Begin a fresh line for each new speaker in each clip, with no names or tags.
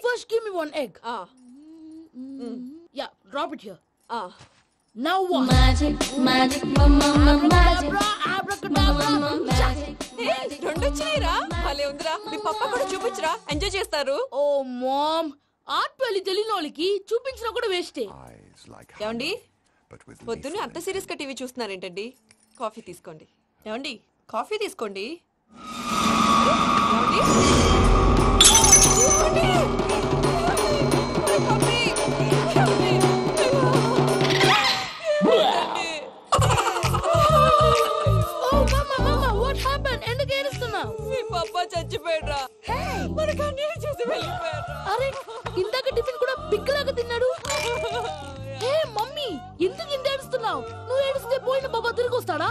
First, give me one egg. Yeah, drop it here. Now what?
Magic, magic, mama, magic.
రెండు వచ్చినాయిరా భలే ఉందిరా మీ పప్ప కూడా చూపించరా ఎంజాయ్ చేస్తారు.
ఓ మామ్ ఆర్ట్ పెళ్లి తెలియని వాళ్ళకి చూపించినా కూడా వేస్టే.
ఏమండి పొద్దున్నే అంత సీరియస్ గా టీవీ చూస్తున్నారేంటండి? కాఫీ తీసుకోండి. ఏమండి కాఫీ తీసుకోండి. చచ్చిపోయాడ్రా మనకు అన్యాయం చేసి వెళ్ళిపోయాడ్రా.
అరే ఇందాక టిఫిన్ కూడా బిగ్గలాగా తిన్నాడు. హే మమ్మీ ఎందుకు ఇంత ఏడుస్తున్నావు? నువ్వు ఏడిస్తే పోయిన బాబా తిరిగి వస్తాడా?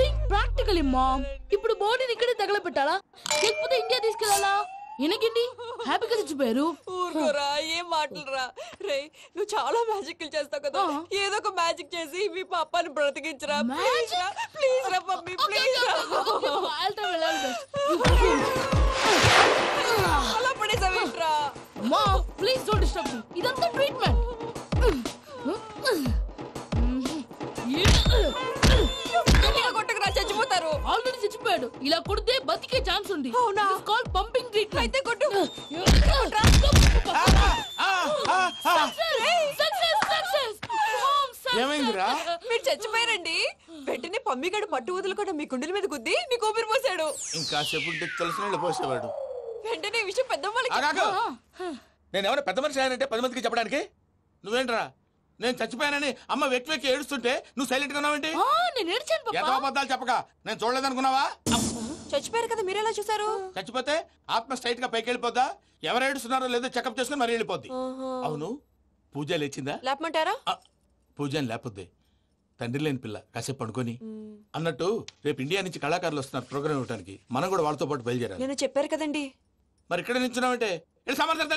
Think practically ma'am. ఇప్పుడు బాడీని ఇక్కడే తగలబెట్టాలా లేకపోతే ఇండియా తీసుకెళ్లాలా? ఎనకండి హ్యాపీగా చచ్చిపోయారు.
ఊరుకోరా ఏం మాటలురా. రే నువ్వు చాలా మ్యాజిక్లు చేస్తావు కదా, ఏదో ఒక మ్యాజిక్ చేసి మీ పాపాని బ్రతికించరా ప్లీజ్ రా మమ్మీ ప్లీజ్. అలా పడేసావేంట్రా?
Mom please don't disturb me. ఇదంతా ట్రీట్మెంట్.
కొట్టకరా చచ్చిపోతారు.
ఆల్రెడీ చచ్చిపోయాడు. ఇలా కొడితే బతికే ఛాన్స్ ఉంది.
అవునా?
It's called pumping treatment.
అయితే కొట్టు.
ఏమైందిరా?
మీరు చచ్చిపోయారండి. వెంటనే పమ్మిగాడు పట్టు వదులుకుండా మీ గుండెల మీద గుద్ది మీకు ఊపిరి పోసాడు.
ఇంకా సేపు తులసి నీళ్ళు పోసేవాడు.
వెంటనే ఈ విషయం పెద్ద
నేను ఎవరైనా పెద్ద మనిషి అయ్యానంటే 10 మందికి చెప్పడానికి. నువ్వేంట్రా నేను చచ్చిపోయానని అమ్మ వెక్కి వెక్కి ఏడుస్తుంటే నువ్వు సైలెంట్ గా ఉన్నావేంటి? ఎంతో అబద్ధాలు చెప్పక నేను చూడలేదనుకున్నావా?
చచ్చిపోయారు కదా మీరెలా చూసారు?
చచ్చిపోతే ఆత్మ స్ట్రైట్ గా పైకి వెళ్ళిపోద్దా? ఎవరు ఏడుస్తున్నారో లేదో చెకప్ చేసుకుని మరీ వెళ్ళిపోద్ది. అవును పూజ లేచిందా?
లేపమంటారా?
పూజ అని లేకపోద్ది. తండ్రి లేని పిల్ల కాసేపు పడుకొని అన్నట్టు రేపు ఇండియా నుంచి కళాకారులు వస్తున్నారు ప్రోగ్రామ్ ఇవ్వడానికి. మనం కూడా వాళ్ళతో పాటు బయలుదేరాలి.
నేను చెప్పారు కదండి.
మరి ఇక్కడ నిల్చున్నావంటే సమర్థం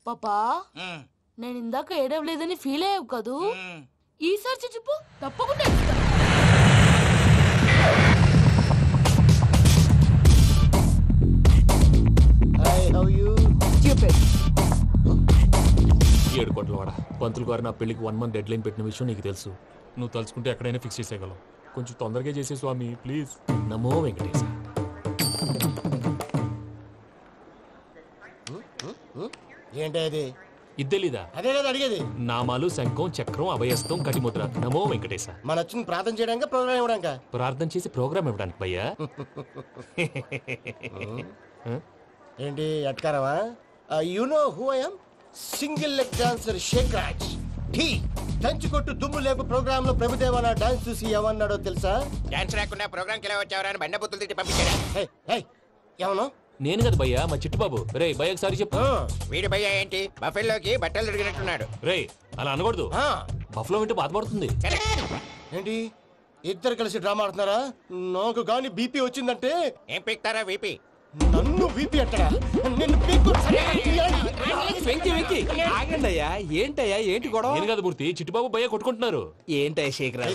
పాపా నేను ఇందాక ఏడవలేదని ఫీల్ అయ్యావు కదూ. ఈసారి చచ్చిపో తప్పకుండా.
ఏడు కోట్ల వాడ పంతులు గారు నా పెళ్లికి 1 month డెడ్ లైన్ పెట్టిన విషయం నీకు తెలుసు. నువ్వు తలుచుకుంటే ఎక్కడైనా ఫిక్స్ చేసేయగలవు. కొంచెం తొందరగా చేసే స్వామి ప్లీజ్. నమో వెంకటేశ.
ఏంటి అది?
ఇద్దెలీదా?
అదే కదా అడిగేది.
నామాలు శంఖం చక్రం అభయస్తం కటిముద్ర. నమో వెంకటేశ.
మన వచ్చిన ప్రార్థన చేయడానికి ప్రోగ్రామ్ ఇవ్వడానికి.
ప్రార్థన చేసి ప్రోగ్రామ్ ఇవ్వడానికి భయ్యా.
ఏంటి అట్కారమా? You know who I am? Single leg dancer షేక్ రాజ్. టీ దంచి కొట్టు దుమ్ము లేపు ప్రోగ్రామ్ లో ప్రభుదేవ నా డాన్స్ చూసి ఏమన్నాడో తెలుసా?
డాన్స్ రాకుండా ప్రోగ్రామ్ కి ఎలా వచ్చావరా అని బండ బుద్ధులు తిట్టి పంపించారా?
ఏమను?
నేను కదా భయ్యా మా చిట్టుబాబు. రే భయ్య ఒకసారి చెప్పు.
వీడి భయ్య ఏంటి బఫెల్లోకి బట్టలు తిరిగినట్టున్నాడు.
రే అలా అనకూడదు. బఫ్లో వింటే బాధపడుతుంది.
ఏంటి ఇద్దరు కలిసి డ్రామా ఆడుతున్నారా? నాకు గాని బీపీ వచ్చిందంటే
ఏం పీక్తారా బీపీ?
నన్ను బీపీ ఎట్టడా? నిన్ను పీక్కు.
ఆగండయ్యా ఏంటయ్యా ఏంటి గొడవ?
నేను కదా మూర్తి చిట్టుబాబు భయ్య కొట్టుకుంటున్నారు.
ఏంటయ్యా శేఖరా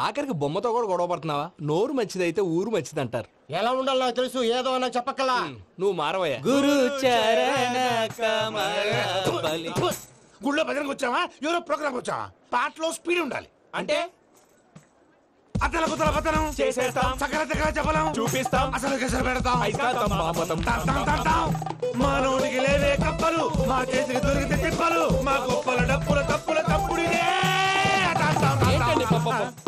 ఆఖరికి బొమ్మతో కూడా గొడవ పడుతున్నావా? నోరు మంచిదైతే ఊరు మంచిది అంటారు.
ఎలా ఉండాలి నాకు తెలుసు. ఏదో అన్నా చెప్పక్కలా.
నువ్వు మారవయ్యా. గురు చరణ
గుళ్ళో భజనకు వచ్చావా? ఎవరో ప్రోగ్రామ్ వచ్చావా? పాటలో స్పీడ్ ఉండాలి.
అంటే
అతల కుతల పతనం
చేసేస్తాం,
సకల దగ్గర చెప్పలేం,
చూపిస్తాం,
అసలు గసలు పెడతాం,
ఐస్తాం.
మానవుడికి లేవే కప్పలు, మా చేతికి దొరికితే తిప్పలు, మా గొప్పల డప్పుల తప్పుల తప్పుడిదే.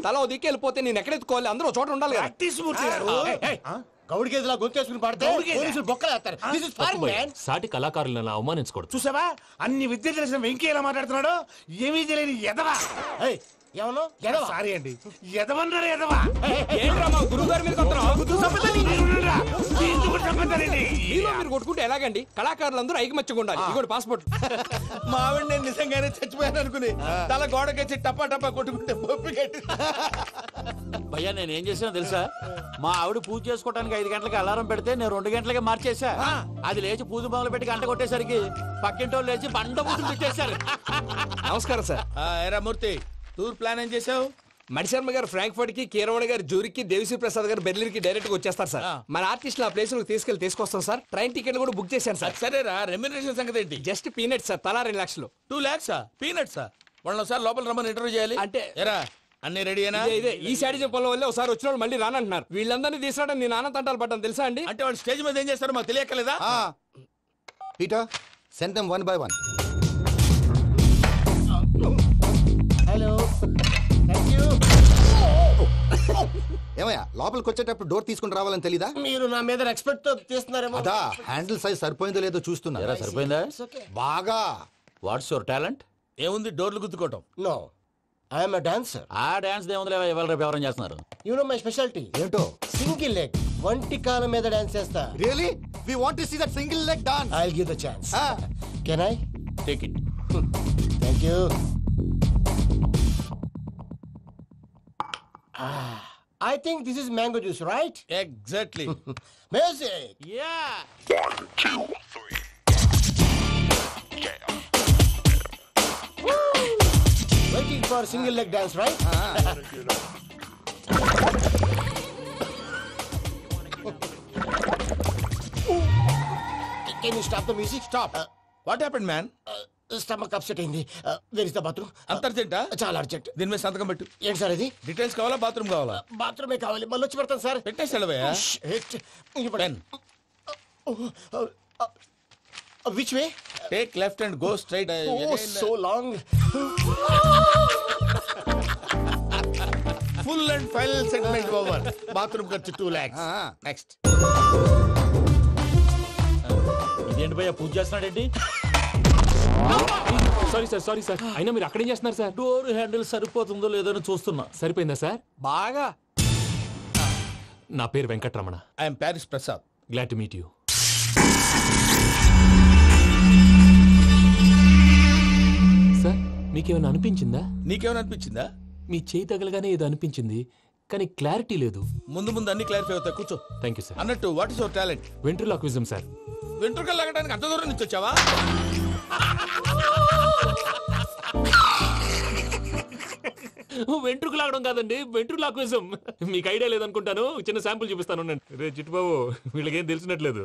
తల దిక్కి వెళ్ళిపోతే నేను ఎక్కడెత్తుకోవాలి? అందరూ చోట ఉండాలి కదా.
గౌడికేదిలా గొంతేసుకుని పాడితే పోలీసులు బొక్కలేస్తారు.
సాటి కళాకారులను అవమానించకూడదు.
చూసావా అన్ని విద్య తెలిసిన వెంకీ ఎలా మాట్లాడుతున్నాడు? ఏమీ తెలియని ఎదవా.
ఏమను?
సారీ అండి, ఎదవన్నాడు ఎదవా.
గురువు గారి మీద మీలో మీరు కొట్టుకుంటే ఎలాగండి? కళాకారులందరూ ఐకమత్యంగా ఉండాలి. ఇదిగోండి పాస్పోర్ట్.
మా ఆవిడ నేను నిజంగానే చచ్చిపోయాను అనుకుని తల గోడకొచ్చి టపా టపా కొట్టుకుంటే బొప్పి కట్టి.
భయ్యా నేనేం చేసానో తెలుసా? మా ఆవిడ పూజ చేసుకోవడానికి 5 గంటలకి అలారం పెడితే నేను 2 గంటలకి మార్చేసా. అది లేచి పూజ మొదలు పెట్టి గంట కొట్టేసరికి పక్కింటోళ్ళు లేచి బండ పూజలు పెట్టేశారు.
నమస్కారం సార్.
ఎరా మూర్తి, టూర్ ప్లాన్ ఏం చేసావు?
మణిశర్మ గారు ఫ్రాంక్ఫర్ట్ కి, కీరవాణి గారు జూరికి, దేవిశ్రీ ప్రసాద్ గారు బెర్లిన్ కి డైరెక్ట్ గా వచ్చేస్తారు సార్. మన ఆర్టిస్ట్ ఆ ప్లేస్ తీసుకొస్తాం సార్. ట్రైన్ టికెట్ కూడా బుక్ చేశాను సార్.
సరేరా, రెమ్యూనరేషన్ సంగతి ఏంటి?
జస్ట్ పీనట్స్ సార్, తలా 2 లక్షలు.
2 lakhs పీనట్సా? వాళ్ళని ఒకసారి లోపల రమ్మని ఇంటర్వ్యూ చేయాలి.
అంటే
ఎరా అన్ని రెడీ అయినా?
ఇదే ఈ శాడిజం పొలం వల్లే ఒకసారి వచ్చిన వాళ్ళు మళ్ళీ రానంటున్నారు. వీళ్ళందరినీ తీసుకురావడం నేను ఆనంద తంటాలు పడ్డాను తెలుసా అండి?
అంటే వాళ్ళు స్టేజ్ మీద ఏం చేస్తారో మాకు తెలియక్కలేదా?
Peter, send them one by one.
Hello, thank you.
ఏమయ్యా లోపలికి వచ్చేటప్పుడు డోర్ తీసుకుని రావాలని తెలీదా?
మీరు నా మీద ఎక్స్పెక్ట్ తో తీస్తున్నారేమో.
అదా హ్యాండిల్ సైజ్ సరిపోయిందో లేదో చూస్తున్నా.
ఎరా సరిపోయిందా?
బాగా.
What's your talent?
ఏముంది డోర్లు గుద్దుకోవటం?
No, I'm a dancer.
ఆ డాన్స్ దేవుందిలే, ఇవాళ రేపు ఎవరైనా చేస్తున్నారు.
You know my speciality.
ఏంటో?
సింగిల్ లెగ్, వంటి కాలం మీద డాన్స్ చేస్తా.
Really we want to see that single leg dance.
I will give the chance. Can I?
Take it.
Thank you. I think this is mango juice, right?
Exactly.
Music.
Yeah.
Waiting for single leg dance, right? Can you stop the music?
Stop. What happened, man?
Stomach upset అయింది. Where is the bathroom?
అంత అర్జెంటా?
చాలా urgent.
దీని మీద సంతకం పెట్టు.
ఏంటి sir ఇది?
Details కావాలా, బాత్రూమ్ కావాలా?
బాత్రూమే కావాలి, మళ్ళీ వచ్చి పెడతాను సార్.
పెట్టేసి వెళ్ళవయ్యా. Pen.
Which way?
Take left and go straight.
Oh, so long.
Full and final segment over. Bathroom ఖర్చు 2 lakhs. నెక్స్ట్.
ఇదేంటి భయ్యా పూజ చేస్తున్నాడేంటి?
Sorry sir. అయినా మీరు అక్కడేం చేస్తున్నారు సార్?
డోర్ హ్యాండిల్ సరిపోతుందో లేదో అని చూస్తున్నా.
సరిపోయిందా సార్?
బాగా.
నా పేరు Venkataramana.
I'm Paris Prasad.
Glad to meet you. Sir మీకేమైనా అనిపించిందా?
నీకేమైనా అనిపించిందా?
మీ చేయి తగలగానే ఏదో అనిపించింది, కానీ క్లారిటీ లేదు.
ముందు అన్ని క్లారిఫై అవుతాయి, కూర్చో.
Thank you sir.
అన్నట్టు what is your talent?
Ventriloquism sir.
వెంట్రుకలు లాగడానికి అంత దూరం నుంచి వచ్చావా?
వెంట్రుకు లాగడం కాదండి, వెంట్రులాక్విజం. మీకు ఐడియా లేదనుకుంటాను, చిన్న శాంపుల్ చూపిస్తాను. రే చిట్టుబాబు, వీళ్ళకేం తెలిసినట్లేదు.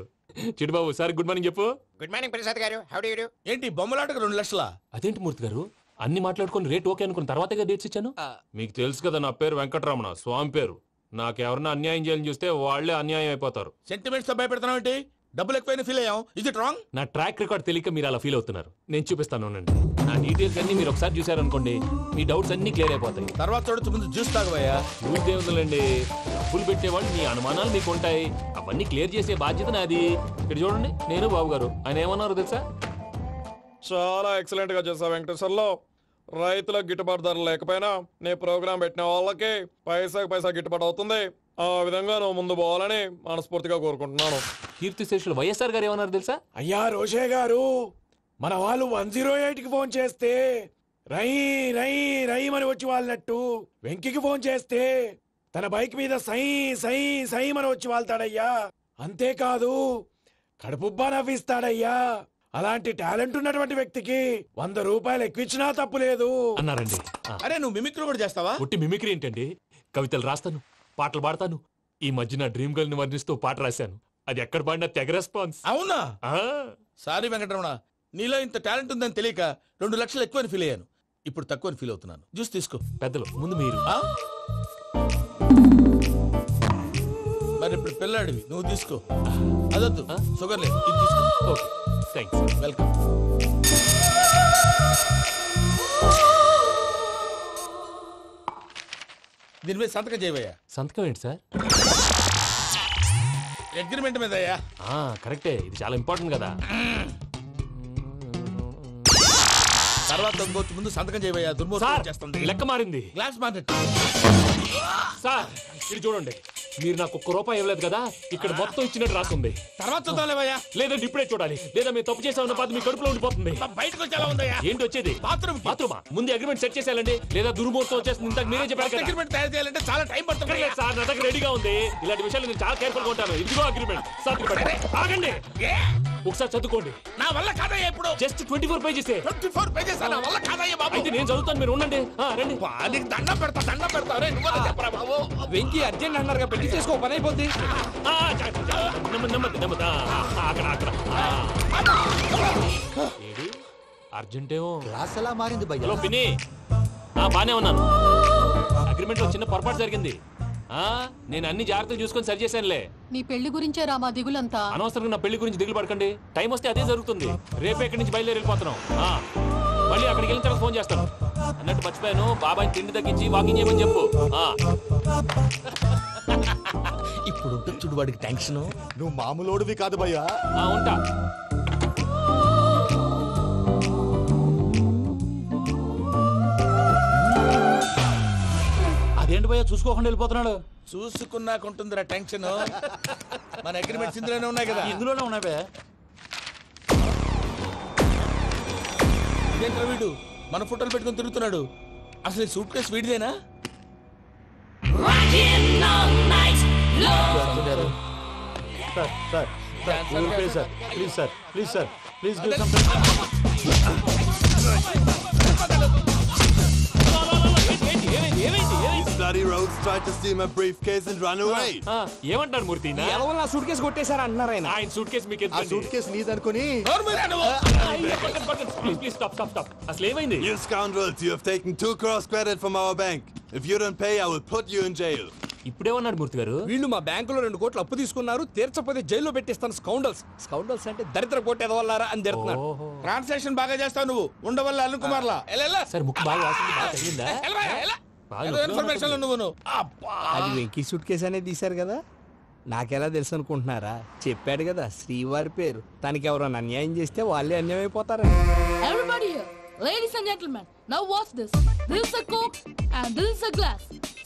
చిట్టుబాబు సార్ గుడ్ మార్నింగ్ చెప్పు.
Good morning Prasad garu. How do you do?
ఏంటి బొమ్మలాటకు 2 లక్షలా?
అదేంటి మూర్తి గారు, అన్ని మాట్లాడుకొని రేట్ ఓకే అనుకున్న తర్వాతగా డేట్స్ ఇచ్చాను. మీకు తెలుసు కదా నా పేరు వెంకటరమణ, స్వామి పేరు. నాకెవరన్నా అన్యాయం చేయాలని చూస్తే వాళ్లే అన్యాయం అయిపోతారు.
సెంటిమెంట్స్ తో భయపెడతావు ఏంటి? డబ్బులు ఎక్కువైనా ఫీల్ అయ్యాం. ఇది రాంగ్.
నా ట్రాక్ రికార్డ్ తెలియక మీరు అలా ఫీల్ అవుతున్నారు. నేను చూపిస్తాను ఉండండి. నా డీటెయిల్స్ అన్ని మీరు ఒకసారి చూసారనుకోండి, మీ డౌట్స్ అన్ని క్లియర్ అయిపోతాయి.
తర్వాత చూడొచ్చు, ముందు జ్యూస్ తాగబోయా.
జ్యూస్ దేవుందండి, డబ్బులు పెట్టేవాళ్ళు మీ అనుమానాలు మీకు ఉంటాయి, అవన్నీ క్లియర్ చేసే బాధ్యత నాది. ఇక్కడ చూడండి, నేను బాబు గారు. ఆయన ఏమన్నారు తెలుసా?
చాలా ఎక్సలెంట్ గా చేసావు వెంకటేశ్వర్లో. రైతులకు గిట్టుబాటు ధర లేకపోయినా నీ ప్రోగ్రాం పెట్టిన వాళ్ళకి పైసాకి పైసా గిట్టుబాటు అవుతుంది. ఆ విధంగా నువ్వు ముందు పోవాలని మనస్ఫూర్తిగా కోరుకుంటున్నాను.
కీర్తి శేషులు వైఎస్ఆర్ గారు ఏమన్నారు తెలుసా?
అయ్యా రోషే గారు, మన వాళ్ళు 108కి ఫోన్ చేస్తే రై రై రై అని వచ్చి వాళ్ళనట్టు, వెంకికి ఫోన్ చేస్తే తన బైక్ మీద సై సై సై అని వచ్చి వాళ్తాడయ్యా. అంతేకాదు కడుపుబ్బా నవ్విస్తాడయ్యా. అలాంటి టాలెంట్ ఉన్నటువంటి వ్యక్తికి 100 రూపాయలు ఎక్కువచ్చినా తప్పు లేదు
అన్నారండి.
అరే నువ్వు మిమిక్రీ కూడా చేస్తావా?
ఒట్టి మిమిక్రీ ఏంటండి, కవితలు రాస్తాను, పాటలు పాడతాను. ఈ మధ్య నా డ్రీమ్ గర్ల్ ని వర్ణిస్తూ పాట రాశాను. అది ఎక్కడ పాడినా తెగ రెస్పాన్స్.
అవునా? సారీ వెంకటరమణ, నీలో ఇంత టాలెంట్ ఉందని తెలియక 2 లక్షలు ఎక్కువని ఫీల్ అయ్యాను. ఇప్పుడు తక్కువని ఫీల్ అవుతున్నాను. జ్యూస్ తీసుకో.
పెద్దలు ముందు మీరు.
మరి ఇప్పుడు పిల్లాడివి, నువ్వు తీసుకో. అదొద్దు, షుగర్ లేదు, ఇది తీసుకో.
Okay thanks.
వెల్కమ్. దీని మీద సంతకం చేయవయ్యా.
సంతకం ఏంటి సార్?
అగ్రిమెంట్ మీద అయ్యా.
కరెక్టే, ఇది చాలా ఇంపార్టెంట్ కదా.
తర్వాత ఇంకొచ్చి ముందు సంతకం చేయవయ్యా. దుర్మోహం చేస్తుంది.
లెక్క మారింది.
గ్లాస్ మార్కెట్
సార్ ఇది చూడండి, మీరు నాకు ఒక్క రూపాయి ఇవ్వలేదు కదా, ఇక్కడ మొత్తం ఇచ్చినట్టు రాస్తుంది.
తర్వాత చూద్దాంలేవయ్యా.
లేదంటే ఇప్పుడే చూడాలి, లేదా మీరు తప్పు చేసామన్న బాధ మీ కడుపులో ఉండిపోతుంది.
బయటకు వచ్చేలా ఉందయ్యా.
ఏంటి వచ్చేది?
బాత్రూమా?
ముందు అగ్రిమెంట్ సెట్ చేసేయాలండి, లేదా దుర్మూర్తం వచ్చేస్తుంది. ఇంతకు మీరే చెప్పారు కదా.
అగ్రిమెంట్ తయారు చేయాలంటే చాలా టైం పడుతుంది
లేదు సార్, నా దగ్గర రెడీగా ఉంది. ఇలాంటి విషయాలు నేను చాలా కేర్ఫుల్ గా ఉంటాను. ఇదిగో అగ్రిమెంట్. ఆగండి, ఒకసారి చదువుకోండి.
నా వల్ల కాదయ్యా. ఇప్పుడు
జస్ట్ 24 పేజెస్.
24 పేజెస్ నా వల్ల కాదయ్యా బాబు.
అయితే నేను చదువుతాను, మీరు ఉండండి. రండి.
నీకు దండం పెడతా రే. నువ్వు చెప్పరా బాబు.
వెంకీ అర్జెంట్ అన్నారుగా, పెళ్లి చేసుకో, పని అయిపోద్ది.
నెమ్మది. అక్కడ ఏడి అర్జెంటేమో.
క్లాస్ ఎలా మారింది భయ్యా?
హలో పిన్ని, బానే ఉన్నాను. అగ్రిమెంట్ లో చిన్న పొరపాటు జరిగింది. నేను అన్ని జాగ్రత్తలు చూసుకొని సరి చేశానులే.
నీ పెళ్లి గురించే రామా దిగులంతా.
అనవసరంగా నా పెళ్లి గురించి దిగులు పడకండి. టైం వస్తే అదే జరుగుతుంది. రేపే ఇక్కడి నుంచి బయలుదేరి వెళ్ళిపోతున్నాం. మళ్ళీ అక్కడికి వెళ్ళిన తర్వాత ఫోన్ చేస్తాను. అన్నట్టు మర్చిపోయాను, బాబాయ్ తిండి తగ్గించి వాకింగ్ చేయమని చెప్పు.
ఇప్పుడు చూడు వాడికి టెన్షన్.
నువ్వు మామూలోడివి కాదు భయ్యా.
ఉంటా.
అదేంటి భయ్యా చూసుకోకుండా వెళ్ళిపోతున్నాడు?
చూసుకున్నాకుంటుందిరా టెన్షన్. మన అగ్రిమెంట్స్ ఇందులోనే ఉన్నాయి కదా.
ఇందులోనే ఉన్నాయి భయ్యా.
ఇదేంట్రా వీడు మన ఫోటోలు పెట్టుకుని తిరుగుతున్నాడు? అసలు సూట్ కేసు వీడిదేనా?
ఏమంటారు మూర్తి?
నా సూట్ కేసు కొట్టేశారు అంటున్నారు ఆయన.
ఆయన సూట్ కేసు మీకు
సూట్ కేసు నీదనుకుని.
Please stop. అసలు ఏమైంది?
You scoundrels, you have taken 2 crores credit from our bank. If you don't pay, I will put you in jail.
ఇప్పుడేమన్నాడు మూర్తి గారు?
వీళ్ళు మా బ్యాంకులో 2 కోట్లు అప్పు తీసుకున్నారు, తీర్చపోతే జైల్లో పెట్టిస్తాను. స్కౌండల్స్ అంటే దరిద్ర కోట ఎదవల్లారా అని తిడుతున్నాడు.
ట్రాన్సాక్షన్ బాగా చేస్తావు నువ్వు. ఉండవల్ల అల్లు కుమార్లా.
సార్ ముక్కు బాగా వాసింది, బాగా తగిలిందా?
ఇన్ఫర్మేషన్ నువ్వు.
అది వెంకీ సూట్ కేసు అనేది తీశారు కదా, నాకెలా తెలుసు అనుకుంటున్నారా? చెప్పాడు కదా శ్రీవారి పేరు. తనకి ఎవరైనా అన్యాయం చేస్తే వాళ్ళే అన్యాయం అయిపోతారు.
Everybody here, ladies and gentlemen, now watch this. This is a Coke and this is a glass.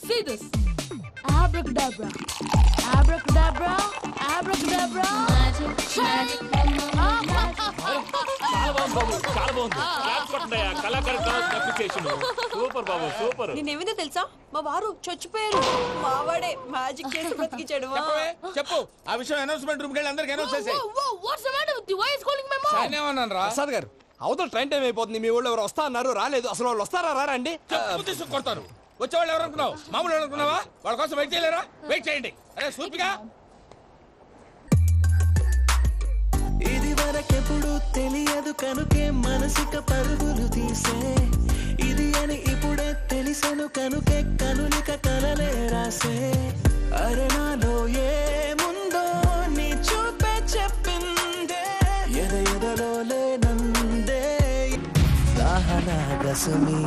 See this. Abracadabra. Abracadabra. Abracadabra.
Magic.
చాలా బాగుంది. సూపర్ బాబు, సూపర్.
నేనేమిందో తెలుసా, మా వారు చచ్చిపోయారు. మావాడే మ్యాజిక్ చేసి బ్రతికించాడు.
చెప్పు ఆ విషయం. అనౌన్స్మెంట్ రూమ్ కెళ్ళి అందరికి అనౌన్స్ చేసేయ్.
What's the matter with you? Why is calling my mom?
నేనేమన్నాను రా?
ప్రసాద్ గారు, అవతల ట్రైన్ టైం అయిపోతుంది. మీ ఊళ్ళో ఎవరు వస్తా అన్నారు, రాలేదు. అసలు వాళ్ళు వస్తారా రారా అండి?
తీసుకు కొడతారు. వచ్చేవాళ్ళు ఎవరు అనుకున్నావు? మామూలు అనుకున్నావా? వాళ్ళ కోసం వెయిట్ చేయలేరా? వెయిట్ చేయండి. అరే సూపిగా.
ఇది వరకెప్పుడు తెలియదు కనుకే మనసిక పరుగులు తీసే, ఇది అని ఇప్పుడే తెలిసెను కనుకే కనులిక కలలే రాసే. అరణాలో ఏముందో నీ చూపే చెప్పిందే, ఎదలో లేనందే దాహనా గసమి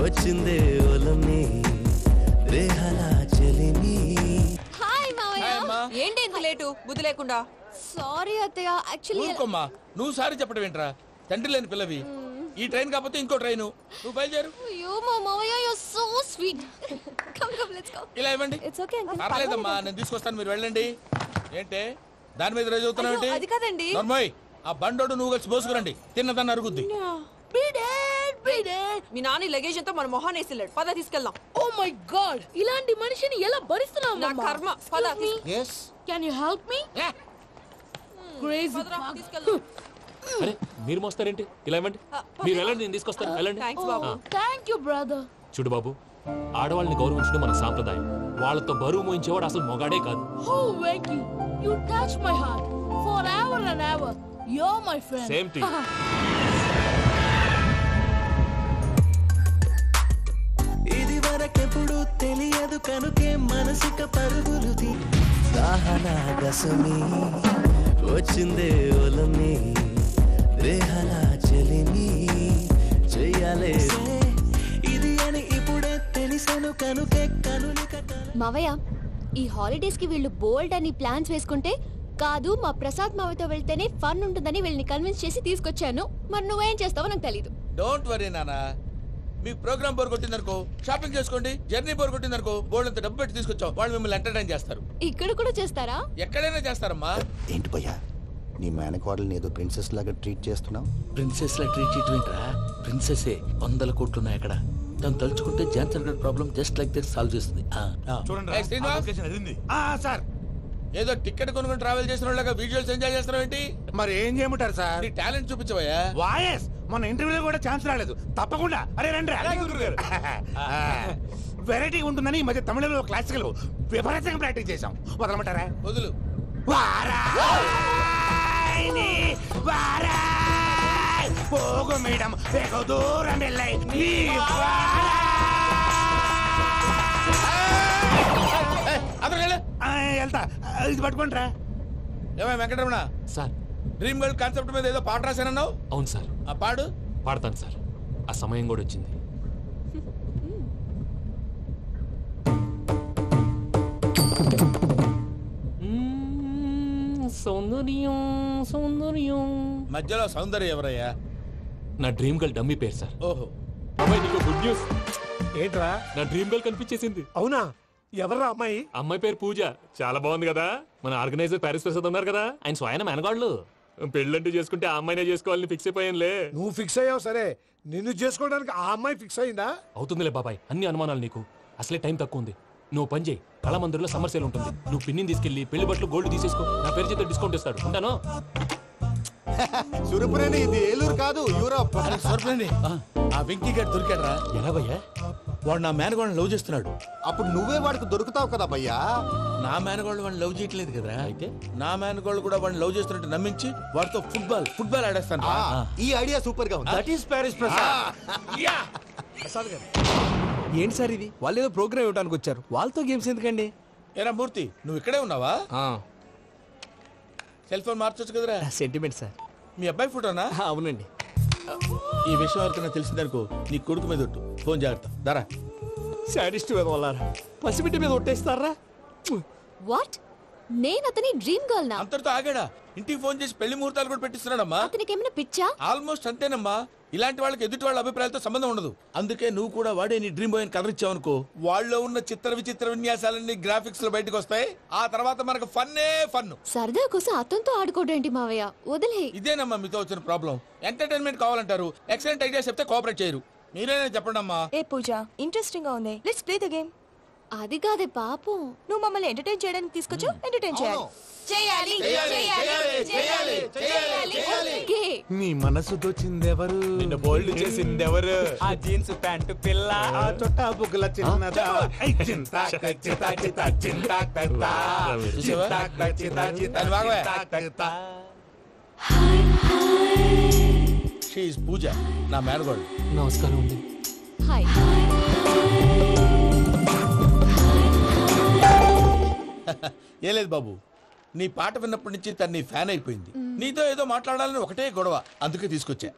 వచ్చిందే ఒలమి రేహలా చెలిమి.
హాయ్ మావయ్య. ఏంటి ఇంత లేటు? బుద్ధి లేకుండా.
సారీ అత్తయ్య, యాక్చువల్లీ
ఊరుకోమ్మా. నువ్వు సారి చెప్పడం ఏంట్రా? తండ్రి లేని పిల్లవి. ఈ ట్రైన్ కాకపోతే ఇంకో ట్రైన్. నువ్వు బయలుదేరు.
అయ్యో మా మావయ్య, you are so sweet. Come let's go.
ఇలా ఇవ్వండి.
It's okay uncle.
పర్లేదమ్మా, నేను తీసుకొస్తాను, మీరు వెళ్ళండి. ఏంటే దాని మీద రోజు అవుతున్నావు ఏంటి?
అది కాదండి.
నర్మోయ్, ఆ బండోడు నువ్వు కలిసి పోసుకురండి. తిన్నదాన్ని అరుగుద్ది.
మీ నాన్న లగేజ్ అంతా మన మొహాన్ వేసిల్లాడు. పద తీసుకెళ్దాం.
Oh my God! ఇలాంటి మనిషిని ఎలా భరిస్తున్నావు?
నా కర్మ. పద.
Yes.
Can you help me? Crazy.
అరే మీరు మోస్తారేంటి? ఇలా ఇవ్వండి. మీరు వెళ్ళండి, నేను తీసుకొస్తాను. వెళ్ళండి.
Thank you, brother.
చూడు బాబు, ఆడవాళ్ళని గౌరవించడం మన సాంప్రదాయం. వాళ్ళతో బరువు మోయించేవాడు అసలు మొగాడే కాదు.
Oh, Venky, you touch my heart forever and ever. You're my friend.
Same to you.
ఇది వరకెప్పుడు తెలియదు కనుకే మనసిక పరుగులు తీ, దాహనా గసమి వచ్చిందే ఒలమి రేహలా చెలిమి చెయ్యాలే, ఇది అని ఇప్పుడే తెలిసెను కనుకే కనులిక.
మావయ్య, ఈ హాలిడేస్ కి వీళ్ళు బోల్డ్ అని ప్లాన్స్ వేసుకుంటే, కాదు మా ప్రసాద్ మావయ్యతో వెళ్తేనే ఫన్ ఉంటుందని వీళ్ళని కన్విన్స్ చేసి తీసుకొచ్చాను. మరి నువ్వేం చేస్తావో నాకు తెలీదు.
డోంట్ వరీ నానా, మీకు ప్రోగ్రామ్ బోర్ కొట్టిందనుకో షాపింగ్ చేసుకోండి, జర్నీ బోర్ కొట్టిందనుకో బోర్డు అంత డబ్బు పెట్టి తీసుకొచ్చాం, వాళ్ళు మిమ్మల్ని ఎంటర్టైన్ చేస్తారు.
ఇక్కడ కూడా చేస్తారా?
ఎక్కడైనా చేస్తారమ్మా.
ఏంటి భయ్యా నీ మేనకోడల్ని ఏదో ప్రిన్సెస్ లాగా ట్రీట్ చేస్తున్నావు?
ప్రిన్సెస్ లా ట్రీట్ చేయటం ఏంట్రా? ప్రిన్సెసే 100 కోట్లు ఉన్నాయి అక్కడ. తను తలుచుకుంటే జాన్సన్ గడ్ problem just like this solve చేస్తుంది.
ఏయ్, శ్రీనివాస్.
సార్
ఏదో టికెట్ కొనుక్కొని ట్రావెల్ చేసిన వాళ్ళగా వీడియోస్ ఎంజాయ్ చేస్తున్నావు ఏంటి?
మరి ఏం చేయమంటారు సార్?
నీ టాలెంట్ చూపించవయ్యా.
వాయస్ మన ఇంటర్వ్యూలో కూడా ఛాన్స్ రాలేదు. తప్పకుండా అరే రండి. వెరైటీ ఉంటుందని ఈ మధ్య తమిళలో క్లాసికల్ విపరీతంగా ప్రాక్టీస్ చేశాం. వదలమంటారా?
వదులు.
పోగు మేడం వెగు దూరం వెళ్ళాయి. వెళ్తా, ఇది పట్టుకుంటారా?
ఏమై Venkataramana
sir,
dream girl concept మీద ఏదో పాట రాశానన్నావు.
అవును సార్.
ఆ పాడు.
పాడతాను సార్, ఆ సమయం కూడా వచ్చింది. సౌందర్యం సౌందర్యం.
మధ్యలో సౌందర్యం ఎవరయ్యా?
నా డ్రీమ్ గర్ల్ డమ్మీ పేరు సార్.
ఓహో.
అమ్మాయి నీకు గుడ్ న్యూస్.
ఏంట్రా?
నా డ్రీమ్ గర్ల్ కనిపించేసింది.
అవునా? ఎవరా అమ్మాయి?
అమ్మాయి పేరు పూజ. చాలా బాగుంది కదా. మన ఆర్గనైజర్ ప్యారిస్ ప్రసాద్ ఉన్నారు కదా, ఆయన స్వయం మేనగాళ్ళు. పెళ్ళంటూ చేసుకుంటే ఆ అమ్మాయినే చేసుకోవాలని ఫిక్స్ అయిపోయానులే.
నువ్వు ఫిక్స్ అయ్యావు సరే, నిన్ను చేసుకోవడానికి ఆ అమ్మాయి ఫిక్స్ అయిందా?
అవుతుందిలే బాబాయ్, అన్ని అనుమానాలు నీకు. అసలే టైం తక్కువ ఉంది. నువ్వు పని చేయి, కళామందిర్లో సమ్మర్ సేల్ ఉంటుంది. నువ్వు పిన్నిని తీసుకెళ్లి పెళ్లి బట్టలు గోల్డ్ తీసేసుకో. నా పేరు చేత డిస్కౌంట్ ఇస్తాడు. ఉంటాను.
సురపురేని ఇది ఏలూరు కాదు, యూరోప్.
ఆ వెంకీ గారు దొరికాడరా?
ఎలా భయ్యా?
వాడు నా మేనగోళ్ళని లవ్ చేస్తున్నాడు.
అప్పుడు నువ్వే వాడికి దొరుకుతావు కదా భయ్యా.
నా మేనగోళ్ళు వాడిని లవ్ చేయట్లేదు కదరా. అయితే నా మేనగోళ్ళు కూడా వాడిని లవ్ చేస్తున్నట్టు నమ్మించి వాడితో ఫుట్బాల్ ఆడేస్తాను.
ఈ ఐడియా సూపర్ గా ఉంది.
That is Paris Prasad.
ఏంటి సార్ ఇది? వాళ్ళు ఏదో ప్రోగ్రామ్ ఇవ్వడానికి వచ్చారు, వాళ్ళతో గేమ్స్ ఎందుకండి?
ఏరా మూర్తి, నువ్వు ఇక్కడే ఉన్నావా? సెల్ ఫోన్ మార్చొచ్చు కదరా.
Sentiment sir.
మీ అబ్బాయి ఫోటోనా?
అవునండి.
ఈ విషయం ఎవరికైనా తెలిసిందనుకో నీ కొడుకు మీద ఒట్టు. ఫోన్ జాగ్రత్త. దారా.
సాడిస్ట్ మీద వాళ్ళారా? పసిబిడ్డ మీద ఒట్టేస్తారా?
వాట్? నేను అతని డ్రీమ్ గర్ల్ నా?
అంతటితో ఆగాడా? ఇంటికి ఫోన్ చేసి పెళ్లి ముహూర్తాలు కూడా పెట్టిస్తున్నాడమ్మా.
అతనికి ఏమైనా పిచ్చా?
ఆల్మోస్ట్ అంతేనమ్మా. ఇలాంటి వాళ్ళకి ఎదుటి వాళ్ళ అభిప్రాయాలతో సంబంధం ఉండదు. అందుకే నువ్వు కూడా వాడే నీ డ్రీమ్ బాయ్ కవర్ ఇచ్చావు అనుకో, వాళ్ళలో ఉన్న చిత్ర విచిత్ర విన్యాసాలన్నీ గ్రాఫిక్స్ లో బయటకు వస్తాయి. ఆ తర్వాత మనకు ఫన్నే ఫన్.
సరదా కోసం అతనితో ఆడుకోడేంటి మావయ్య? వదిలే.
ఇదేనమ్మా మీతో వచ్చిన ప్రాబ్లం. ఎంటర్టైన్మెంట్ కావాలంటారు, ఎక్సలెంట్ ఐడియా చెప్తే కోఆపరేట్ చేయరు. మీరేనా చెప్పండి అమ్మా.
ఏ పూజ, ఇంట్రెస్టింగ్ గా ఉంది. Let's play the game.
అది కాదే పాపం.
నువ్వు మమ్మల్ని ఎంటర్టైన్ చేయడానికి తీసుకొచ్చు, ఎంటర్టైన్ చేయాలి. చేయాలి చేయాలి చేయాలి చేయాలి.
నీ మనసు దోచిందెవరు? నిన్ను బోల్డ్ చేసిందెవరు? ఆ జీన్స్ ప్యాంటు పిల్ల, ఆ చొట్టా బుగ్గల చిన్నదా.
షీ ఇస్ పూజ, నా మేనగోడు.
నమస్కారం అండి.
హాయ్.
ఏ లేదు బాబు, నీ పాట విన్నప్పటి నుంచి తను నీ ఫ్యాన్ అయిపోయింది. నీతో ఏదో మాట్లాడాలని ఒకటే గొడవ, అందుకే తీసుకొచ్చా.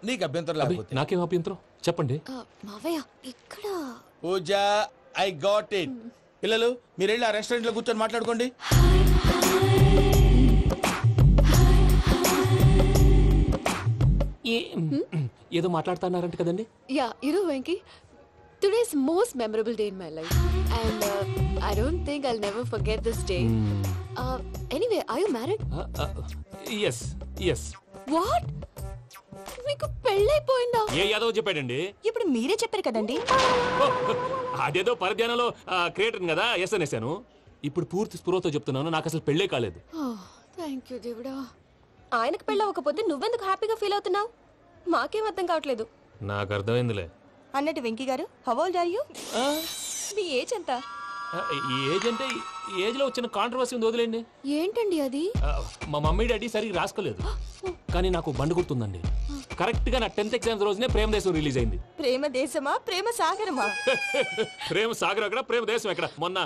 నీకు అభ్యంతరం లేకపోతే.
నాకేం అభ్యంతరం చెప్పండి.
మావయ్య ఇక్కడ.
పూజ, ఐ గాట్ ఇట్. పిల్లలు మీరు వెళ్ళి ఆ రెస్టారెంట్ లో కూర్చొని మాట్లాడుకోండి.
ఏదో మాట్లాడుతున్నారంట కదండి.
యా, ఇరు Venky, today's most memorable day in my life, and I don't think I'll never forget this day. Anyway, are you married?
yes yes.
What? మీకు పెళ్ళైపోయిందా?
ఏ యాదవ్ చెప్పాడండి?
ఇప్పుడు మీరే చెప్పారు కదండి.
అదేదో పరధ్యానంలో క్రియేటర్ కదా ఎస్ అనేసాను. ఇప్పుడు పూర్తి స్పృహతో చెప్తున్నాను, నాకు అసలు పెళ్ళే కాలేదు.
థ్యాంక్ యూ దేవుడా.
ఆయనకు పెళ్ళవకపోతే నువ్వెందుకు హ్యాపీగా ఫీల్ అవుతున్నావు? మాకేం అర్థం కావట్లేదు.
నాకు అర్థమైందిలే.
అన్నట్టు Venky garu, how old are you? మీ ఏజ్ ఎంత?
ఈ ఏజ్ అంటే ఏజ్ లో వచ్చిన కాంట్రవర్సీ ఉంది, వదిలేండి.
ఏంటండి అది?
మా మమ్మీ డాడీ సరిగ్గా రాసుకోలేదు, కానీ నాకు బండి గుర్తుందండి. కరెక్ట్ గా నా 10th ఎగ్జామ్స్ రోజునే ప్రేమ దేశం రిలీజ్ అయింది.
ప్రేమ దేశమా ప్రేమ సాగరమా?
ప్రేమ సాగర్ ఎక్కడ, ప్రేమ దేశం ఎక్కడ? మొన్న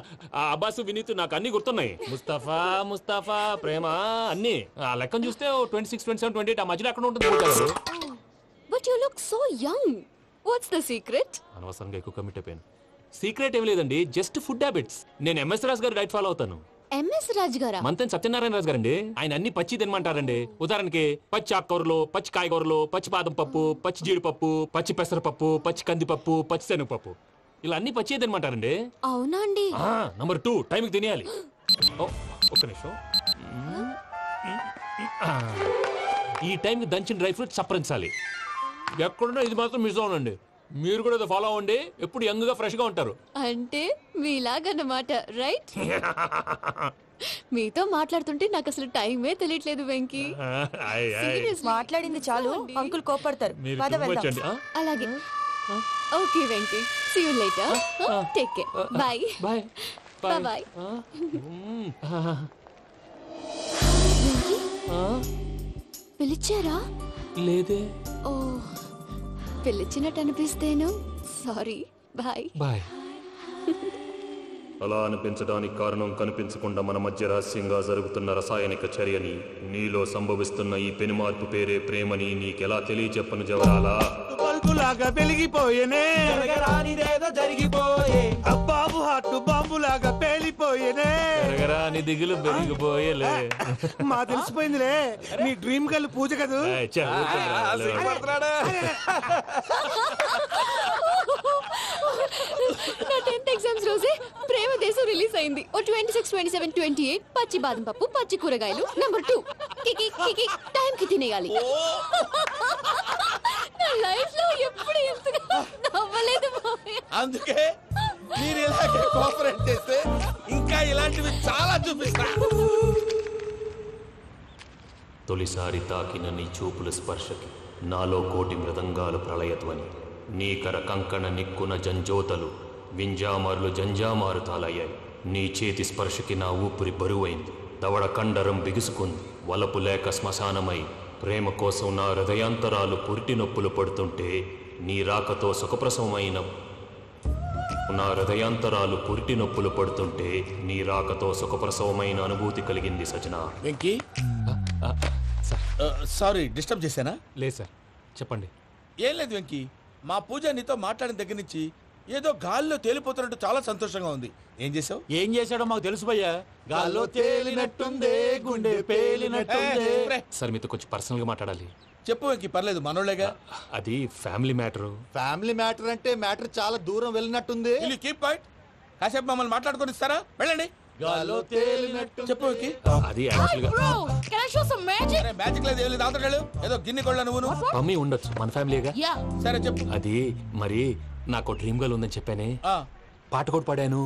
అబ్బాసు వినీత్ నాకు అన్ని గుర్తున్నాయి. ముస్తఫా ముస్తఫా ప్రేమ అన్ని. ఆ లెక్కను చూస్తే 26, 27, 28 ఆ మధ్యలో ఎక్కడ ఉంటుంది.
But you look so young. What's the secret?
అనవసరంగా ఎక్కువ కమిట్ అయిపోయాను. సీక్రెట్ ఏం లేదండి, జస్ట్ ఫుడ్ హ్యాబిట్స్. నేను ఎంఎస్ రాజ్ గారు డైట్ ఫాలో అవుతాను.
ఎంఎస్ రాజు గారా?
మంతెన్ సత్యనారాయణ రాజు గారండి. ఆయన అన్ని పచ్చి తినమంటారండి. ఉదాహరణకి పచ్చి ఆకుకూరలు, పచ్చి కాయగూరలు, పచ్చి బాదం పప్పు, పచ్చి జీడిపప్పు, పచ్చి పెసరపప్పు, పచ్చి కందిపప్పు, పచ్చి శనగపప్పు, ఇలా అన్ని పచ్చి తినమంటారండి.
అవునా అండి?
నంబర్ 2 టైంకి తినేయాలి. ఒక్క నిమిషం. ఈ టైంకి దంచిన డ్రై ఫ్రూట్స్ సప్పరించాలి. ఎక్కడున్నా ఇది మాత్రం మిస్ అవునండి. మీరు కూడా ఇది ఫాలో అవ్వండి. ఎప్పుడు యంగ్ గా ఫ్రెష్ గా ఉంటారు.
అంటే మీలాగన్నమాట, రైట్? మీతో మాట్లాడుతుంటే నాకు అసలు టైమే తెలియట్లేదు వెంకీ.
మాట్లాడింది చాలు, అంకుల్ కోపడతారు. పద వెళ్దాం.
అలాగే. Okay Venky, see you later. Take care. Bye
bye
bye. పిలిచారా?
లేదే.
ఓ, పిలిచినట్టు అనిపిస్తేను సారీ. Bye
bye. అలా అనిపించడానికి కారణం కనిపించకుండా మన మధ్య రహస్యంగా జరుగుతున్న రసాయనిక చర్యని, నీలో సంభవిస్తున్న ఈ పెనుమార్పు పేరే ప్రేమని నీకెలా తెలియచెప్పను జవరాలా?
బల్బులాగా వెలిగిపోయేనే, జరగరానిదేదో జరిగిపోయే, అబ్బాబు హార్ట్ బాంబులాగా పేలిపోయేనే,
జరగరాని దిగులు పెరిగిపోయేలే.
మా తెలిసిపోయిందిలే, నీ డ్రీమ్ గర్ల్ పూజ కదూ.
నా 10th ఎగ్జామ్స్ రోజే ప్రేమ దేశం రిలీజ్ అయింది. ఓ 26, 27, 28 పచ్చి బాదం పప్పు, పచ్చి కూరగాయలు. నంబర్ 2 కికి కికి టైం కి తినేయాలి. నా లైఫ్ లో ఎప్పుడు ఇంతగా నవ్వలేదు మామయ్య.
అందుకే మీరు ఇలాగే కోఆపరేట్ చేస్తే ఇంకా ఇలాంటివి చాలా చూపిస్తా.
తొలిసారి తాకిన నీ చూపుల స్పర్శకి నాలో కోటి మృదంగాలు ప్రళయధ్వని. నీకర కంకణ నిక్కున జంజోతలు, వింజామారులు జంజామారు తాలయ్యాయి. నీ చేతి స్పర్శకి నా ఊపిరి బరువైంది. దవడ కండరం బిగుసుకుంది. వలపు లేక శ్మశానమై ప్రేమ కోసం నా హృదయాంతరాలు పురిటి నొప్పులు పడుతుంటే, నీ రాకతో సుఖప్రసవమైన నా హృదయాంతరాలు పురిటి నొప్పులు పడుతుంటే నీ రాకతో సుఖప్రసవమైన అనుభూతి కలిగింది సజనా.
వెంకీ, సారీ డిస్టర్బ్ చేశానా?
లేదు సార్, చెప్పండి.
ఏం లేదు వెంకీ, మా పూజ నీతో మాట్లాడిన దగ్గర నుంచి ఏదో గాల్లో తేలిపోతున్నట్టు చాలా సంతోషంగా ఉంది. ఏం చేసావు?
ఏం చేశాడో మాకు తెలుసు భయ్యా. గాల్లో తేలినట్టుందే, గుండె పేలినట్టుందే.
సార్ మీతో కొంచెం పర్సనల్ గా మాట్లాడాలి.
చెప్పు వెంకీ, పర్లేదు, మనోళ్ళేగా.
అది ఫ్యామిలీ మ్యాటర్.
ఫ్యామిలీ మ్యాటర్ అంటే మ్యాటర్ చాలా దూరం వెళ్ళినట్టుంది.
Keep point. కాసేపు మమ్మల్ని మాట్లాడుకొని ఇస్తారా? వెళ్ళండి.
గాల్లో తేలినట్టు
చెప్పు వెంకీ.
అది యాక్చువల్ గా
మ్యాజిక్ లేదు, ఏం లేదు. ఆతడాడు ఏదో గిన్నె కొళ్ళ నువ్వు.
మమ్మీ ఉండొచ్చు, మన ఫ్యామిలీగా.
సరే చెప్పు.
అది మరి నాకు డ్రీమ్ గర్ల్ ఉందని చెప్పానే, పాట కూడా పాడాను.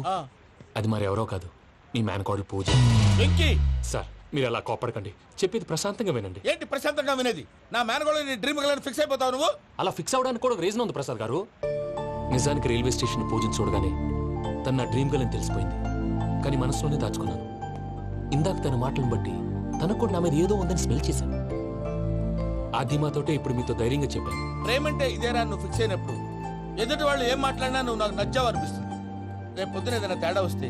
అది మరి ఎవరో కాదు, నీ మేనకోడలు పూజ.
వెంకీ
సార్ మీరు అలా కోపడకండి, చెప్పేది ప్రశాంతంగా వినండి.
ఏంటి ప్రశాంతంగా వినేది? నా మేనకోడలు నీ డ్రీమ్ గర్ల్ ఫిక్స్ అయిపోతావు నువ్వు.
అలా ఫిక్స్ అవడానికి కూడా రీజన్ ఉంది ప్రసాద్ గారు. నిజానికి రైల్వే స్టేషన్ పూజను చూడగానే తన నా డ్రీమ్ గర్ల్ అని తెలిసిపోయింది. కానీ మనసులోనే దాచుకున్నాను. ఇందాక తన మాటలను బట్టి తనకు కూడా నా మీద ఏదో ఉందని స్మెల్ చేశాను. ఆ ధీమాతోటే ఇప్పుడు మీతో ధైర్యంగా చెప్పాను.
ప్రేమంటే ఇదేరా నువ్వు ఫిక్స్ అయినప్పుడు ఎదుటి వాళ్ళు ఏం మాట్లాడినా నువ్వు నాకు నచ్చావు అనిపిస్తుంది. రేపు పొద్దున ఏదైనా తేడా వస్తే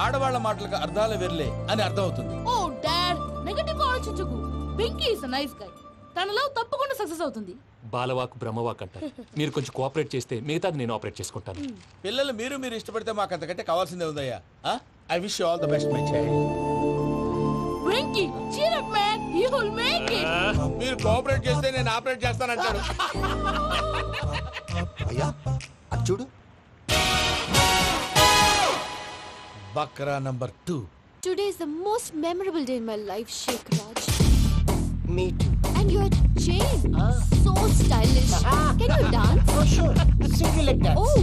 ఆడవాళ్ల మాటలకు అర్థాలు వెర్లే అని అర్థం అవుతుంది.
ఓ డాడ్, నెగటివ్ ఆలోచించకు. Venky is a nice guy. తన లవ్ తప్పకుండా సక్సెస్ అవుతుంది.
బాలవాక్ బ్రహ్మవాక్ అంటారు. మీరు కొంచెం కోఆపరేట్ చేస్తే మిగతాది నేను ఆపరేట్ చేసుకుంటాను.
పిల్లలు మీరు ఇష్టపడితే మాకు అంతకంటే కావాల్సిందే ఉందయ్యా. I wish you all the best my child.
Venky cheer up man, you will make it.
మీరు కోఆపరేట్ చేస్తే నేను ఆపరేట్ చేస్తానంటాడు.
అయ్యా అది చూడు.
Bakra number 2.
Today is the most memorable day in my life, Sheikh Raj.
Me too.
And your chain, so stylish. Can you dance?
Oh sure, single leg dance.
Oh,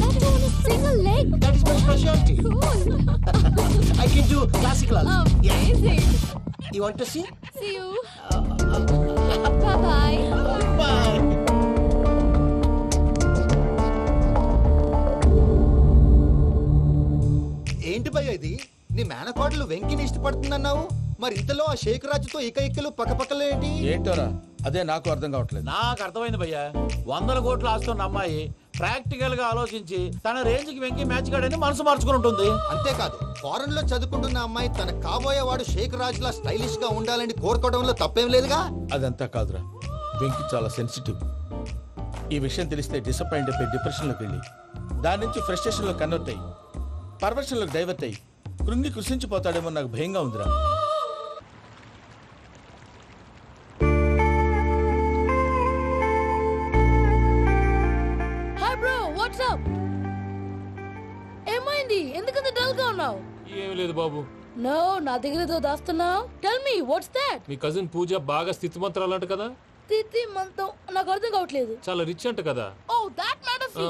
that is on a single leg.
That is my specialty.
Cool.
I can do classical also.
Amazing.
You want to see?
See you. Bye bye.
Bye. ఏంటి భయ్య ఇది? నీ మేనకోడలు వెంకిని ఇష్టపడుతుందన్నావు, మరి ఇంతలో ఆ షేక్ రాజుతో ఇకలు పక్కపక్కలు ఏంటి?
ఏంటోరా, అదే నాకు అర్థం కావట్లేదు.
నాకు అర్థమైంది భయ్యా. 100 కోట్లు ఆస్తున్న అమ్మాయి ప్రాక్టికల్ గా ఆలోచించి తన రేంజ్ కి వెంకి మ్యాచ్ కాడని మనసు మార్చుకుని ఉంటుంది.
అంతేకాదు, ఫారెన్ లో చదువుకుంటున్న అమ్మాయి తన కాబోయేవాడు షేక్ రాజ్ లా స్టైలిష్ గా ఉండాలని కోరుకోవడంలో తప్పేం లేదుగా.
అదంతా కాదురా, వెంకి చాలా సెన్సిటివ్. ఈ విషయం తెలిస్తే డిసప్పాయింట్ అయిపోయి డిప్రెషన్ లోకి వెళ్ళి దాని నుంచి ఫ్రస్ట్రేషన్ లో కన్వర్ట్ అయ్యి పర్వర్షన్ లోకి డైవర్ట్ అయ్యి కృంగి కృషించిపోతాడేమో నాకు భయంగా ఉందిరా.
Hi bro, what's up? ఏమైంది? ఎందుకంత డల్ గా ఉన్నావు?
ఏం లేదు బాబు.
నో, నా దగ్గర ఏదో దాస్తున్నావు. Tell me what's that?
మీ కజిన్ పూజ బాగా స్థితిమంతరాలు అంట కదా.
తిత్తి మంతం నాకు అర్థం కావట్లేదు.
చాలా రిచ్ అంట కదా.
Oh that matters.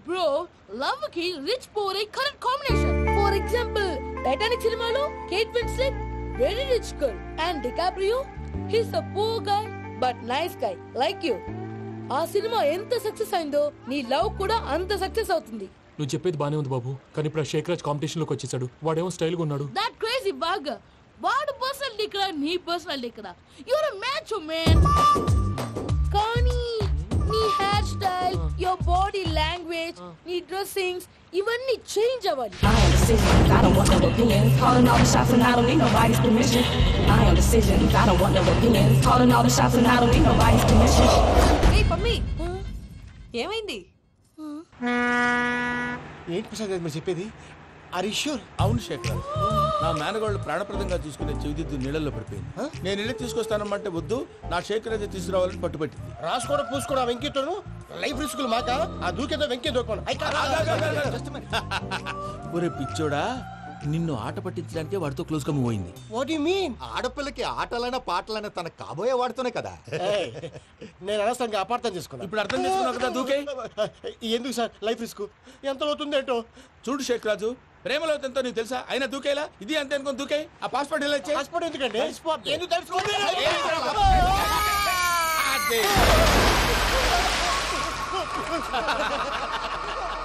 Bro, love కి rich poor correct combination. For example Titanic సినిమాలో Kate Winslet very rich girl and DiCaprio he's a poor guy but nice guy like you. ఆ సినిమా ఎంత సక్సెస్ అయిందో నీ లవ్ కూడా అంత సక్సెస్ అవుతుంది.
నువ్వు చెప్పేది బానే ఉంది బాబు, కానీ ఇప్పుడు షేక్ రాజ్ కాంపిటీషన్ లోకి వచ్చేసాడు. వాడేమో స్టైల్ గా ఉన్నాడు.
That crazy bag. వాడు పర్సనల్ ఇక్కడ, నీ పర్సనల్ ఇక్కడ. You're a match man. కానీ నీ hair style, your body language, నీ డ్రెస్సింగ్స్ ఇవన్నీ చేంజ్ అవ్వాలి.
I am decisions, I don't want no opinions. Calling all the shots and I don't need nobody's permission. I am decisions, I don't want no opinions. Calling all the shots and I don't need nobody's permission.
ఏ పమ్మి, ఏమైంది?
ఏంటి ప్రసాద్ గారు మీరు చెప్పేది? Are you sure?
అవును శేఖర్, నా మేనగాళ్ళు ప్రాణప్రదంగా చూసుకునే చెవిదిద్దు నీళ్ళల్లో పడిపోయింది. నేను ఇల్లు తీసుకొస్తానమ్మంటే వద్దు, నా శేఖర్ అయితే తీసుకురావాలని పట్టుబట్టింది.
రాసుకోవడం పూసుకోవడం ఆ వెంకీతోను లైఫ్ రిస్కులు మాక. ఆ దూకేదో వెంకీ దూకోను.
ఒరే పిచ్చోడా, నిన్ను ఆట పట్టించడానికి వాడితో క్లోజ్ గా మూవ్ అయింది.
What you mean?
ఆడపిల్లకి ఆటలైనా పాటలైనా తన కాబోయే వాడుతూనే కదా.
నేను అనవసరంగా అపార్థం చేసుకున్నా.
ఇప్పుడు అర్థం చేసుకున్నావు కదా, దూకే.
ఎందుకు సార్ లైఫ్ రిస్క్? ఎంత అవుతుంది ఏంటో
చూడు శేఖ్ రాజు, ప్రేమలో ఎంతో నీకు తెలుసా? అయినా దూకేలా? ఇది అంతే అనుకుని దూకే. ఆ పాస్పోర్ట్ ఎలా ఇచ్చే?
పాస్పోర్ట్ ఎందుకండి? ఎందుకు తెలుసుకోండి?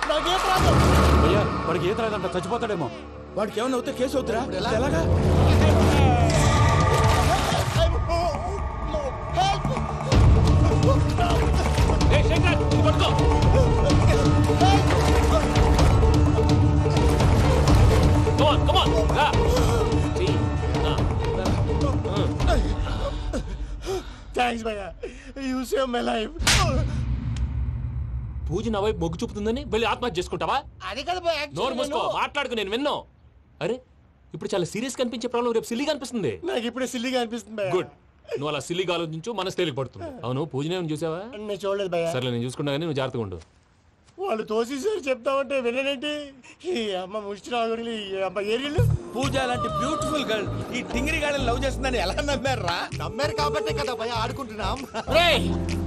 నాకేం ప్రాబ్లం?
భయ్యా వాడికి ఈత రాదంట, చచ్చిపోతాడేమో.
వాడికి ఏమన్నా అవుతే కేసు అవుతురా? ఎలాగా?
థ్యాంక్స్ భయ్యా, యు సేవ్ మై లైఫ్.
పూజ నా వైపు మొగ్గు చూపుతుందని వెళ్ళి ఆత్మహత్య చేసుకుంటావా?
అది కదా భయ్యా.
నోరు మూసుకో, మాట్లాడుకు, నేను విన్నో. అరే ఇప్పుడు చాలా సీరియస్ కనిపించే ప్రాబ్లం రేపు సిల్లీగా అనిపిస్తుంది.
నాకు ఇప్పుడే సిల్లీగా అనిపిస్తుంది భయ్యా.
గుడ్, నువ్వు అలా సిల్లీగా ఆలోచించు, మనసు తేలిక పడుతుంది. అవును, పూజనే చూసావా?
నేను చూడలేదు భయ్యా.
సర్లే, నేను చూసుకున్నా కానీ నువ్వు జాగ్రత్తగా ఉండు.
వాళ్ళు తోసేసారు చెప్తామంటే విననేంటి? ఈ అమ్మ ముష్టిరాగుడి అమ్మ ఏరియలు.
పూజ లాంటి బ్యూటిఫుల్ గర్ల్ ఈ టింగిరి గాడిని లవ్ చేస్తుందని ఎలా నమ్మారా?
నమ్మారు కాబట్టే కదా భయ ఆడుకుంటున్నాం.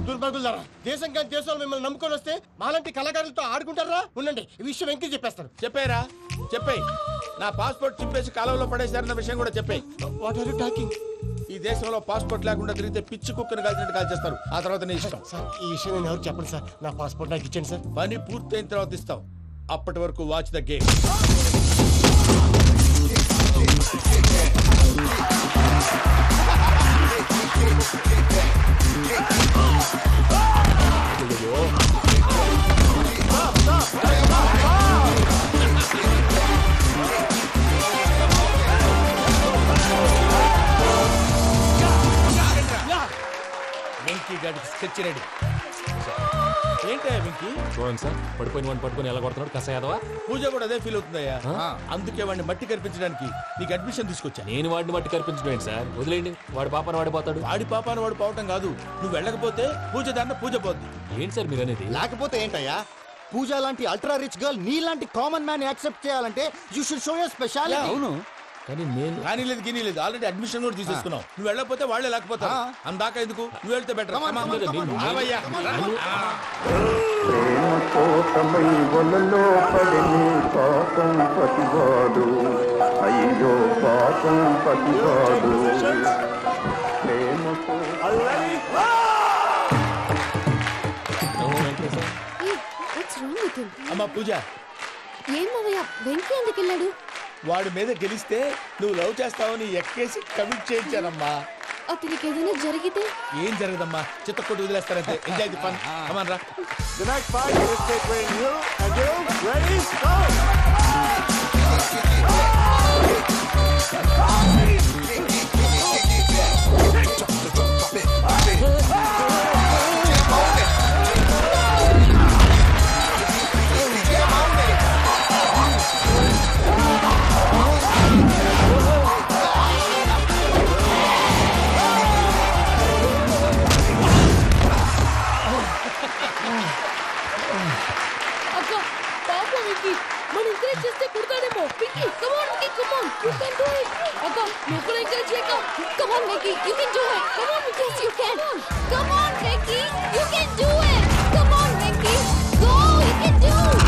దుర్భగులారా, దేశం కానీ దేశాలు మిమ్మల్ని నమ్ముకొని వస్తే మాలాంటి కళాకారులతో ఆడుకుంటారా? ఉండండి, ఈ విషయం వెంకీ చెప్పేస్తారు.
చెప్పారా? చెప్పేయ్. నా పాస్పోర్ట్ చింపేసి కాలంలో పడేశారన్న విషయం కూడా చెప్పేయ్.
What are you talking?
ఈ దేశంలో పాస్పోర్ట్ లేకుండా తిరిగితే పిచ్చి కుక్కను కాల్చినట్టు కాల్చేస్తారు. ఆ తర్వాత నీ ఇష్టం.
సార్ ఈ విషయం నేను ఎవరు చెప్పండి సార్. నా పాస్పోర్ట్ నాకు ఇచ్చేయండి సార్.
పని పూర్తయిన తర్వాత ఇస్తాం. అప్పటి వరకు వాచ్ ద గేమ్. వెంకీ గాడికి స్కెచ్ రెడీ. ఏంటయ్యా వెంకీ?
చూడండి సార్, పడిపోయిన వాడిని పట్టుకొని ఎలా కొడుతున్నాడు కసాయాదవా.
పూజ కూడా అదే ఫీల్ అవుతుందయ్యా. అందుకే వాడిని మట్టి కనిపించడానికి నీకు అడ్మిషన్ తీసుకొచ్చా.
నేను వాడిని మట్టి కనిపించడం సార్, వదిలేండి. వాడి పాపను వాడిపోతాడు.
వాడి పాపాను వాడు పోవటం కాదు, నువ్వు వెళ్ళకపోతే పూజ దాన్ని పూజ పోద్ది.
ఏంటి సార్ మీరు అనేది?
లేకపోతే ఏంటయ్యా? పూజ లాంటి అల్ట్రా రిచ్ గర్ల్ నీ లాంటి కామన్ మ్యాన్ యాక్సెప్ట్ చేయాలంటే you should show your speciality.
అవును, కానీ నేను
కానీ లేదు గిని లేదు, ఆల్రెడీ అడ్మిషన్ కూడా తీసేసుకున్నావు. నువ్వు వెళ్ళకపోతే వాళ్ళే లేకపోతారు. అందాక ఎందుకు? నువ్వు వెళ్తే బెటర్.
అయ్యో పాపం పతివాడు
అమ్మా పూజ,
ఏం మావయ్య, వెంకీ ఎందుకు వెళ్ళాడు?
వాడి మీద గెలిస్తే నువ్వు లవ్ చేస్తావని ఎక్కేసి కమిట్ చేయించానమ్మా.
అతనికి ఏదైనా జరిగితే?
ఏం జరగదమ్మా, చిత్తకొట్టు వదిలేస్తారంటే. Enjoy the fun. కమాన్ రా.
The next fight is between you and you. Ready? Go!
can do it.
అక్క నువ్వు కూడా ఎంకరేజ్ చేయక.
Come on, Vicky. You can do it. Come on, yes, you can. Come on, Vicky. You can do it. Come on, Vicky. Go. You can do it.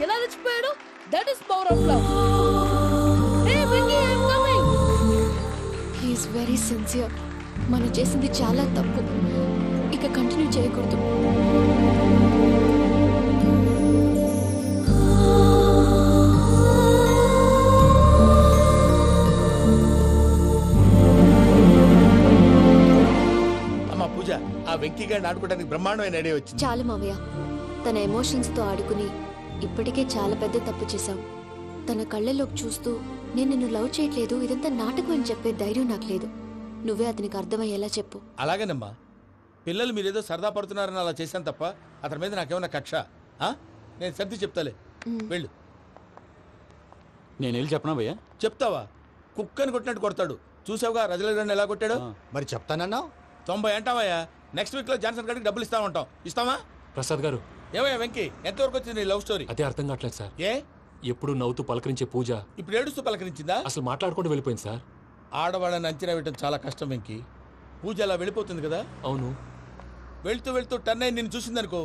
ఎలా రెచ్చిపోయాడు? That is power of love. Hey Vicky, I am coming.
He is very sincere. మనం చేసింది చాలా తప్పు. ఇక continue చేయకూడదు.
అమ్మా పూజ, ఆ వెంకీ గారిని ఆడుకోవడానికి బ్రహ్మాండమైన ఐడియా వచ్చింది.
చాలు మావయ్య, తన ఎమోషన్స్ తో ఆడుకుని ఇప్పటికే చాలా పెద్ద తప్పు చేశావు. తన కళ్ళలోకి చూస్తూ నేను నిన్ను లవ్ చేయట్లేదు, ఇదంతా నాటకం అని చెప్పే ధైర్యం నాకు లేదు. నువ్వే అతనికి అర్థమయ్యేలా చెప్పు.
అలాగేనమ్మా, పిల్లలు మీరేదో సరదా పడుతున్నారని అలా చేశాను తప్ప అతని మీద నాకేమన్నా కక్ష? నేను సర్ది చెప్తాలే, వెళ్ళు.
నేను వెళ్ళి చెప్పనా భయ్యా?
చెప్తావా? కుక్కని కొట్టినట్టు కొడతాడు. చూసావుగా రజల గారిని ఎలా కొట్టాడు?
మరి చెప్తానన్నా
90 అంటావయ్యా. నెక్స్ట్ వీక్ లో జాన్సన్ గారికి డబ్బులు ఇస్తామంటాం. ఇస్తావా?
ప్రసాద్ గారు,
ఏమయ్యా వెంకీ, ఎంతవరకు వచ్చింది నీ లవ్ స్టోరీ?
అదే అర్థం కావట్లేదు సార్.
ఏ
ఎప్పుడు నవ్వుతూ పలకరించే పూజ
ఇప్పుడు ఏడుస్తూ పలకరించిందా?
అసలు మాట్లాడుకుంటూ వెళ్ళిపోయింది సార్.
ఆడవాళ్ళని అంచనా వేయటం చాలా కష్టం వెంకీ. పూజ అలా వెళ్ళిపోతుంది కదా.
అవును.
వెళ్తూ వెళ్తూ టర్న్ అయి నిన్ను చూసిందనుకో,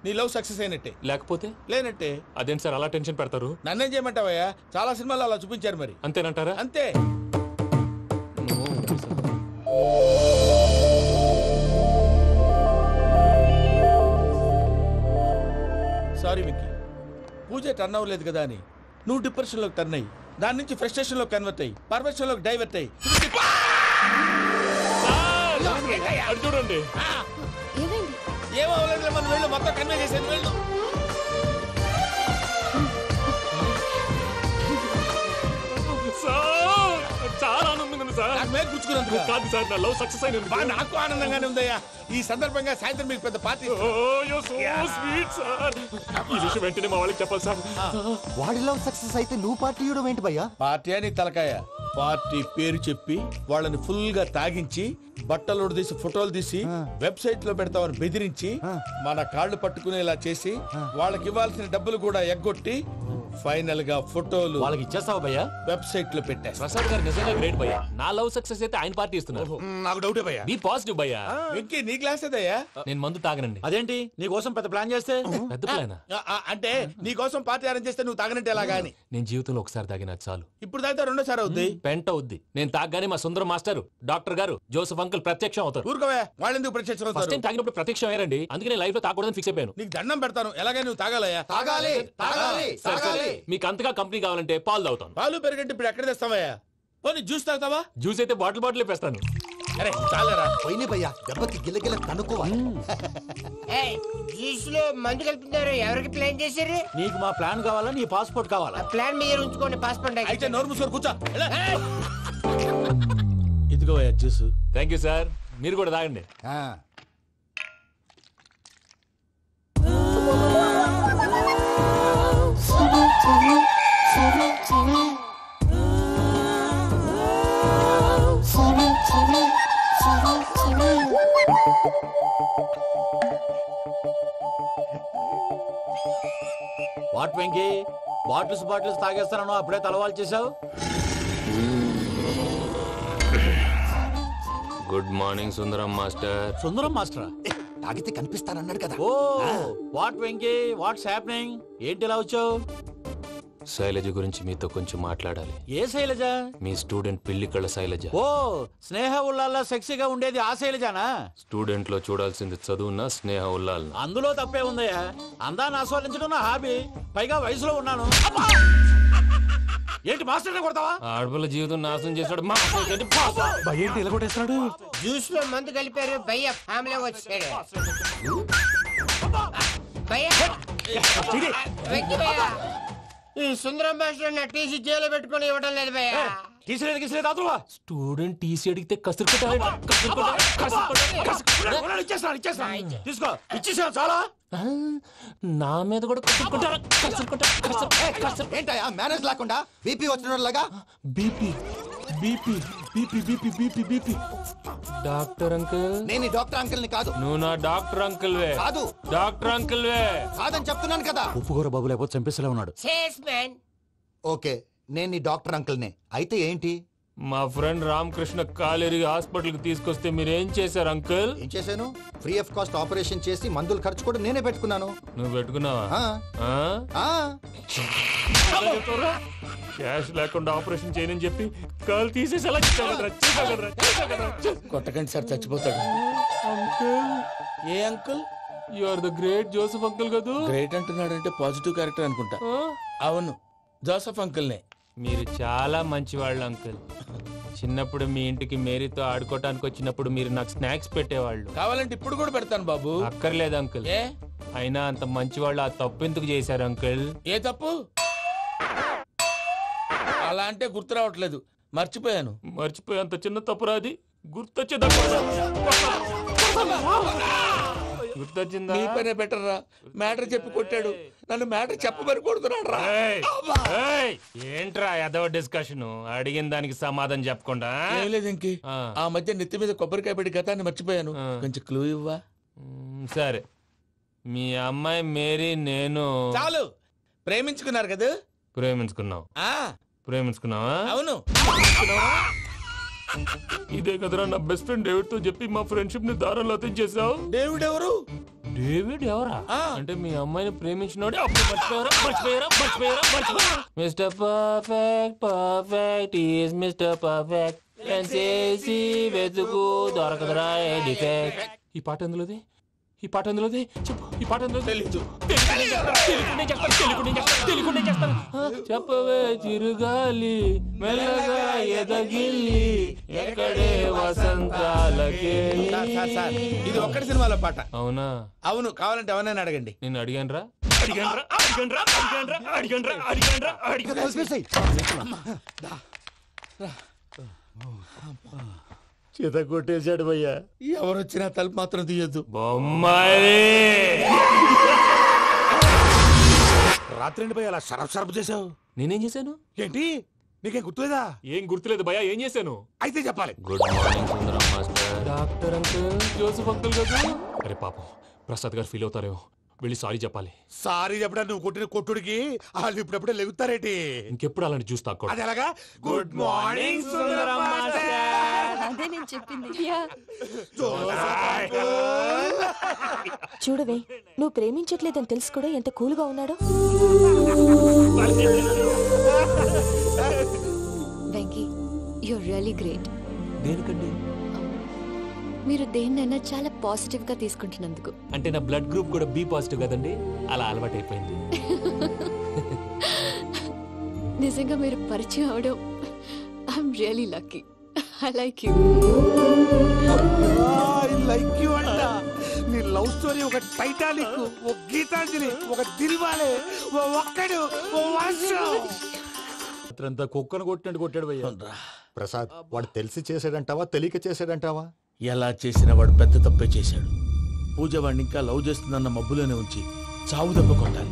నీ లవ్ సక్సెస్ అయినట్టే.
లేకపోతే
లేనట్టే.
అదేంటి సార్ అలా టెన్షన్ పెడతారు?
నన్నేం చేయమంటావయ్యా? చాలా సినిమాలు అలా చూపించారు. మరి
అంతేనంటారా?
అంతే. సారీ విక్కీ, పూజ టర్న్ అవ్వలేదు కదా అని నువ్వు డిప్రెషన్ లోకి టర్న్ అయ్యి, దాని నుంచి ఫ్రస్ట్రేషన్ లో కన్వర్ట్ అయ్యి, పర్వర్షన్ లోకి డైవర్ట్ అయ్యి.
చూడండి,
ఏమవ్వలేదు, మనం వెళ్ళు, మొత్తం కన్వే చేసేది. వెళ్ళు.
చాలా ఆనందంగా ఉంది సార్.
నాకు మీద కూర్చుకున్నందుకు
కాదు సార్, నా లవ్ సక్సెస్ అయినందుకు.
నాకు ఆనందంగానే ఉందయ్యా. ఈ సందర్భంగా సాయంత్రం మీకు పెద్ద పార్టీ.
Sweet sir. ఈ విషయం వెంటనే మా వాళ్ళకి చెప్పాలి సార్.
వాడి లవ్ సక్సెస్ అయితే నువ్వు పార్టీ ఇవ్వడం ఏంటి భయ్యా?
పార్టీ అని తలకాయ. పార్టీ పేరు చెప్పి వాళ్ళని ఫుల్ గా తాగించి, బట్టలు తీసి ఫోటోలు తీసి వెబ్సైట్ లో పెడతామని బెదిరించి, మన కాళ్ళు పట్టుకునేలా చేసి, వాళ్ళకి ఇవ్వాల్సిన డబ్బులు కూడా ఎగ్గొట్టి, ఫైనల్ గా ఫోటోలు
వాళ్ళకి ఇచ్చేస్తావా భయ్యా?
వెబ్సైట్ లో పెట్టేస్తా.
ప్రసాద్ గారు నిజంగా గ్రేట్ భయ్యా. నా లవ్ సక్సెస్ అయితే ఆయన పార్టీ ఇస్తున్నారు.
నాకు డౌటే భయ్యా.
బీ పాజిటివ్ భయ్యా.
వెంకీ, నీ గ్లాస్ ఏదయ్యా?
నేను మందు తాగనండి.
అదేంటి నీ కోసం పెద్ద ప్లాన్ చేస్తే?
పెద్ద ప్లాన్
అంటే నీ కోసం పార్టీ అరేంజ్ చేస్తే నువ్వు తాగనంటే ఎలాగా అని.
నేను జీవితంలో ఒకసారి తాగినా చాలు.
ఇప్పుడు తాగితే రెండోసారి అవుద్ది.
పెంట అవుద్ది. నేను తాగగానే మా సుందరం మాస్టర్, డాక్టర్ గారు, జోసెఫ్ అంకుల్ ప్రత్యక్షం అవుతారు.
ఊరుకోవే, వాళ్ళెందుకు ప్రత్యక్షం అవుతారు?
ఫస్ట్ టైం తాగినప్పుడు ప్రత్యక్షం అయ్యారండి. అందుకే నేను లైఫ్ లో తాగకూడదని ఫిక్స్ అయిపోయాను.
నీకు దండం పెడతాను, ఎలాగైనా నువ్వు తాగాలయ్యా.
తాగాలి, తాగాలి, తాగాలి.
మీకు అంతగా కంపెనీ కావాలంటే పాలు తాగుతాను.
పాలు పెరిగంటే ఇప్పుడు ఎక్కడ తెస్తావయ్యా? పోనీ జ్యూస్ తాగుతావా?
జ్యూస్ అయితే బాటిల్ వేస్తాను.
అరే చాలరా,
పోయిన భయ్యా, దెబ్బకి గిల్లగిల్ల తనుకోవాలి.
జ్యూస్ లో మందు కలుపుతున్నారు. ఎవరికి ప్లాన్ చేశారు?
నీకు మా ప్లాన్ కావాలా, నీ పాస్పోర్ట్ కావాలా?
ప్లాన్ మీరు ఉంచుకోండి, పాస్పోర్ట్
అయితే నోరు మూసుకొని కూర్చో. ఇదిగో జ్యూస్.
Thank you sir. మీరు కూడా తాగండి.
వాట్ వెంకీ, బాటిల్స్ తాగేస్తానో అప్పుడే తలవాలు చేసావు.
Good morning Sundaram master.
Sundaram మాస్టరా?
తాగితే కనిపిస్తానన్నాడు కదా.
Oh what Venky, what's happening? ఏంటి ఇలా వచ్చావు?
శైలజ గురించి మీతో కొంచెం మాట్లాడాలి.
ఏ శైలజ?
మీ స్టూడెంట్ పిల్లి కళ్ళ శైలజ.
ఓ, స్నేహ ఉల్లాల్లో సెక్సీగా ఉండేది ఆ శైలజానా?
స్టూడెంట్ లో చూడాల్సింది చదువున్న స్నేహ ఉల్లాల్.
అందులో తప్పే ఉందయ్యా. అందాన్ని ఆస్వాదించడం నా హాబీ. పైగా వయసులో ఉన్నాను. ఏంటి మాస్టర్ కొడతావా?
ఆడపిల్ల జీవితం నాశనం చేశాడు.
ఏంటి ఇలా కొట్టేస్తున్నాడు?
జ్యూస్ లో మందు కలిపారు భయ్య ఫ్యామిలీ వచ్చాడు. వెంకీ భయ్య, ఈ సుందరం భాష నా టీసీ జైలు పెట్టుకొని ఇవ్వడం లేదు భయ్య.
స్టూడెంట్ టీసీ అడిగితే
తీసుకో, ఇచ్చేసా చాలా.
నా మీద కూడా
ఏంటయ్యా మేనేజ్ లేకుండా బీపీ వచ్చినలాగా?
BP BP BP BP BP BP. Doctor uncle,
నేను డాక్టర్ అంకుల్ ని కాదు.
నువ్వు నా డాక్టర్ అంకుల్ వే.
కాదు
డాక్టర్ అంకుల్ వే.
కాదని చెప్తున్నాను కదా.
ఉప్పుకూర బాబు లేకపోతే చంపేసేలా ఉన్నాడు.
ఓకే, నేను నీ డాక్టర్ అంకుల్ నే. అయితే ఏంటి?
మా ఫ్రెండ్ రామకృష్ణ కాలేరికి హాస్పిటల్ కి తీసుకొస్తే మీరేం చేశారు అంకుల్?
ఏం చేశాను? ఫ్రీ ఆఫ్ కాస్ట్ ఆపరేషన్ చేసి మందులు ఖర్చు కూడా నేనే పెట్టుకున్నాను.
నువ్వు పెట్టుకున్నావా? క్యాష్ లేకుండా ఆపరేషన్ చేయనని చెప్పి కాల్ తీసేసి ఎలా
కొట్టకండి సార్, చచ్చిపోతాడు.
అంకుల్,
ఏ uncle?
You are the great Joseph uncle కదా.
గ్రేట్ అంటున్నాడు అంటే పాజిటివ్ క్యారెక్టర్ అనుకుంటా. అవును, జోసెఫ్ అంకుల్నే.
మీరు చాలా మంచివాళ్ళు అంకుల్. చిన్నప్పుడు మీ ఇంటికి మేరీతో ఆడుకోవటానికి వచ్చినప్పుడు మీరు నాకు స్నాక్స్ పెట్టేవాళ్ళు.
కావాలంటే ఇప్పుడు కూడా పెడతాను బాబు.
అక్కర్లేదు అంకుల్. అయినా అంత మంచివాళ్ళు ఆ తప్పు ఎందుకు చేశారు అంకుల్?
ఏ తప్పు? అలా అంటే గుర్తు రావట్లేదు, మర్చిపోయాను.
మర్చిపోయేంత చిన్న తప్పురా అది? గుర్తొచ్చిందా?
నీ పనే బెటర్ రా. మ్యాటర్ చెప్పి కొట్టాడు, నన్ను మ్యాటర్ చెప్పమని కొడుతున్నాడు రా.
ఏంట్రా ఎదవ డిస్కషన్? అడిగిన దానికి సమాధానం చెప్పకుండా.
ఏం లేదు ఇంకి, ఆ మధ్య నెత్తి మీద కొబ్బరికాయ పెట్టి గతాన్ని మర్చిపోయాను. కొంచెం క్లూ ఇవ్వా?
సరే, మీ అమ్మాయి మేరీ నేను
చాలు. ప్రేమించుకున్నారు కదా?
ప్రేమించుకున్నావు. ప్రేమించుకున్నావా?
అవును.
ఇదే కదరా నా బెస్ట్ ఫ్రెండ్ డేవిడ్ తో చెప్పి మా ఫ్రెండ్షిప్ ని దారంలో అతించేసావు.
డేవిడ్ ఎవరు?
డేవిడ్ ఎవరా? అంటే మీ అమ్మాయిని ప్రేమించినోడే అప్పుడు మర్చిపోయారా? Mister perfect, perfect is mister perfect. చేసి వెతుకు దొరకదురా డిఫెక్ట్. ఈ పాట ఎందులోది? ఈ పాట ఎందులోది? చెప్పు. ఈ పాట ఎందులో?
తెలీదు.
చెప్పవే చిరుగాలి మెల్లగా ఎదగిల్లి ఎక్కడే వసంతాలకే.
ఇది ఒక్కటి సినిమాలో పాట.
అవునా?
అవును. కావాలంటే ఎవరైనా అడగండి.
నేను అడిగాను రా.
చేత కొట్టేశాడు భయ్యా.
ఎవరొచ్చినా తలుపు మాత్రం తీయొద్దు.
రాత్రి భయ్య అలా షరఫ్ చేసావు.
నేనేం చేశాను?
ఏంటి నీకేం గుర్తులేదా?
ఏం గుర్తులేదు భయ్యా. ఏం చేశాను?
అయితే చెప్పాలి.
Good morning Sundaram master. Doctor uncle, Joseph uncle కదా. అరే పాపం, ప్రసాద్ గారు ఫీల్ అవుతారేమో. వెళ్ళి సారీ చెప్పాలి.
సారీ చెప్పడా? నువ్వు కొట్టిన కొట్టుడికి వాళ్ళు ఇప్పుడప్పుడే లెగుతారేటి?
ఇంకెప్పుడు అలాంటి చూస్తా.
అది ఎలాగా? Good morning Sundaram master.
అదే నేను చెప్పింది.
చూడవే, నువ్వు ప్రేమించట్లేదని తెలుసు కూడా ఎంత కూల్గా ఉన్నాడో.
Venky, you're really great.
దేనికండి?
మీరు దేన్నైనా చాలా పాజిటివ్ గా తీసుకుంటున్నందుకు.
అంటే నా బ్లడ్ గ్రూప్ కూడా బి పాజిటివ్ కదండి, అలా అలవాటు అయిపోయింది.
నిజంగా మీరు పరిచయం అవడం I'm really lucky. I like you.
Like you అంట. నీ లవ్ స్టోరీ ఒక టైటానిక్, ఒక గీతాంజలి, ఒక దిల్వాలే, ఓ ఒక్కడు, ఓ వర్షం.
అంతా కుక్కను కొట్టినట్టు కొట్టాడు భయ్యా. ప్రసాద్, వాడు తెలిసి చేసాడంటావా తెలియక చేసాడంటావా?
ఎలా చేసిన వాడు పెద్ద తప్పే చేశాడు. పూజ వాడిని ఇంకా లవ్ చేస్తుందన్న మబ్బులోనే ఉంచి చావు దెబ్బ కొట్టాలి.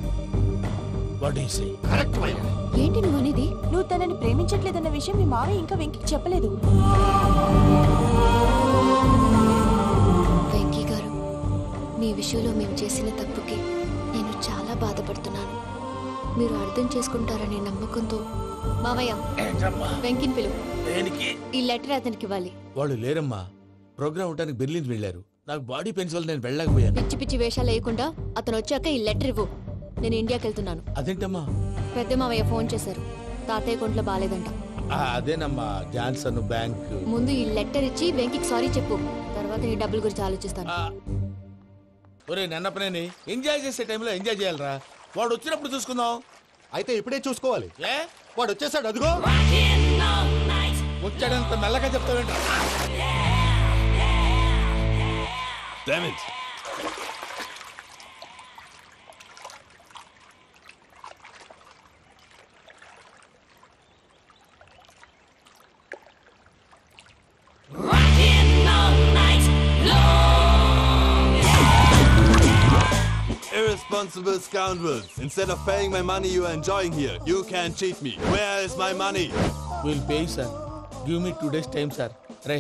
ఏంటి నువ్వు అనేది? నువ్వు తనని ప్రేమించట్లేదన్న విషయం మీ మావయ్య ఇంకా వెంకికి చెప్పలేదు.
వెంకీ గారు, మీ విషయంలో మేము చేసిన తప్పుకి నేను చాలా బాధపడుతున్నాను. మీరు అర్థం చేసుకుంటారనే నమ్మకంతో మావయ్య వెంకిని పిలువు. ఈ లెటర్ అతనికి ఇవ్వాలి.
వాళ్ళు లేరమ్మా, ప్రోగ్రామ్ ఉండడానికి బెర్లిన్ వెళ్ళారు. నాకు బాడీ పెయిన్స్ వల్ల నేను వెళ్ళలేకపోయాను.
పిచ్చి పిచ్చి వేషాలు వేయకుండా అతను వచ్చాక ఈ లెటర్ ఇవ్వు. నేను ఇండియాకి వెళ్తున్నాను.
అదేంటమ్మా?
పెద్ద మావయ్య ఫోన్ చేశారు. తాతయ్య కొంట్లో బాలేదంట.
అదేనమ్మా జాన్సన్ బ్యాంక్.
ముందు ఈ లెటర్ ఇచ్చి వెంకికి సారీ చెప్పు, తర్వాత నీ డబ్బుల గురించి ఆలోచిస్తాను.
ఒరే నన్నపనేని ఎంజాయ్ చేసే టైంలో ఎంజాయ్ చేయాలరా. వాడు వచ్చినప్పుడు చూసుకుందాం.
అయితే ఇప్పుడే చూసుకోవాలి.
ఏ
వాడు వచ్చేసాడు, అదిగో
వచ్చాడంత మెల్లగా చెప్తావేంట.
Damn it. Irresponsible scoundrels. Instead of paying my money you are enjoying here, you can't cheat me. Where is my money?
We'll pay, sir. Give me 2 days time, sir. రే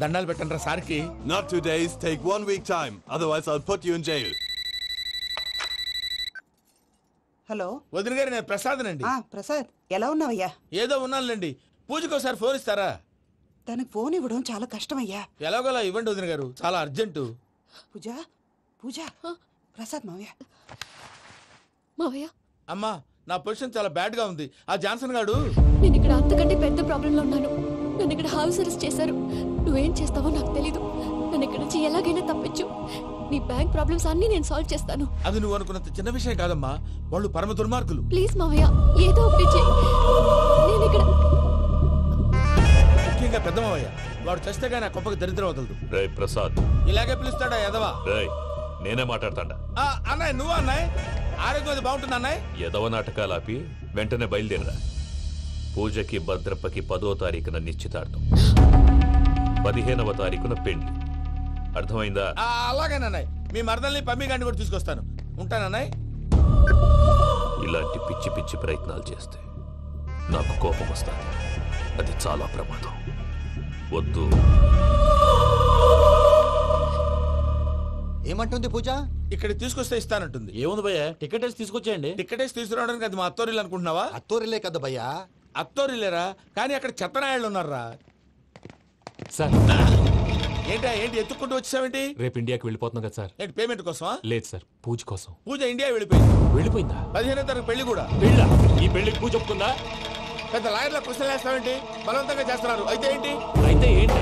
దండాలు పెట్టండి రా సార్కి.
Not 2 days, take 1 week time. Otherwise I'll put you in jail.
Hello
వదిన గారు, నేను ప్రసాదనండి.
ప్రసాద్, ఎలా ఉన్నావయ్యా?
ఏదో ఉన్నానులేండి. పూజకి ఒకసారి ఫోన్ ఇస్తారా?
తనకు ఫోన్ ఇవ్వడం చాలా కష్టమయ్యా.
ఎలాగోలా ఇవ్వండి వదిన గారు, చాలా అర్జెంటు.
పూజ పూజ ప్రసాద్ మావయ్య.
మావయ్య
అమ్మా, నా పొజిషన్ చాలా బ్యాడ్ గా ఉంది. ఆ జాన్సన్ గాడు.
నేను ఇక్కడ అంతకంటే పెద్ద ప్రాబ్లం లో ఉన్నాను. నన్ను ఇక్కడ హౌస్ అరెస్ట్ చేశారు. నువ్వేం చేస్తావో నాకు తెలీదు. నన్ను ఇక్కడ నుంచి ఎలాగైనా తప్పించు. నీ బ్యాంక్ ప్రాబ్లమ్స్ అన్ని నేను సాల్వ్ చేస్తాను.
అది నువ్వు అనుకున్నంత చిన్న విషయం కాదమ్మా. వాళ్ళు పరమ దుర్మార్గులు.
ప్లీజ్ మావయ్య, ఏదో ఒకటి చెయ్యి. నేను ఇక్కడ
ముఖ్యంగా పెద్ద మావయ్య, వాడు చస్తే గానీ ఆ కొంపకి దరిద్రం వదలదు.
రే ప్రసాద్,
ఇలాగే పిలుస్తాడా ఎదవా?
నేనే మాట్లాడతాడా?
అన్నయ్య నువ్వు అన్నాయ్. ఆరోగ్యం అది బాగుంటుంది అన్నాయ్.
ఎదవ నాటకాలు ఆపి వెంటనే బయలుదేరరా. పూజకి భద్రప్పకి 10వ తారీఖున నిశ్చితార్థం, 15వ తారీఖున పెళ్లి. అర్థమైందా?
అలాగేనన్నాయ్. మీ మరదల్ని పమ్మి గండి కూడా తీసుకొస్తాను. ఉంటానన్నాయ్.
ఇలాంటి పిచ్చి పిచ్చి ప్రయత్నాలు చేస్తే నాకు కోపం వస్తుంది. అది చాలా ప్రమాదం. వద్దు.
ఏమంటుంది పూజ?
ఇక్కడ తీసుకొస్తే ఇస్తానంటుంది.
ఏముంది భయ్యా, టికెట్ వేసి తీసుకొచ్చేయండి.
టికెట్ వేసి తీసుకురావడానికి అది మా అత్తోరిల్లు అనుకుంటున్నావా?
అత్తోరిలే కదా భయ్యా.
అత్తోరిల్లేరా, కానీ అక్కడ చెత్తనాయాళ్ళు ఉన్నారా.
సార్
ఏంటి ఎత్తుక్కుంటూ వచ్చావేంటి?
రేపు ఇండియాకి వెళ్ళిపోతున్నాం కదా సార్.
ఏంటి పేమెంట్ కోసమా?
లేదు సార్, పూజ కోసం.
పూజ ఇండియా వెళ్ళిపోయిందా?
15వ
తారీఖు పెళ్లి కూడా.
ఈ పెళ్లికి పూజ ఒప్పుకుందా?
పెద్ద లాయర్ల క్వశ్చన్ వేస్తావేంటి? బలవంతంగా చేస్తున్నారు. అయితే ఏంటి?
అయితే ఏంటి?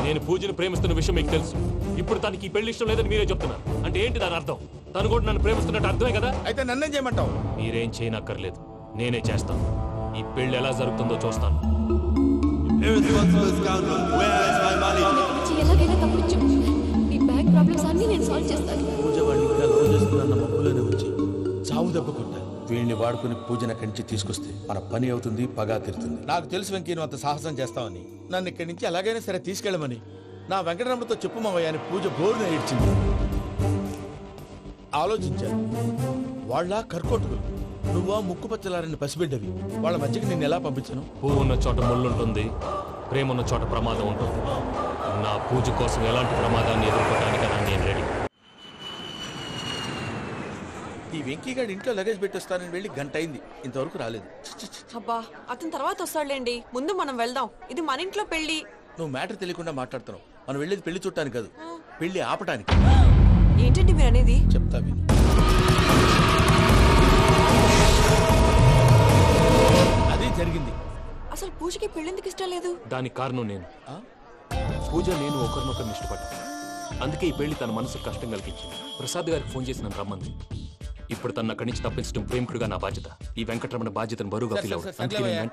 నేను పూజను ప్రేమిస్తున్న విషయం మీకు తెలుసు. ఇప్పుడు తనకి ఈ పెళ్లి ఇష్టం లేదని మీరే చెప్తున్నారు. అంటే ఏంటి దాని అర్థం? తను కూడా నన్ను ప్రేమిస్తున్నట్టు అర్థమే కదా.
అయితే నన్నేం చేయమంటావు?
మీరేం చేయనక్కర్లేదు, నేనే చేస్తాను. ఈ పెళ్లి ఎలా జరుగుతుందో చూస్తాను.
ఎలాగైనా తప్పించు. నీ బ్యాంక్ ప్రాబ్లమ్స్ అన్ని నేను సాల్వ్ చేస్తాను.
పూజ వాడిని ఇంకా లవ్ చేస్తున్న మబ్బులోనే వచ్చి చావు దెబ్బ కొట్టా. వీడిని వాడుకుని పూజన కంచి తీసుకొస్తే మన పని అవుతుంది, పగా తీరుతుంది. నాకు తెలుసు వెంకీ నువ్వు అంత సాహసం చేస్తావని. నన్ను ఇక్కడి నుంచి ఎలాగైనా సరే తీసుకెళ్ళమని నా వెంకటరమణతో చెప్పు మావయ్య అని పూజ బోరున ఏడ్చింది. ఆలోచించాను. వాళ్ళ కర్కోటకులు, నువ్వా ముక్కుపచ్చలారని పసిబిడ్డవి. వాళ్ళ మధ్యకి నేను ఎలా పంపించను?
పువ్వు ఉన్న చోట ముళ్ళుంటుంది, ప్రేమ ఉన్న చోట ప్రమాదం ఉంటుంది. నా పూజ కోసం ఎలాంటి ప్రమాదాన్ని ఎదుర్కోవడానికైనా నేను రెడీ.
ఈ వెంకీగాడి ఇంట్లో లగేజ్ పెట్టొస్తానని వెళ్ళి గంట అయింది, ఇంతవరకు రాలేదు.
అబ్బా, అతని తర్వాత వస్తాడులేండి. ముందు మనం వెళ్దాం. ఇది మన ఇంట్లో పెళ్లి.
నువ్వు మ్యాటర్ తెలియకుండా మాట్లాడుతున్నావు. మనం వెళ్ళేది పెళ్లి చుట్టానికి కాదు, పెళ్లి ఆపటానికి.
ఏంటండి మీరు అనేది?
చెప్తా విను. అది జరిగింది.
అసలు పూజకి పెళ్ళెందుకు ఇష్టం లేదు?
దానికి కారణం నేను. పూజ నేను ఒకరినొకరిని ఇష్టపడ్డా. అందుకే ఈ పెళ్లి తన మనసుకు కష్టం కలిగించింది. ప్రసాద్ గారికి ఫోన్ చేసి నన్ను రమ్మంది. ఇప్పుడు తన అక్కడి నుంచి తప్పించడం ప్రేమికుడుగా నా బాధ్యత. ఈ వెంకటరమణ బాధ్యతను బరువుగా ఫీల్ అవ్వడం.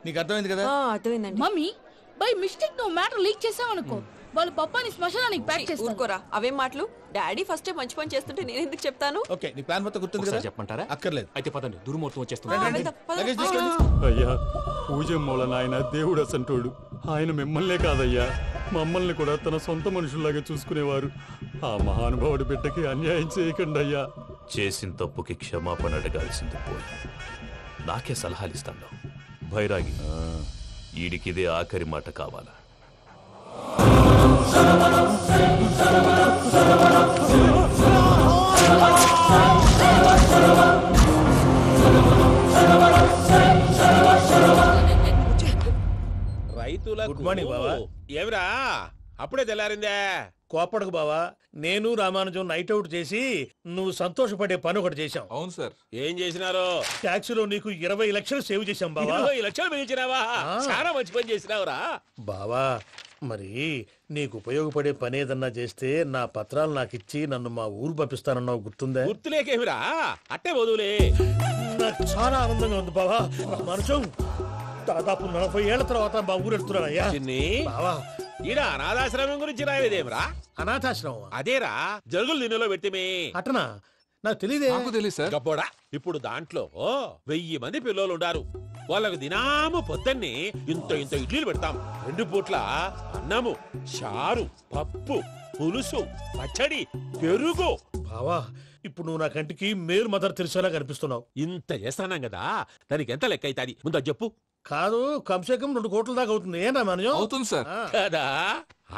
నీకు అర్థమైంది కదా?
అర్థమైందండి.
మమ్మీ బై మిస్టేక్ నువ్వు మ్యాటర్ లీక్ చేసావనుకో, వాళ్ళ పప్పాని శ్మశానానికి ప్యాక్ చేస్తారు.
ఊరుకోరా, అవేం మాటలు. డాడీ ఫస్ట్ మంచి పని చేస్తుంటే నేను ఎందుకు చెప్తాను?
ఓకే, నీ ప్లాన్ మొత్తం గుర్తుంది కదా?
చెప్పమంటారా?
అక్కర్లేదు.
అయితే పదండి, దుర్మూర్తం వచ్చేస్తుంది.
అయ్యా, పూజ మూలన ఆయన దేవుడు అసంటోడు. ఆయన మిమ్మల్నే కాదయ్యా, మమ్మల్ని కూడా తన సొంత మనుషుల్లాగా చూసుకునేవారు. ఆ మహానుభావుడి బిడ్డకి అన్యాయం చేయకండి అయ్యా.
చేసిన తప్పుకి క్షమాపణ అడగాల్సింది పోయి నాకే సలహాలు ఇస్తాను. భైరాగి, ఈడికిదే ఆఖరి మాట కావాలా?
రైతుల గుడ్ మార్నింగ్ బాబా. ఏమిరా
అప్పుడే తెల్లారిందే.
కోపడకు బావా, నేను రామానుజం నైట్ అవుట్ చేసి నువ్వు సంతోషపడే పని ఒకటి చేశాం.
అవును సార్. ఏం చేసినారు?
ట్యాక్సీలో నీకు 20 లక్షలు సేవ్ చేశాం బావా.
20 లక్షలు మిగిల్చినావా? చాలా మంచి పని చేసినావురా
బావా. మరి నీకు ఉపయోగపడే పని ఏదన్నా చేస్తే నా పత్రాలు నాకిచ్చి నన్ను మా ఊరు పంపిస్తానన్నావు, గుర్తుందా?
గుర్తులేకేమిరా, అట్టే వదులే.
నాకు చాలా ఆనందంగా ఉంది బావా. రామానుజం దాదాపు 40 ఏళ్ల తర్వాత మా ఊరు వెళ్తున్నానయ్యా. బావా,
ఈడ అనాథాశ్రమం గురించి రాలేదేమిరా?
అనాథాశ్రమం
అదేరా, జరుగులు దీనిలో పెట్టిమే.
అటనా? నాకు తెలియదే.
నాకు తెలియదు సార్. గబ్బోడా, ఇప్పుడు దాంట్లో 1000 మంది పిల్లలు ఉండారు. వాళ్ళకు దినాము పొద్దున్నే ఇంత ఇంత ఇడ్లీలు పెడతాం. 2 పూట్ల అన్నము, చారు, పప్పు, పులుసు, పచ్చడి, పెరుగు.
బావా, ఇప్పుడు నువ్వు నా కంటికి మేరు మదర్ తెరిసేలా కనిపిస్తున్నావు.
ఇంత చేస్తానం కదా, దానికి ఎంత లెక్క అవుతుంది ముందు చెప్పు.
కాదు, కంసే కం 2 కోట్ల దాకా అవుతుంది. ఏనా మనజం?
అవుతుంది సార్. కదా,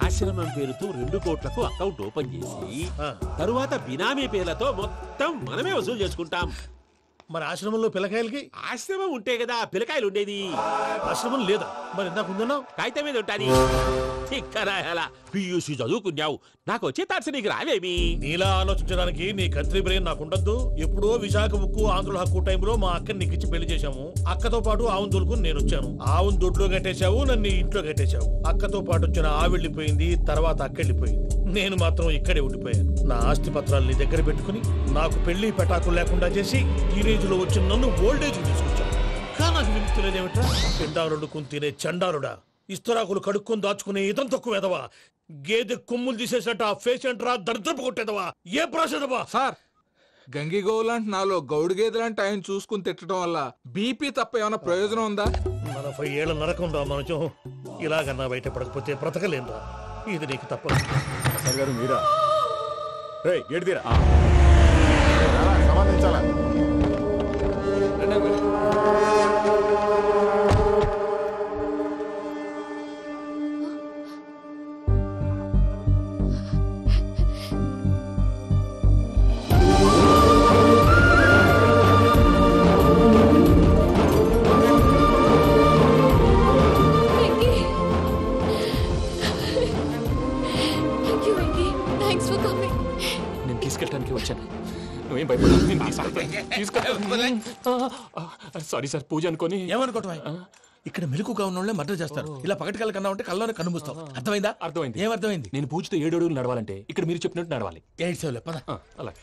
ఆశ్రమం పేరుతో 2 కోట్లకు అకౌంట్ ఓపెన్ చేసి తరువాత బినామీ పేర్లతో మొత్తం మనమే వసూలు చేసుకుంటాం.
మరి ఆశ్రమంలో పిల్లకాయలకి?
ఆశ్రమం ఉంటే కదా పిల్లకాయలు ఉండేది.
ఆశ్రమం లేదా? మరి ఇందాక ఉందన్నావు.
కాగితం మీద ఉంటాది. పియూసీ చదువుకున్నావు, నాకు వచ్చే తాట్స్ నీకు రావేమి?
నీలా ఆలోచించడానికి నీ కత్రి బ్రెయిన్ నాకు ఉండద్దు. ఎప్పుడో విశాఖ ఉక్కు ఆంధ్రుల హక్కు టైంలో మా అక్కని నీకిచ్చి పెళ్లి చేశాము. అక్కతో పాటు ఆవును దొడుకుని నేను వచ్చాను. ఆవును దొడ్లో కట్టేశావు, నన్ను ఇంట్లో కట్టేశావు. అక్కతో పాటు వచ్చిన ఆవిళ్ళిపోయింది, తర్వాత అక్కెళ్ళిపోయింది. నేను మాత్రం ఇక్కడే ఉండిపోయాను. నా ఆస్తి పత్రాలు నీ దగ్గర పెట్టుకుని నాకు పెళ్లి పెటాకులు లేకుండా చేసి టీనేజ్ లో వచ్చిన నన్ను ఓల్డేజ్ తీసుకొచ్చాను. కానీ నాకు విముక్తులేదేమిట్రా? పిండారుడు తినే చండారుడా, ఇస్తరాకులు కడుక్కొని దాచుకునే ఇదం తక్కువ ఎదవా, గేదె కొమ్ములు తీసేసట ఆ పేషెంట్ రా దరిద్రపు కొట్టేదవా, ఏ ప్రాసెదవా?
సార్, గంగిగోవులాంటి నాలో గౌడు గేదెలాంటి ఆయన చూసుకుని తిట్టడం వల్ల బీపీ తప్ప ఏమైనా ప్రయోజనం ఉందా?
40 ఏళ్ల నరకం రా మనచం. ఇలాగన్నా బయటపడకపోతే బ్రతకలేనురా. ఇది నీకు తప్పదు.
సార్ గారు మీరా? రేయ్, గేట్ తీరా.
సంబంధించాలా?
నేను తీసుకెళ్ళడానికి వచ్చాను. నువ్వేం భయపడదు. సారీ సార్, పూజ అనుకోని.
ఏమనుకోవటం? ఇక్కడ మెలకుగా ఉన్న వాళ్ళే మర్డర్ చేస్తారు. ఇలా పగటి కళ్ళ కన్నా ఉంటే కళ్ళలోనే కనుమూస్తావు. అర్థమైందా?
అర్థమైంది.
ఏమర్థమైంది?
నేను పూజతో 7 అడుగులు నడవాలంటే ఇక్కడ మీరు చెప్పినట్టు నడవాలి.
8 సేవలే పద.
అలాగే.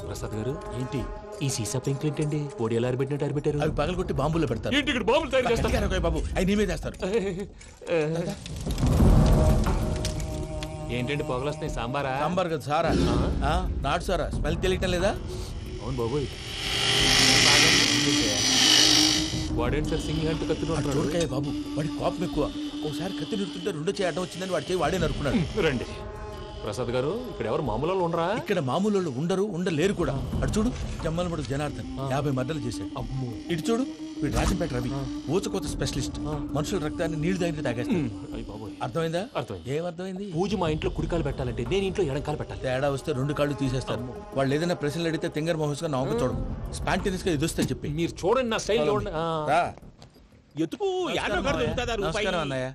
ప్రసాద్ గారు, ఏంటి ఈ సీసా పెంకులు ఏంటండి? పొడి ఎలా అరబెట్టినట్టు అరబెట్టారు?
అవి పగలగొట్టి బాంబులో పెడతారు.
ఏంటి ఇక్కడ బాంబులు తయారు చేస్తారు?
బాబు, అవి నేమే చేస్తారు.
ఏంటండి పొగలు వస్తున్నాయి? సాంబారా?
సాంబార్ కదా సారా. నాటు సారా. స్మెల్ తెలియటం లేదా?
అవును బాబోయ్. వాడేంటి సార్ సింగిల్ హ్యాండ్ కత్తి
చూడకాయ బాబు, వాడి కోపం ఎక్కువ. ఒకసారి కత్తి నిరుతుంటే 2 చేయి అడ్డం వచ్చిందని వాడి చేయి వాడే నరుకున్నాడు.
రండి ప్రసాద్ గారు, ఇక్కడ ఎవరు మామూలు వాళ్ళు ఉండరా?
ఇక్కడ మామూలు ఉండరు, ఉండలేరు కూడా. అటు చూడు, జమ్మలమడు జనార్దన్ 50 మర్డర్లు చేశాడు. ఇటు చూడు, వీడు రాజంపేట రవి ఊచకోత స్పెషలిస్ట్. మనుషుల రక్తాన్ని నీళ్లు దగ్గర తాగేస్తాడు. అర్థమైందా?
అర్థమైంది.
ఏమర్థమైంది?
పూజ మా ఇంట్లో కుడికాలు పెట్టాలంటే నేను ఇంట్లో ఎడంకాలు పెట్టాలి.
తేడా వస్తే 2 కాళ్ళు తీసేస్తారు. వాళ్ళు ఏదైనా ప్రశ్నలు అడిగితే తింగర్ మహోస్ గా నవ్వు చూడదు. స్పాంటినియస్ గా ఎదుస్తా చెప్పి.
మీరు చూడండి, నా స్టైల్ చూడండి.
ఎత్తుకు
నమస్కారం అన్నయ్య.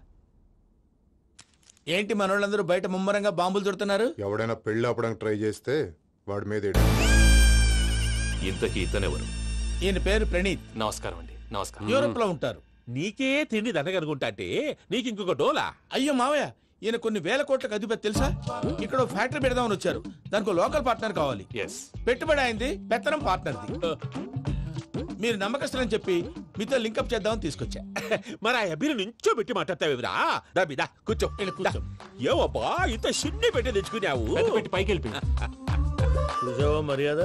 ఏంటి మనోళ్ళందరూ బయట ముమ్మరంగా బాంబులు దొరుకుతున్నారు?
ఎవడైనా పెళ్లి ఆపడానికి ట్రై చేస్తే వాడి మీద
ఇంతకీ ఇతనెవరు?
ఈయన పేరు ప్రణీత్.
నమస్కారం అండి. నమస్కారం.
యూరోప్ లో ఉంటారు.
నీకే తిండి దండగనుకుంటా అంటే నీకు ఇంకొక డోలా?
అయ్యో మావయ్య, ఈయన కొన్ని వేల కోట్లకు అధిపతి తెలుసా? ఇక్కడ ఫ్యాక్టరీ పెడదామని వచ్చారు. దానికి లోకల్ పార్ట్నర్ కావాలి. పెట్టుబడి అయింది, పెత్తనం పార్ట్నర్ది. మీరు నమ్మకస్తులని చెప్పి మీతో లింకప్ చేద్దామని తీసుకొచ్చా.
మరి ఆ అబ్బిని నుంచో పెట్టి మాట్లాడతావేమిరా? రాబిదా కూర్చో. ఏవబ్బా ఇంత సిన్ని పెట్టి తెచ్చుకున్నావు?
పెట్టి పైకి వెళ్ళిపోయి
చూసావా మర్యాద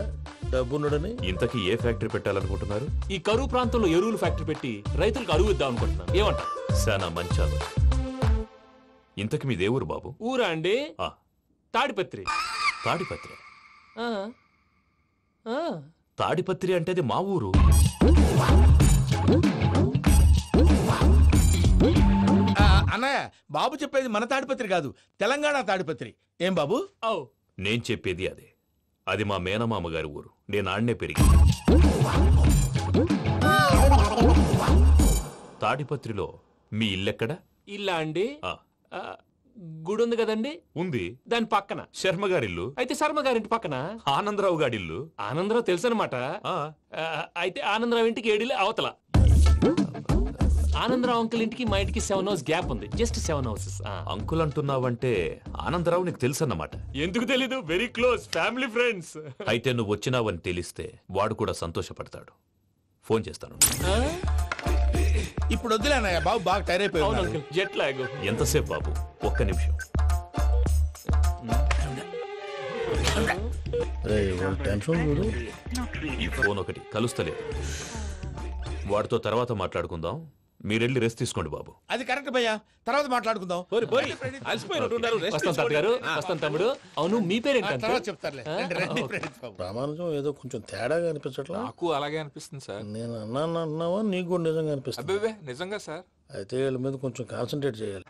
డబ్బున్నడని.
ఇంతకీ ఏ ఫ్యాక్టరీ పెట్టాలనుకుంటున్నారు?
ఈ కరువు ప్రాంతంలో ఎరువులు ఫ్యాక్టరీ పెట్టి రైతులకు అరువు ఇద్దాం అనుకుంటున్నాను. ఏమంటారు?
శానా మంచాలు. ఇంతకి మీ దేవురు బాబు?
ఊరా అండి? తాడిపత్రి.
తాడిపత్రి? తాడిపత్రి అంటే అది మా ఊరు.
అన్నయ్య, బాబు చెప్పేది మన తాడిపత్రి కాదు, తెలంగాణ తాడిపత్రి. ఏం బాబు?
నేను చెప్పేది అదే. అది మా మేనమామ గారి ఊరు. నేను ఆడనే పెరిగి. తాడిపత్రిలో మీ ఇల్లెక్కడ?
ఇల్లా అండి? గుడి ఉంది కదండి,
ఉంది.
దాని పక్కన
శర్మ గారిల్లు.
అయితే శర్మ గారింటి పక్కన
ఆనందరావు గారిల్లు.
ఆనందరావు తెలుసు అనమాట. అయితే ఆనందరావు ఇంటికి 7 అవతల. ఆనందరావు అంకుల్ ఇంటికి మా ఇంటికి 7 hours గ్యాప్ ఉంది, జస్ట్ 7 houses.
అంకుల్ అంటున్నావంటే ఆనందరావు నీకు తెలుసన్నమాట.
ఎందుకు తెలీదు, వెరీ క్లోజ్ ఫ్యామిలీ ఫ్రెండ్స్.
అయితే నువ్వు వచ్చినావని తెలిస్తే వాడు కూడా సంతోషపడతాడు. ఫోన్ చేస్తాను.
ఇప్పుడు వద్దులేనయ్య, బాబు బాగా టైర్ అయిపోయావు.
Jet lag.
ఎంతసేపు బాబు? ఒక్క నిమిషం. ఈ ఫోన్ ఒకటి కలుస్తలేదు. వాడితో తర్వాత మాట్లాడుకుందాం. మీరెళ్ళి రెస్ట్ తీసుకోండి బాబు.
అది కరెక్ట్ భయ్యా, తర్వాత మాట్లాడుకుందాం.
వస్తాను తమ్ముడు. అవును, మీ పేరేంటి?
రామానుజం ఏదో కొంచెం తేడాగా అనిపించట్లా?
నాకు అలాగే అనిపిస్తుంది సార్.
నేను అన్నావా నీకు కూడా నిజంగా అనిపిస్తుంది?
అబ్బే నిజంగా సార్.
అయితే వీళ్ళ మీద కొంచెం కాన్సన్ట్రేట్ చేయాలి.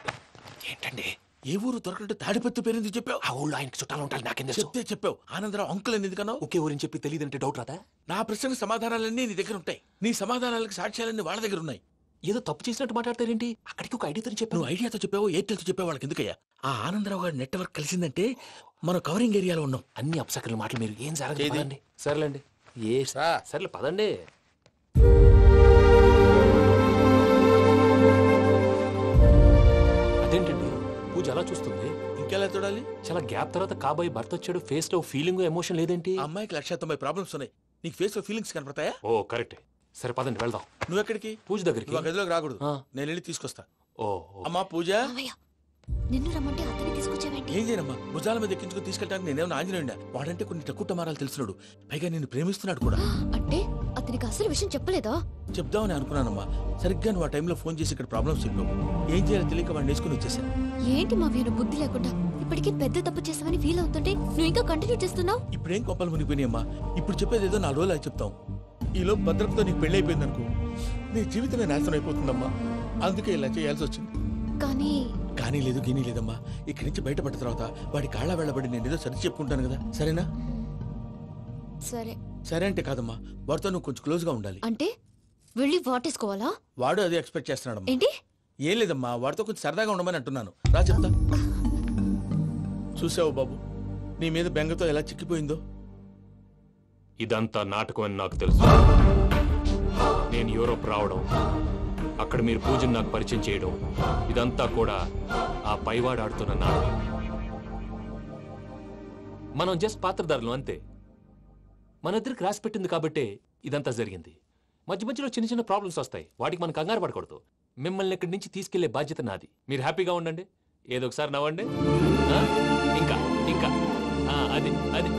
ఏంటండి ఏ ఊరు దొరకట్టు తాడిపత్రి పేరు ఎందుకు చెప్పావు?
ఆ ఊళ్ళో ఆయనకి చుట్టాలు ఉంటారు, నాకేం
చెప్తే చెప్పావు. ఆనందరావు అంకుల్ అని ఎందుకన్నావు?
ఒకే ఊరిని చెప్పి తెలియదంటే డౌట్ రాదా?
నా ప్రశ్నకు సమాధానాలన్నీ నీ దగ్గర ఉంటాయి, నీ సమాధానాలకు సాక్ష్యాలన్నీ వాళ్ళ దగ్గర ఉన్నాయి.
ఏదో తప్పు చేసినట్టు మాట్లాడతారేంటి? అక్కడికి ఒక ఐడియాతో చెప్పావు.
నువ్వు ఐడియాతో చెప్పావు, ఎయిర్టెల్తో చెప్పావు, వాళ్ళకి ఎందుకయ్యా? ఆ ఆనందరావు గారి నెట్వర్క్ కలిసిందంటే మనం కవరింగ్ ఏరియాలో ఉన్నాం.
అన్ని అప్సకర్ల మాటలు మీరు ఏం జరగదండి. సర్లేండి, సర్లే పదండి. అదేంటండి పూజ అలా చూస్తుంది?
ఇంకెలా చూడాలి?
చాలా గ్యాప్ తర్వాత కాబోయే భర్త వచ్చాడు, ఫేస్ లో ఫీలింగ్ ఎమోషన్ లేదేంటి?
అమ్మాయికి 190 ప్రాబ్లమ్స్ ఉన్నాయి, నీకు ఫేస్ లో ఫీలింగ్స్ కనపడతాయా?
ఓ కరెక్ట్. సరే పదండి వెళ్దాం.
నువ్వు ఎక్కడికి?
పూజ దగ్గరికి.
నువ్వు గదిలోకి రాకూడదు, నేను వెళ్ళి తీసుకొస్తా.
ఓ
అమ్మా పూజ,
నిన్ను రమ్మంటే అతన్ని తీసుకొచ్చావేంటి?
ఏం చేయనమ్మా, భుజాల మీద ఎక్కించుకుని తీసుకెళ్ళడానికి నేనేమన్నా ఆంజనేయుడా? వాడంటే కొన్ని తక్కువ టమారాలు తెలిసినాడు, పైగా నేను ప్రేమిస్తున్నాడు కూడా.
అంటే అతనికి అసలు విషయం చెప్పలేదా?
చెప్దామని అనుకున్నానమ్మా, సరిగ్గా నువ్వు ఆ టైంలో ఫోన్ చేసి ఇక్కడ ప్రాబ్లమ్స్ చెప్పావు. ఏం చేయాలో తెలియక వాడిని వేసుకుని వచ్చేసా.
ఏంటి మా వీరు బుద్ధి లేకుండా ఇప్పటికే పెద్ద తప్పు చేసావని ఫీల్ అవుతుంటే నువ్వు ఇంకా కంటిన్యూ చేస్తున్నావు?
ఇప్పుడేం కోపాలు మునిగిపోయినాయమ్మా, ఇప్పుడు చెప్పేది ఏదో 4 రోజులు అది చెప్తాం. ఈలో భద్రతతో నీకు పెళ్లి అయిపోయింది అనుకో, నీ జీవితమే నాశనం అయిపోతుందమ్మా. అందుకే ఇలా చేయాల్సి వచ్చింది. కానీ లేదు గీనీ లేదమ్మా, ఇక్కడి నుంచి బయటపడ్డ తర్వాత వాడి కాళ్ళ వెళ్ళబడి నేను ఏదో సరి చెప్పుకుంటాను కదా, సరేనా?
సరే.
సరే అంటే కాదమ్మా, వాడితో నువ్వు కొంచెం క్లోజ్ గా ఉండాలి.
అంటే వెళ్ళి వాటేసుకోవాలా?
వాడు అదే ఎక్స్పెక్ట్ చేస్తున్నాడమ్మా.
ఏంటి?
ఏం లేదమ్మా, వాడితో కొంచెం సరదాగా ఉండమని అంటున్నాను. రా చెప్తా. చూసావు బాబు, నీ మీద బెంగతో ఎలా చిక్కిపోయిందో.
ఇదంతా నాటకం అని నాకు తెలుసు. నేను యూరోప్ రావడం, అక్కడ మీరు పూజను నాకు పరిచయం చేయడం, ఇదంతా కూడా ఆ పైవాడు ఆడుతున్న నాటకం.
మనం జస్ట్ పాత్రధారులు అంతే. మన ఇద్దరికి రాసి పెట్టింది కాబట్టే ఇదంతా జరిగింది. మధ్య మధ్యలో చిన్న చిన్న ప్రాబ్లమ్స్ వస్తాయి, వాటికి మనం కంగారు పడకూడదు. మిమ్మల్ని ఇక్కడి నుంచి తీసుకెళ్లే బాధ్యత నాది. మీరు హ్యాపీగా ఉండండి, ఏదో ఒకసారి నవ్వండి. ఇంకా ఇంకా అది అది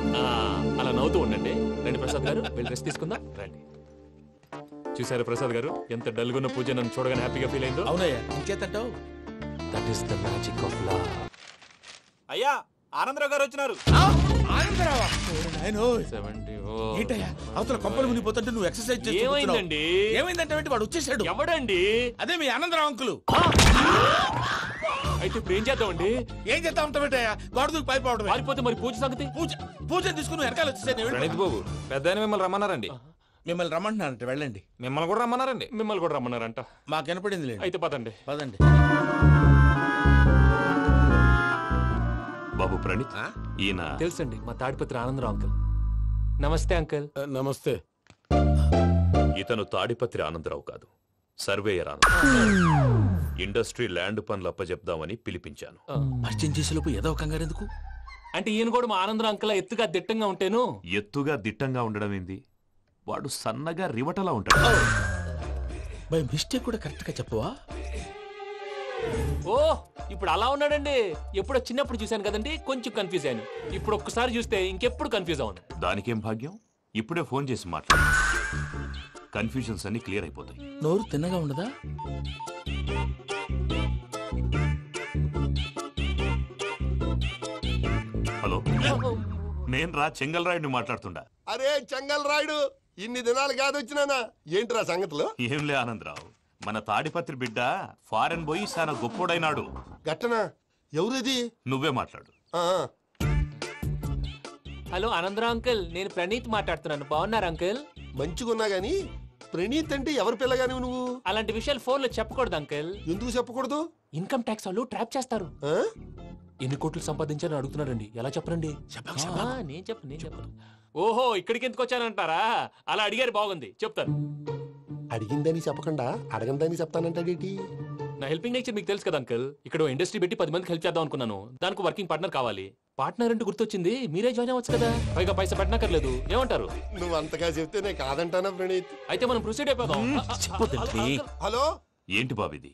అలా నవ్వుతూ ఉండండి. రండి ప్రసాద్ గారు, వెళ్ళి రెస్ట్ తీసుకుందాం. రండి. చూసారా ప్రసాద్ గారు, ఎంత డల్గున్న పూజ నన్ను చూడగానే హ్యాపీగా ఫీల్ అయిందో?
అవునయ్యా, ఇంకేతంటావు?
That is the magic of love.
అయ్యా, ఆనందరావు గారు వచ్చినారు.
ఏంటయ్యా అవతల కొంపలు మునిగిపోతుంటే నువ్వు ఎక్సర్సైజ్ చేస్తూ
ఏమైందండి?
ఏమైందంటే వాడు వచ్చేసాడు.
ఎవడండి?
అదే మీ ఆనందరావు అంకులు.
అయితే ఇప్పుడు ఏం చేద్దామండి?
ఏం చేద్దాం ఉంటావేటయ్యా, గొడవకు పైపోవడం.
పారిపోతే మరి పూజ సంగతి?
పూజ తీసుకుని వెనకాల వచ్చేసాను.
ప్రణీత్ బాబు, పెద్ద మిమ్మల్ని రమ్మన్నారండి.
మిమ్మల్ని రమ్మంటున్నారంట, వెళ్ళండి.
మిమ్మల్ని కూడా రమ్మన్నారండి.
మిమ్మల్ని కూడా రమ్మన్నారంట.
మాకు వినపడింది లేదు.
అయితే పదండి.
పదండి.
బాబు ప్రణీత్, ఈయన
తెలుసండి, మా తాడిపత్రి ఆనందరావు అంకుల్. నమస్తే అంకుల్.
నమస్తే.
ఇతను తాడిపత్రి ఆనందరావు కాదు, సర్వేయర్ ఆనందరావు. ఇండస్ట్రీ ల్యాండ్ పనులు అప్పచెప్దామని పిలిపించాను.
పరిచయం చేసేలోపు ఏదో కంగారు ఎందుకు?
అంటే ఈయన కూడా మా ఆనందరావు అంకుల్ ఎత్తుగా దిట్టంగా ఉంటేను.
ఎత్తుగా దిట్టంగా ఉండడం ఏంది, వాడు సన్నగా రివటలా ఉంటాడు.
బై మిస్టేక్ కూడా కరెక్ట్ గా చెప్పవా?
ఓ ఇప్పుడు అలా ఉన్నాడండి. ఎప్పుడో చిన్నప్పుడు చూశాను కదండి, కొంచెం కన్ఫ్యూజ్ అయ్యాను. ఇప్పుడు ఒక్కసారి చూస్తే ఇంకెప్పుడు కన్ఫ్యూజ్ అవును.
దానికేం భాగ్యం, ఇప్పుడే ఫోన్ చేసి మాట్లాడు, కన్ఫ్యూజన్స్ అన్ని క్లియర్ అయిపోతాయి.
నోరు తిన్నగా ఉండదా?
హలో, నేను రా చెంగల్ రాయుడిని మాట్లాడుతుండా.
అరే చెంగల్ రాయుడు, ఇన్ని దినాలు కాదు వచ్చినానా? ఏంట్రా సంగతులు?
ఏంలే ఆనందరావు, మన తాడిపత్రి బిడ్డ ఫారెన్ పోయి చాలా గొప్పోడైనాడు.
గట్టనా? ఎవరిది?
నువ్వే మాట్లాడు.
హలో ఆనందరావు అంకుల్, నేను ప్రణీత్ మాట్లాడుతున్నాను. బాగున్నారు అంకుల్?
మంచిగున్నా గాని ప్రణీత్ అంటే ఎవరి పిల్లగాని నువ్వు?
అలాంటి విషయాలు ఫోన్ లో చెప్పకూడదు అంకుల్.
ఎందుకు చెప్పకూడదు?
ఇన్కమ్ ట్యాక్స్ వాళ్ళు ట్రాప్ చేస్తారు. ఎన్ని కోట్లు సంపాదించాలని అడుగుతున్నారండి, ఎలా చెప్పరండి? నేను చెప్పను. ఓహో, ఇక్కడికి ఎందుకు వచ్చానంటారా? అలా అడిగారు, బాగుంది, చెప్తాను.
అడిగిందని చెప్పకుండా అడగందని చెప్తానంటాడేంటి?
నా హెల్పింగ్ నేచర్ మీకు తెలుసు కదా అంకుల్. ఇక్కడ ఇండస్ట్రీ పెట్టి 10 మందికి హెల్ప్ చేద్దాం అనుకున్నాను. దానికి వర్కింగ్ పార్ట్నర్ కావాలి. పార్ట్నర్ అంటే గుర్తొచ్చింది, మీరే జాయిన్ అవ్వచ్చు కదా, పైగా పైసా పెట్టనక్కర్లేదు. ఏమంటారు?
నువ్వు అంతగా చెప్తే నేను కాదంటానా ప్రణీత్?
అయితే మనం ప్రొసీడ్ అయిపోదాం.
హలో,
ఏంటి బాబిది?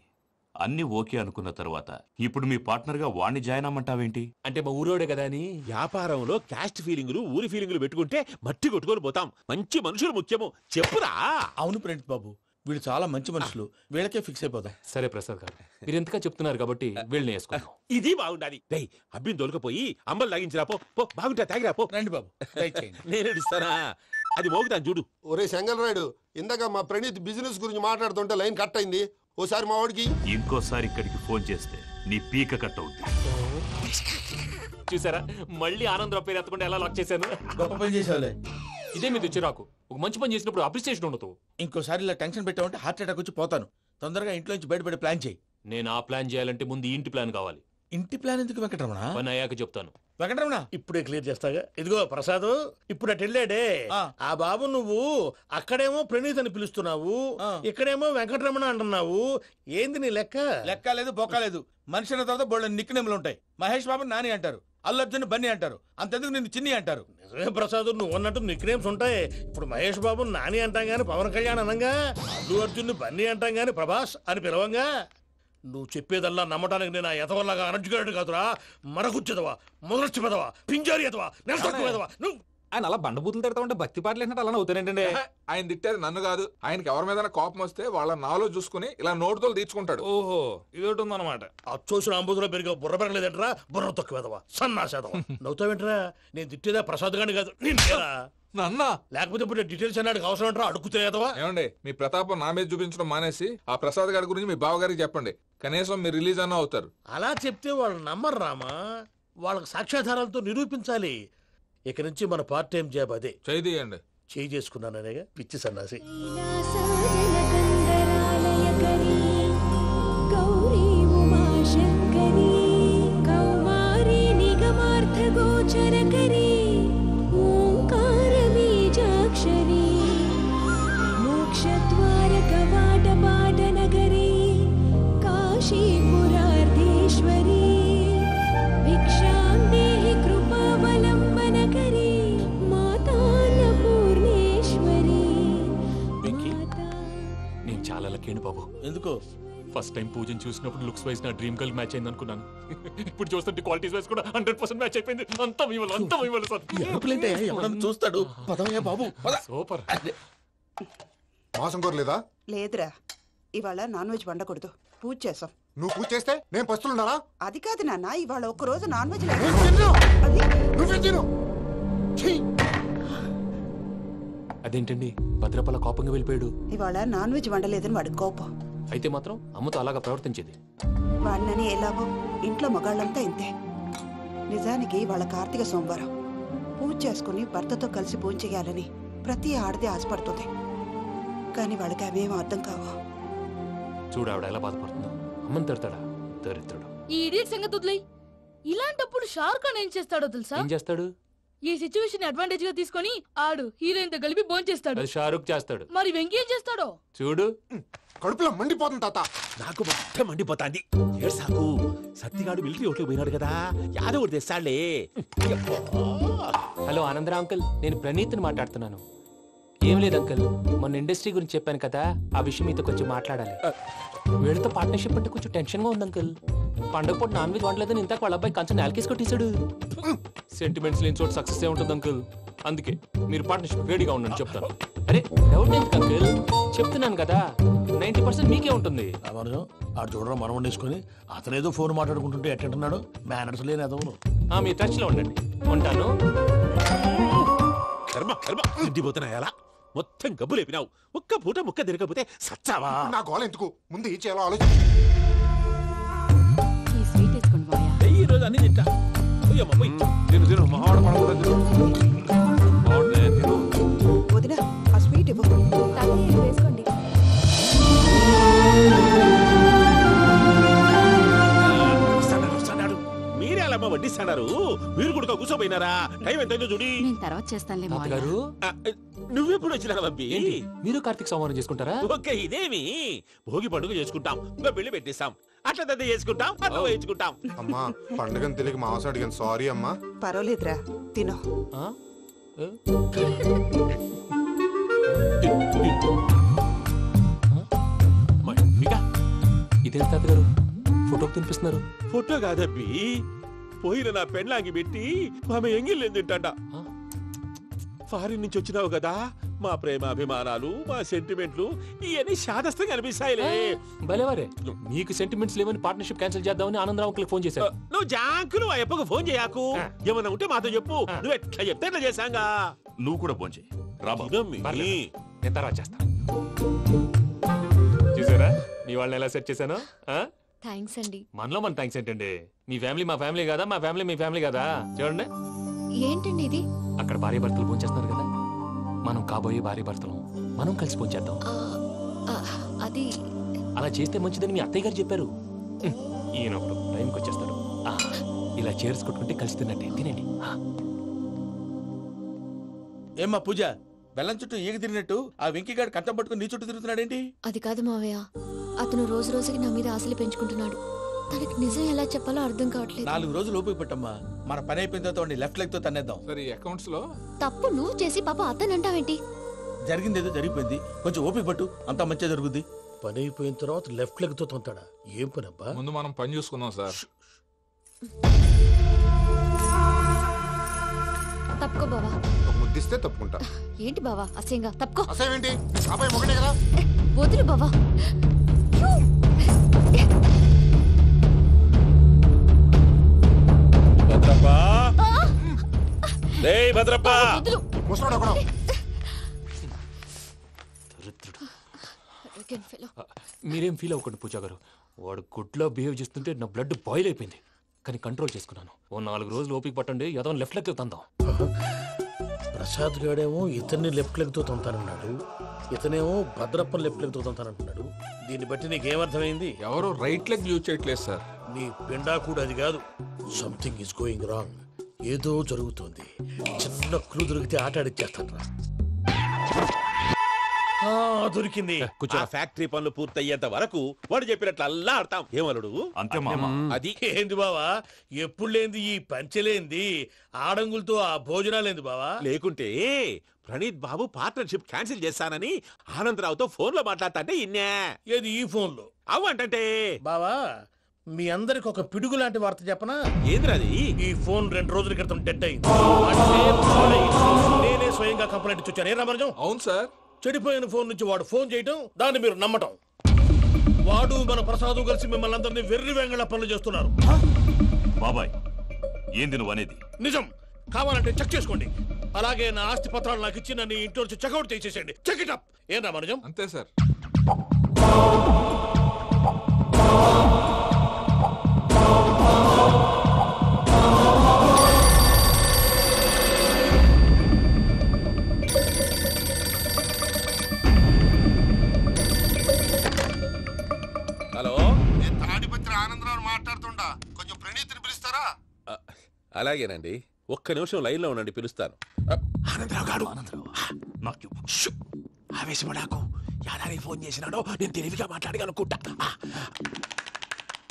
అన్ని ఓకే అనుకున్న తర్వాత ఇప్పుడు మీ పార్ట్నర్ గా వాణ్ణి జాయిన్ అమ్మంటావేంటి?
అంటే మా ఊరోడే కదా అని.
వ్యాపారంలో క్యాస్ట్ ఫీలింగులు, ఊరి ఫీలింగులు పెట్టుకుంటే మట్టి కొట్టుకొని పోతాం. మంచి మనుషులు ముఖ్యము, చెప్పురా.
అవును ప్రణీత్ బాబు, వీళ్ళు చాలా మంచి మనుషులు, వీళ్ళకే ఫిక్స్ అయిపోదాం.
సరే ప్రసాద్ గారు, మీరు ఎంతగా చెప్తున్నారు కాబట్టి వీళ్ళని వేసుకుందాం.
ఇది బాగుండాలి. రేయ్, అబ్బిని దొలకపోయి అంబలు లాగించిరా పో. బాగుంటా, తాగిరా పో.
రండి బాబు,
నేను ఇస్తానా? అది మోగుతాను చూడు.
ఒరే సెంగల్ రాయుడు, ఇందాక మా ప్రణీత్ బిజినెస్ గురించి మాట్లాడుతుంటే లైన్ కట్ అయింది. ఓసారి మా వాడికి
ఇంకోసారి ఇక్కడికి ఫోన్ చేస్తే నీ పీక కట్ అవుతుంది.
చూసారా, మళ్ళీ ఆనందరావు పేరు ఎత్తకుండా ఎలా లాక్ చేశాను.
గొప్ప పని చేసేవాళ్ళే.
ఇదే మీద చిరాకు. ఒక మంచి పని చేసినప్పుడు అప్రిసియేషన్ ఉండదు.
ఇంకోసారి ఇలా టెన్షన్ పెట్టామంటే హార్ట్ అటాక్ వచ్చి పోతాను. తొందరగా ఇంట్లో నుంచి బయటపడే ప్లాన్ చేయి.
నేను ఆ ప్లాన్ చేయాలంటే ముందు ఇంటి ప్లాన్ కావాలి.
ఇంటి ప్లాన్ ఎందుకు వెంకటరమణ?
పని అయ్యాక చెప్తాను.
వెంకటరమణ
ఇప్పుడే క్లియర్ చేస్తాగా. ఇదిగో ప్రసాద్, ఇప్పుడు అటు వెళ్ళాడే ఆ బాబు, నువ్వు అక్కడేమో ప్రణీత్ అని పిలుస్తున్నావు, ఇక్కడేమో వెంకటరమణ అంటున్నావు. ఏంది నీ లెక్క?
లెక్క లేదు, బొక్క లేదు. మనిషి అన్న తర్వాత బోళ్ళ నిక్నెములు ఉంటాయి. మహేష్ బాబు నాని అంటారు, అల్లు అర్జున్ బన్నీ అంటారు, అంతెందుకు నిన్ను చిన్ని అంటారు.
నిజమే ప్రసాద్, నువ్వు అన్నట్టు నిక్నేమ్స్ ఉంటాయి. ఇప్పుడు మహేష్ బాబు నాని అంటాం గాని పవన్ కళ్యాణ్ అనంగా, అల్లు అర్జున్ బన్నీ అంటాం గాని ప్రభాస్ అని పిలవంగా. నువ్వు చెప్పేదల్లా నమ్మటానికి నేను ఆ ఎతవల్లాగా అనర్జుకేటెడ్ కాదురా. మరగుచ్చదవా, మొదలచ్చి పెదవా, పింజారి ఎదవా, నెలసొక్కుదవా. నువ్వు
ఆయన అలా బండబూతులు తిడతా ఉంటే భక్తి పాటలు ఏంటంటే అలా అవుతానంటే. ఆయన తిట్టేది నన్ను కాదు, ఆయనకి ఎవరి మీద కోపం వస్తే వాళ్ళ నాలో చూసుకుని ఇలా నోటుతో తీర్చుకుంటాడు. ఓహో, ఇదొకటి ఉందన్నమాట.
అచ్చోసిన అంబుధులో పెరిగే బుర్ర పెరగలేదంటరా, బుర్ర తొక్కువేదవా, సన్నాసేదవా. నవ్వుతావేంట్రా? నేను తిట్టేదా ప్రసాద్ గాని కాదు, నిన్నేరా.
నన్నా?
లేకపోతే ఇప్పుడు డీటెయిల్స్ అన్నాడు అవసరం అంటారా? అడుగుతాయేదవా.
ఏమండి, మీ ప్రతాపం నా మీద చూపించడం మానేసి ఆ ప్రసాద్ గారి గురించి మీ బావగారికి చెప్పండి. కనీసం మీరు రిలీజ్ అన్న అవుతారు.
అలా చెప్తే వాళ్ళు నమ్మరు రామా. వాళ్ళకి సాక్ష్యాధారాలతో నిరూపించాలి. ఇక నుంచి మన పార్ట్ టైం జాబ్ అదే.
చేయండి.
చేయి చేసుకున్నాననేగా పిచ్చి సన్నాసి.
బాబు
ఎందుకు?
ఫస్ట్ టైం పూజను చూసినప్పుడు లుక్స్ వైజ్ నా డ్రీమ్ గర్ల్ మ్యాచ్ అయింది అనుకున్నాను. ఇప్పుడు చూస్తుంటే క్వాలిటీస్ వైజ్ కూడా 100% మ్యాచ్ అయిపోయింది. అంతా మీ వల్ల సార్.
చూస్తాడు. పదవయ్యా బాబు,
సూపర్.
మాసం కోరలేదా?
లేదురా, ఇవాళ నాన్ వెజ్ వండకూడదు, పూజ చేసాం.
నువ్వు పూజ చేస్తే నేను పస్తులున్నారా?
అది కాదు నాన్న, ఇవాళ ఒక్క రోజు నాన్ వెజ్
అదేంటండి భద్రపల కోపంగా వెళ్ళిపోయాడు?
ఇవాళ నాన్ వెజ్ వండలేదని వాడి కోపం.
అయితే మాత్రం అమ్మతో అలాగా ప్రవర్తించేది.
వాడినని ఎలాగో ఇంట్లో మగాళ్ళంతా ఇంతే. నిజానికి వాళ్ళ కార్తీక సోమవారం పూజ చేసుకుని భర్తతో కలిసి పూజ చేయాలని ప్రతి ఆడది ఆశపడుతుంది. కానీ వాళ్ళకి అవేం అర్థం కావు.
చూడు ఆవిడ ఎలా బాధపడుతుందో. అమ్మని తిడతాడా దరిద్రుడు.
ఈ ఇడియట్ సంగతి వదిలేయ్. ఇలాంటప్పుడు షారుఖ్ ఖాన్ ఏం చేస్తాడో తెలుసా?
ఏం చేస్తాడు?
ఈ సిచ్యువేషన్ అడ్వాంటేజ్ గా తీసుకొని ఆడు హీరోయిన్ తో కలిపి బోన్ చేస్తాడు.
అది షారుఖ్ చేస్తాడు.
మరి వెంకీ ఏం చేస్తాడో
చూడు.
కడుపులో మండిపోతుంది తాత.
నాకు మొత్తం మండిపోతాంది. ఏడ్సాకు, సత్తిగాడు మిలిటరీ ఓట్లు పోయినాడు కదా, యాదో ఒకటి తెస్తాడులే.
హలో ఆనందరా అంకుల్, నేను ప్రణీత్ని మాట్లాడుతున్నాను. ఏం లేదు అంకుల్, మొన్న ఇండస్ట్రీ గురించి చెప్పాను కదా, ఆ విషయం మీతో కొంచెం మాట్లాడాలి. వీళ్ళతో పార్ట్నర్షిప్ అంటే కొంచెం టెన్షన్ గా ఉంది అంకుల్. పండగ పూట నాన్ వెజ్ వండలేదని ఇంతకు వాళ్ళ అబ్బాయి కంచెం నేలకేసి కొట్టేశాడు. సెంటిమెంట్స్ లేని చోట సక్సెస్ ఏ ఉంటుంది అంకుల్. అందుకే మీరు పార్ట్నర్షిప్ రెడీగా ఉండండి చెప్తాను. అరే డౌట్ ఎందుకు అంకుల్, చెప్తున్నాను కదా 90% మీకే ఉంటుంది.
ఆడు చూడడం మనం వండేసుకుని అతనేదో ఫోన్ మాట్లాడుకుంటుంటే ఎట్టంటున్నాడు. మేనర్స్ లేని అదవును.
మీ టచ్ లో ఉండండి. ఉంటాను.
కర్మ కర్మ తిండిపోతున్నా ఎలా మొత్తం గబ్బు లేపినావు. ఒక్క పూట ముక్క తిరగకపోతే సచ్చావా?
నా గోల ఎందుకు, ముందు ఏం చేయాలో ఆలోచించు.
ఈ రోజు అన్ని తింటా.
వదినా, ఆ స్వీట్ ఇవ్వు.
మర్చిపోయినారా? టైం ఎంతైందో చూడి.
నేను తర్వాత చేస్తానులే మావయ్య.
గారు
నువ్వెప్పుడు వచ్చినా బంబి?
మీరు కార్తీక్ సంహారం చేసుకుంటారా?
ఓకే, ఇదేమి భోగి పండుగ చేసుకుంటాం, ఇంకా పెళ్లి పెట్టేస్తాం, అట్లా దద్ద చేసుకుంటాం, అట్లా వేయించుకుంటాం.
అమ్మా పండుగని తెలియక మాంసం అడిగాను, సారీ అమ్మా.
పర్వాలేదురా, తినో.
ఇదేంటి తాతగారు ఫోటోకి తినిపిస్తున్నారు?
ఫోటో కాదబ్బి, పోయిన నా పెళ్ళాంగి పెట్టి ఆమె ఎంగిల్లేం తింటాడ. ఫారిన్ నుంచి వచ్చినావు కదా, మా ప్రేమ అభిమానాలు, మా సెంటిమెంట్లు ఇవన్నీ శాదస్తంగా అనిపిస్తాయిలే.
భలేవారే, మీకు సెంటిమెంట్స్ లేవని పార్ట్నర్షిప్ క్యాన్సిల్ చేద్దామని ఆనందరావు అంకుల్ ఫోన్ చేశారు.
నువ్వు జాంకులు ఆ అప్పకు ఫోన్ చేయకు, ఏమన్నా ఉంటే మాతో చెప్పు. నువ్వు ఎట్లా చెప్తే ఎట్లా చేశాంగా.
నువ్వు కూడా ఫోన్ చేయి.
నేను తర్వాత చేస్తా. చూసారా మీ వాళ్ళని ఎలా సెట్ చేశాను?
థ్యాంక్స్ అండి.
మనలో మన థ్యాంక్స్ ఏంటండి? మీ ఫ్యామిలీ మా ఫ్యామిలీ కదా, మా ఫ్యామిలీ మీ ఫ్యామిలీ కదా. చూడండి,
ఏంటండి ఇది?
అక్కడ భార్య భర్తలు ఫోన్ చేస్తున్నారు కదా, మనం కాబోయే భార్య భర్తలు మనం కలిసి ఫోన్ చేద్దాం.
అది
అలా చేస్తే మంచిదని మీ అత్తయ్య గారు చెప్పారు. ఈయన ఒకడు టైంకి వచ్చేస్తాడు. ఇలా చేర్స్ కొట్టుకుంటే కలిసి తిన్నట్టే. తినండి.
ఏమ్మా పూజ, బెల్లం చుట్టూ ఈగ తిరిగినట్టు ఆ వెంకీగాడు కంటం పట్టుకుని నీ చుట్టూ తిరుగుతున్నాడేంటి?
అది కాదు మావయ్య, అతను రోజు రోజుకి నా మీద ఆశలు పెంచుకుంటున్నాడు. తనకి నిజం ఎలా చెప్పాలో అర్థం కావట్లేదు.
4 రోజులు ఓపిక పట్టమ్మా, మన పని అయిపోయిన తర్వాత లెఫ్ట్ లెగ్ తో తన్నేద్దాం.
సరే, అకౌంట్స్ లో
తప్పు నువ్వు చేసి పాప అతను అంటావేంటి?
జరిగిందేదో జరిగిపోయింది, కొంచెం ఓపిక పట్టు, అంతా మంచిగా జరుగుద్ది.
పని అయిపోయిన తర్వాత లెఫ్ట్ లెగ్ తో తొంతాడా? ఏం పని అబ్బా?
ముందు మనం పని చూసుకుందాం సార్.
తప్పుకో బావా.
ముద్దిస్తే తప్పుకుంటా.
ఏంటి బావా అసహ్యంగా? తప్పుకో.
అసహ్యం ఏంటి? అబ్బాయి ఒకటే కదా.
వదులు బావా.
భద్రప్పా, రేయ్ భద్రప్పా.
ముసలోడు ఒకడు.
మీరేం ఫీల్ అవ్వకండి పూజా గారు. వాడు గుడ్లో బిహేవ్ చేస్తుంటే నా బ్లడ్ బాయిల్ అయిపోయింది, కానీ కంట్రోల్ చేసుకున్నాను. ఓ 4 రోజులు ఓపిక పట్టండి, ఏదో లెఫ్ట్ లెగ్ తందాం.
ప్రసాద్ గాడేమో ఇతన్ని లెఫ్ట్ లెగ్ తో తొంతానన్నాడు, ఇతనేమో భద్రప్పని లెఫ్ట్ లెగ్ తో తొంతానంటున్నాడు. దీన్ని బట్టి నీకేమర్థమైంది?
ఎవరు రైట్ లెగ్ యూజ్ చేయట్లేదు సార్.
నీ పిండా కూడా అది కాదు. Something is going wrong. ఏదో జరుగుతోంది. చిన్న క్లూ దొరికితే ఆట ఆడిచ్చేస్తాను రా. దొరికింది.
కొంచెం ఫ్యాక్టరీ పనులు పూర్తయ్యేంత వరకు వాడు చెప్పినట్లు అల్లా ఆడతాం. ఏమలుడు
అంతే మామ.
అది
ఏంది బావా, ఎప్పుడు లేంది ఈ పంచలేంది, ఆడంగులతో ఆ భోజనాలేంది బావా?
లేకుంటే ప్రణీత్ బాబు పార్ట్నర్షిప్ క్యాన్సిల్ చేస్తానని ఆనందరావుతో ఫోన్ లో మాట్లాడతాంటే ఇన్నే.
ఏది ఈ ఫోన్ లో?
అవ్వంటే
బావా, మీ అందరికి ఒక పిడుగు లాంటి వార్త చెప్పనా?
ఏంద్రది?
ఈ ఫోన్ 2 రోజుల క్రితం డెడ్ అయింది. అంటే నేనే స్వయంగా కంప్లైంట్ ఇచ్చాను. ఏ రామరాజం?
అవును సార్.
చెడిపోయిన ఫోన్ నుంచి వాడు ఫోన్ చేయటం, దాన్ని మీరు నమ్మటం. వాడు మన ప్రసాదు కలిసి మిమ్మల్ని అందరినీ వెర్రి వెంగళ పనులు చేస్తున్నారు.
బాబాయ్, ఏంది నువ్వు అనేది?
నిజం. కావాలంటే చెక్ చేసుకోండి. అలాగే నా ఆస్తి పత్రాలు నాకు ఇచ్చి నన్ను ఇంటి నుంచి చెక్అౌట్ చేసేసండి. Check it up. ఏం రామరాజం?
అంతే సార్.
హలో,
నేను తాడిపత్రి ఆనందరావు మాట్లాడుతుండా, కొంచెం ప్రణీతిని పిలుస్తారా?
అలాగేనండి, ఒక్క నిమిషం లైన్ లో ఉండండి, పిలుస్తాను.
ఆనందరావు గాడు ఆవేశపడాకు. యాదానికి ఫోన్ చేసినాడో నేను తెలివిగా మాట్లాడగలనుకుంటా.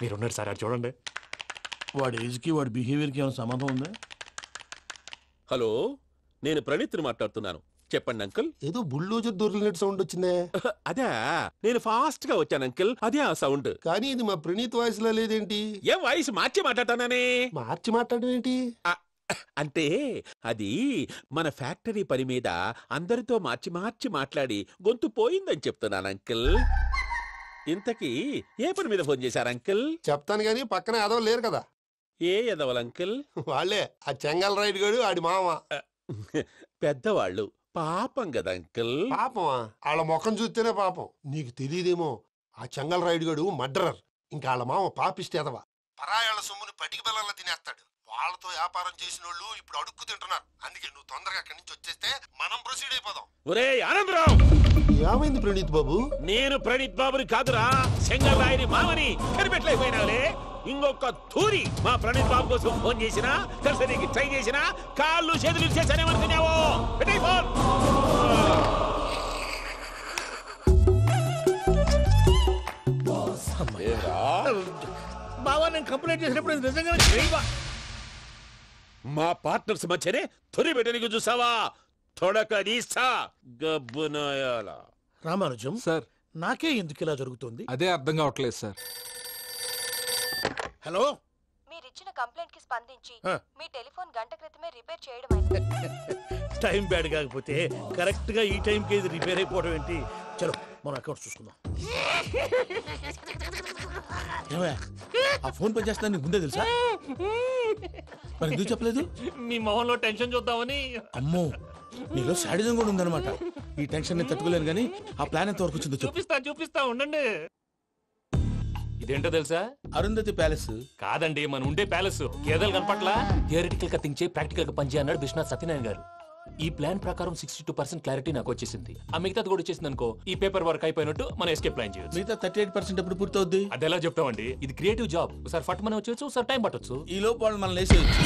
మీరున్నారు సార్, చూడండి.
వాడి ఏజ్కి వాడి బిహేవియర్కి ఏమైనా సంబంధం ఉందా?
హలో, నేను ప్రణీత్ని మాట్లాడుతున్నాను. చెప్పండి అంకుల్.
ఏదో బుల్డోజర్ దొరికినట్టు సౌండ్ వచ్చిందే.
అదే, నేను ఫాస్ట్ గా వచ్చాను అంకుల్, అదే ఆ సౌండ్.
కానీ ఇది మా ప్రణీత్ వాయిస్ లో లేదేంటి?
ఏం వాయిస్ మార్చి మాట్లాడతానని?
మార్చి మాట్లాడడం ఏంటి?
అంటే అది మన ఫ్యాక్టరీ పని మీద అందరితో మార్చి మార్చి మాట్లాడి గొంతు పోయిందని చెప్తున్నాను అంకుల్. ఇంతకీ ఏ పని మీద ఫోన్ చేశారు అంకుల్?
చెప్తాను గానీ పక్కన ఎదవ లేరు కదా.
ఏ ఎదవలు అంకుల్?
వాళ్ళే, ఆ చెంగల్ రైడ్ గడు ఆడి మామ.
పెద్దవాళ్ళు, పాపం కదా అంకుల్.
పాపమా? వాళ్ళ ముఖం చూస్తేనే పాపం. నీకు తెలియదేమో, ఆ చెంగల్ రైడ్ గడు మర్డరర్. ఇంకా వాళ్ళ మామ పాపిస్తే ఎదవ. పరాయాళ్ళ సొమ్ముని పటికి బెల్లంలో తినేస్తాడు. వాళ్ళతో వ్యాపారం చేసిన వాళ్ళు ఇప్పుడు అడుక్కు తింటున్నారు. అందుకే నువ్వు తొందరగా అక్కడి నుంచి వచ్చేస్తే మనం ప్రొసీడ్ అయిపోదాం.
ఒరే ఆనందరావు!
ఏమైంది ప్రణీత్ బాబు?
నేను ప్రణీత్ బాబుని కాదురా, చెంగల్ రాయని మామని కనిపెట్టలేకపోయినావులే. ఇంకొక తూరి మా ప్రణీత్ బాబు కోసం ఫోన్ చేసినా కలిసి ట్రై చేసినా కాళ్ళు చేతులు ఇచ్చేసానేమనుకున్నావు. పెట్టే ఫోన్.
బావా నేను కంప్లైంట్ చేసినప్పుడు నిజంగా
మా పార్ట్నర్స్ మధ్యనే తొలి పెట్టడానికి చూసావా? తొడక నీస్తా గబ్బునాయాల.
రామానుజం
సార్
నాకే ఎందుకు ఇలా జరుగుతుంది?
అదే అర్థం కావట్లేదు సార్.
హలో,
మీరిచ్చిన కంప్లైంట్ కి స్పందించి
ఆ.
మీ టెలిఫోన్ గంట క్రితమే రిపేర్ చేయడం అయింది.
టైం బ్యాడ్ కాకపోతే కరెక్ట్ గా ఈ టైంకి ఇది రిపేర్ అయిపోవడం ఏంటి? చలో మన అకౌంట్ చూసుకుందాం.
ఏమయ్య, ఆ ఫోన్ పని చేస్తున్నా నీకు ముందే తెలుసా? మరి ఎందుకు చెప్పలేదు?
మీ మొహంలో టెన్షన్ చూద్దామని.
అమ్మో, నీలో శాడిజం కూడా ఉందన్నమాట. ఈ టెన్షన్ ని తట్టుకోలేను కానీ ఆ ప్లాన్ ఎంత వరకు వచ్చిందో చెప్పు.
చూపిస్తా ఉండండి. ఇదేంటో తెలుసా?
అరుంధతి ప్యాలెస్
కాదండి, మన ఉండే ప్యాలెస్. గేదెలు కనపట్లా? థియరిటికల్ గా థింక్ చేయి, ప్రాక్టికల్ గా పనిచేయ అన్నాడు విశ్వనాథ్ సత్యనారాయణ గారు. ఈ ప్లాన్ ప్రకారం 62% క్లారిటీ నాకు వచ్చేసింది. ఆ మిగతాది కూడా వచ్చేసింది అనుకో, ఈ పేపర్ వర్క్ అయిపోయినట్టు మనం ఎస్కేప్ ప్లాన్ చేయొచ్చు.
మిగతా 38% ఎప్పుడు పూర్తవుద్ది?
అది ఎలా చెప్తామండి? ఇది క్రియేటివ్ జాబ్. ఒకసారి ఫట్ మనం వచ్చేయచ్చు, ఒకసారి టైం పట్టొచ్చు.
ఈ లోపు వాళ్ళు మనం లేసేయచ్చు.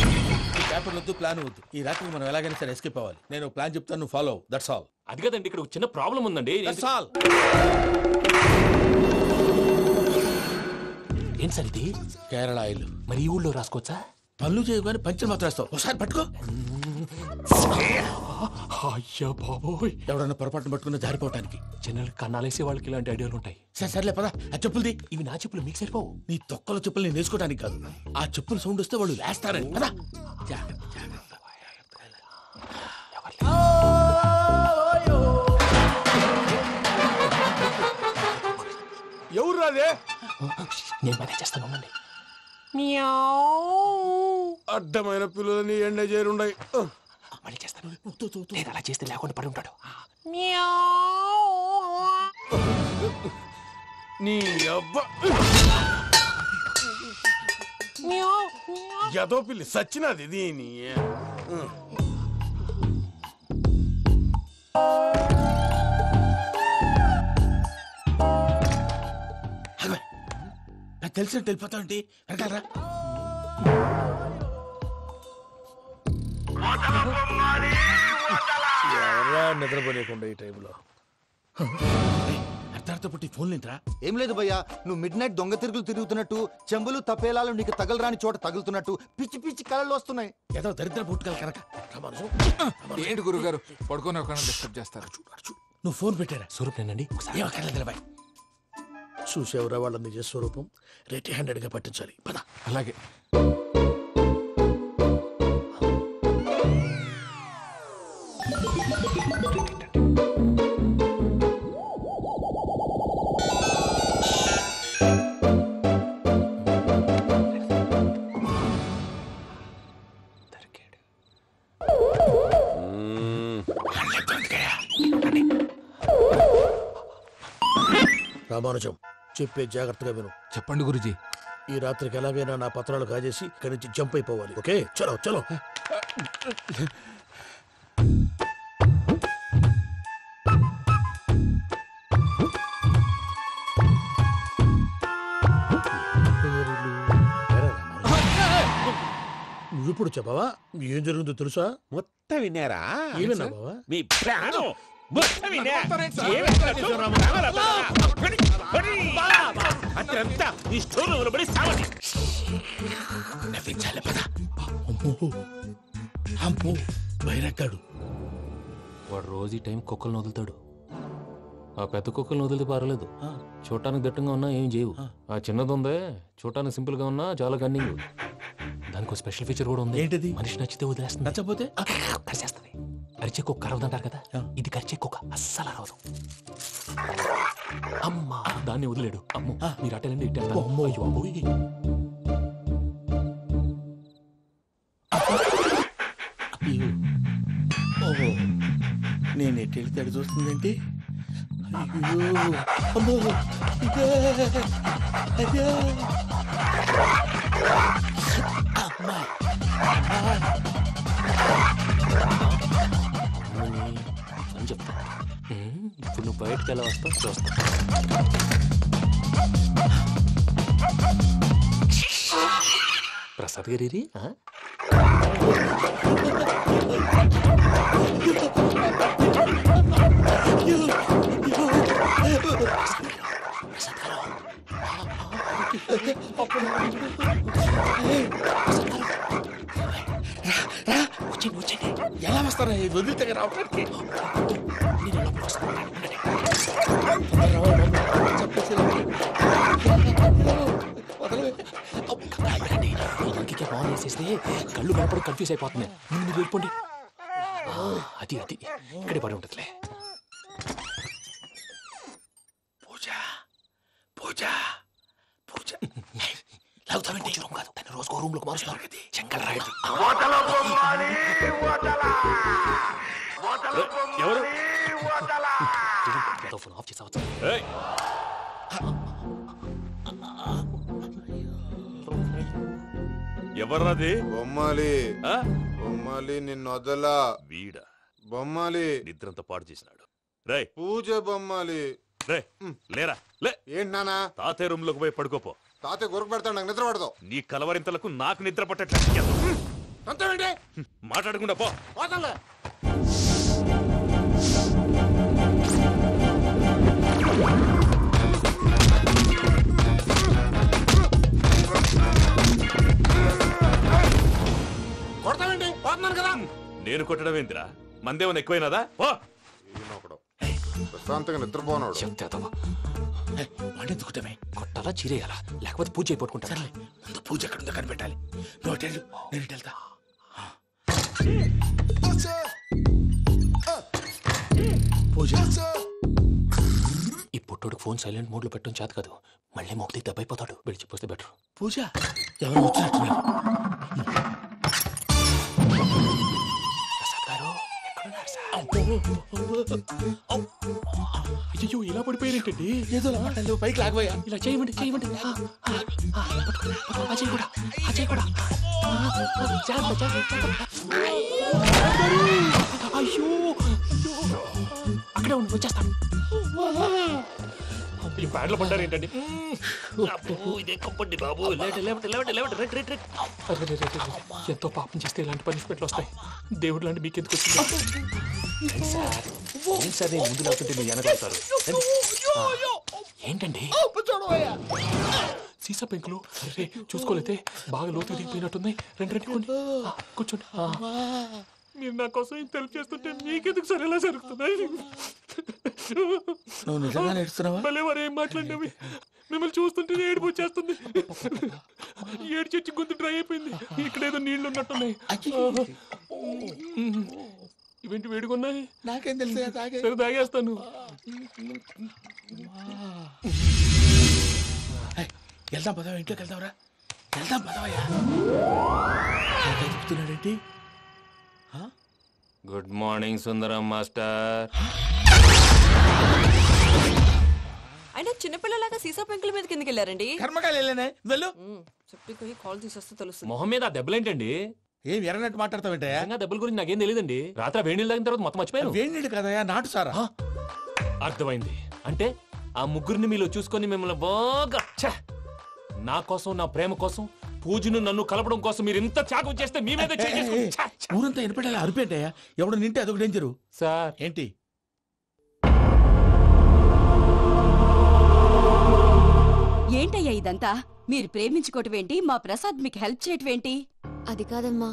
ఈ పేపర్ వద్దు, ప్లాన్ వద్దు. ఈ రాత్రికి మనం ఎలాగైనా సరే ఎస్కేప్ అవ్వాలి. నేను ప్లాన్ చెప్తాను, నువ్వు ఫాలో. That's all.
అది కదండి, ఇక్కడ ఒక చిన్న ప్రాబ్లం ఉందండి.
That's all.
ఏం సార్ ఇది?
కేరళ ఆయిల్.
మరి ఈ ఊళ్ళో రాసుకోవచ్చా?
పనులు చేయగానే పంచర్ మాత్రం వేస్తావు. ఒకసారి పట్టుకో.
అయ్యా బాబోయ్,
ఎవడన్నా పొరపాటున పట్టుకున్న జారిపోవటానికి.
జనరల్ కన్నాలేసే వాళ్ళకి ఇలాంటి ఐడియాలు ఉంటాయి.
సర్లే పదా. ఆ చెప్పులది.
ఇవి నా చెప్పులు, మీకు సరిపోవు.
నీ తొక్కల చెప్పులు నేను వేసుకోవడానికి కాదు, ఆ చెప్పులు సౌండ్ వస్తే వాళ్ళు వేస్తారని. పదా.
ఎవరు రాదే?
నేను మేనేజ్ చేస్తాను, ఉండండి.
అడ్డమైన పిల్లలని ఎండ చేరుండయి.
మళ్ళీ చేస్తాను. లేదు, అలా చేస్తే లేకుండా పడి ఉంటాడు.
నీ అబ్బా ఎదో పిల్లి సచ్చినది దీని.
తెలిసినట్టు వెళ్ళిపోతావంటి. వెనకాలరా.
ఎవరా నిద్రపోలేకుండా ఈ టైంలో?
అర్ధార్థ పుట్టి ఫోన్ లేంట్రా.
ఏం లేదు భయ్యా, నువ్వు మిడ్ నైట్ దొంగ తిరుగులు తిరుగుతున్నట్టు, చెంబులు తపేలాలు నీకు తగలరాని చోట తగులుతున్నట్టు పిచ్చి పిచ్చి కళలు వస్తున్నాయి.
ఏదో దరిద్ర పుట్టుకల కనుక.
ఏంటి గురుగారు పడుకొని ఒక డిస్టర్బ్ చేస్తారు?
నువ్వు ఫోన్ పెట్టారా?
స్వరూప్ నేనండి.
ఒకసారి
చూసేవరా వాళ్ళ నిజ స్వరూపం. రెట్టి హ్యాండెడ్ గా పట్టించాలి. పద.
అలాగే.
రామానుజం, చెప్పే జాగ్రత్తగా విను.
చెప్పండి గురుజీ.
ఈ రాత్రికి ఎలాగైనా నా పత్రాలు కాజేసి ఇక్కడి నుంచి జంప్ అయిపోవాలి. ఓకే, చలో చలో. నువ్విప్పుడు చెప్పవా ఏం జరుగుతుందో తెలుసా?
మొత్తం విన్నారా?
ఏమన్నా బావా?
మీ ప్రాణం మొత్తం విన్నా. అతనంతా ఈ స్టోర్ రూమ్ లో పడి సావండి.
నవ్వించాలి. పద. అమ్మో, బైరక్కాడు.
వాడు రోజు ఈ టైం కుక్కలను వదులుతాడు. ఆ పెద్ద కుక్కలను వదిలితే పర్లేదు, చూడటానికి దట్టంగా ఉన్నా ఏం చేయవు. ఆ చిన్నది ఉందే, చూడటానికి సింపుల్ గా ఉన్నా చాలా కన్నింగ్. దానికి ఒక స్పెషల్ ఫీచర్ కూడా ఉంది.
ఏంటిది?
మనిషి నచ్చితే వదిలేస్తుంది,
నచ్చపోతే
కరిచేస్తుంది. అరిచే కుక్క అరవదంటారు కదా, ఇది కరిచే కుక్క అస్సలు అరవదు. అమ్మా, దాన్ని వదిలేడు. అమ్మో, మీరు అటెండి ఇటు.
ఓహో, నేను ఎటు వెళ్తే అటు చూస్తుందేంటి? అయ్యో, అమ్మో, ఇదే, అదే. అమ్మా,
అని చెప్తా. ఇప్పుడు నువ్వు బయటకు ఎలా వస్తావు చూస్తా. ప్రసాద్ గారి
ఎలా వస్తారా ఇది వదిలితే రావడానికి
ఫోన్ వేసేస్తే కళ్ళు కనపడి కన్ఫ్యూజ్ అయిపోతున్నాయి. మీరు వెళ్ళిపోండి. అది అది ఇక్కడే పడి ఉంటుందిలే. పూజ పూజ పూజ లాగుతామంటే రూమ్ కాదు, తను రోజుకో రూమ్ లోకి మారుస్తున్నారు కదా. శంకర్ రాయుడు
ఎవరు
ఫోన్ ఆఫ్ చేసావచ్చు.
ఎవర్రాది?
బొమ్మాలి బొమ్మాలి నిన్ను వదలా.
వీడా
బొమ్మాలి
నిద్రంతా పాడు చేసినాడు. రే
పూజ బొమ్మాలి.
రే లేరా లే.
ఏంటి నానా?
తాతయ్య రూమ్ లోకి పోయి పడుకోపో.
తాతయ్య గురకు పెడతాడు, నాకు నిద్ర పడదు.
నీ కలవరింతలకు నాకు నిద్ర పట్టేట్టు
అంతేంటి?
మాట్లాడకుండా పో.
పోతాలే. కొడతావేంటి? పోతున్నాను కదా.
నేను కొట్టడం ఏంటిరా? మందేమన్నా ఎక్కువైనదా? పో.
ప్రశాంతంగా నిద్రపోనాడు.
వాడెందుకుంటామే కొట్టాలా చీరేయాలా లేకపోతే పూజ అయిపోట్టుకుంటా.
ముందు పూజ ఎక్కడ ఉందో కనిపెట్టాలి. నువ్వు వెళ్ళు, నేను ఇటు వెళ్తా.
పూజ ఈ పుట్టోడు ఫోన్ సైలెంట్ మోడ్ లో పెట్టడం చేత కాదు. మళ్ళీ మొక్కి దెబ్బైపోతాడు. విడిచిపోతే బెటర్.
పూజ ఎవరు వచ్చినట్టున్నారు?
అయ్యో ఇలా పడిపోయారేంటండి?
ఏదో మాటలు పైకి లాగబోయా.
ఇలా చేయమండి చేయమండి. అజయ్ కూడా అజయ్ కూడా అయ్యో అక్కడే ఉండి వచ్చేస్తాను. ఈ బ్యాడ్లో పడ్డారు ఏంటండి? ఇదే కప్పండి బాబు. ఎంతో పాపం చేస్తే ఇలాంటి పనిష్మెంట్లు వస్తాయి. దేవుడు లాంటి మీకెందుకు వచ్చింది? సార్ నేను ముందు లేకుంటే మీరు వెనకాడతారు. ఏంటండి సీసా పెంకులు? అరే చూసుకోలేతే బాగా లోతు దిగిపోయినట్టున్నాయి. రెండు రెండు కూర్చోండి. మీరు నా కోసం ఇంత హెల్ప్ చేస్తుంటే మీకెందుకు సరే ఎలా జరుగుతున్నాయి?
నువ్వు నిజంగా నేర్చున్నావా?
భలే వారు ఏం మాట్లాడినవి. మిమ్మల్ని చూస్తుంటే ఏడుపు వచ్చేస్తుంది. ఏడు చెట్టు గొంతు డ్రై అయిపోయింది. ఇక్కడ ఏదో నీళ్లు ఉన్నట్టున్నాయి. ఇవేంటి వేడుకున్నాయి?
నాకేం తెలుసు.
సరే తాగేస్తాను.
వెళ్దాం పదవా, ఇంట్లోకి వెళ్దాంరా. వెళ్దాం పదవయ్యా. చెప్తున్నాడేంటి?
Good morning Sundaram master.
అయినా చిన్నపిల్లలాగా సీసా పెంకుల మీద కిందకి వెళ్ళారండి.
కర్మకాయలు వెళ్ళానే. వెళ్ళు.
చెప్పి కాల్ తీసేస్తే తెలుస్తుంది.
మొహం మీద ఆ దెబ్బలేంటండి?
ఏం ఎర్రనట్టు మాట్లాడతావేంటయా?
దెబ్బల గురించి నాకేం తెలియదండి. రాత్రి వేడి నీళ్ళు తాగిన తర్వాత మొత్తం మర్చిపోయాను.
వేడి నీళ్ళు కదయా, నాటు సారా.
అర్థమైంది. అంటే ఆ ముగ్గురిని మీలో చూసుకొని మిమ్మల్ని బాగా నా కోసం నా ప్రేమ కోసం పూజను నన్ను కలపడం కోసం మీరు ఇంత త్యాగం చేస్తే మీ మీద
ఊరంతా వినపడేలా అరిపేంటయ్యా. ఎవడు నింటే అదొక డేంజరు.
సార్
ఏంటి?
ఏంటయ్యా ఇదంతా? మీరు ప్రేమించుకోవటం ఏంటి? మా ప్రసాద్ మీకు హెల్ప్ చేయటం ఏంటి?
అది కాదమ్మా,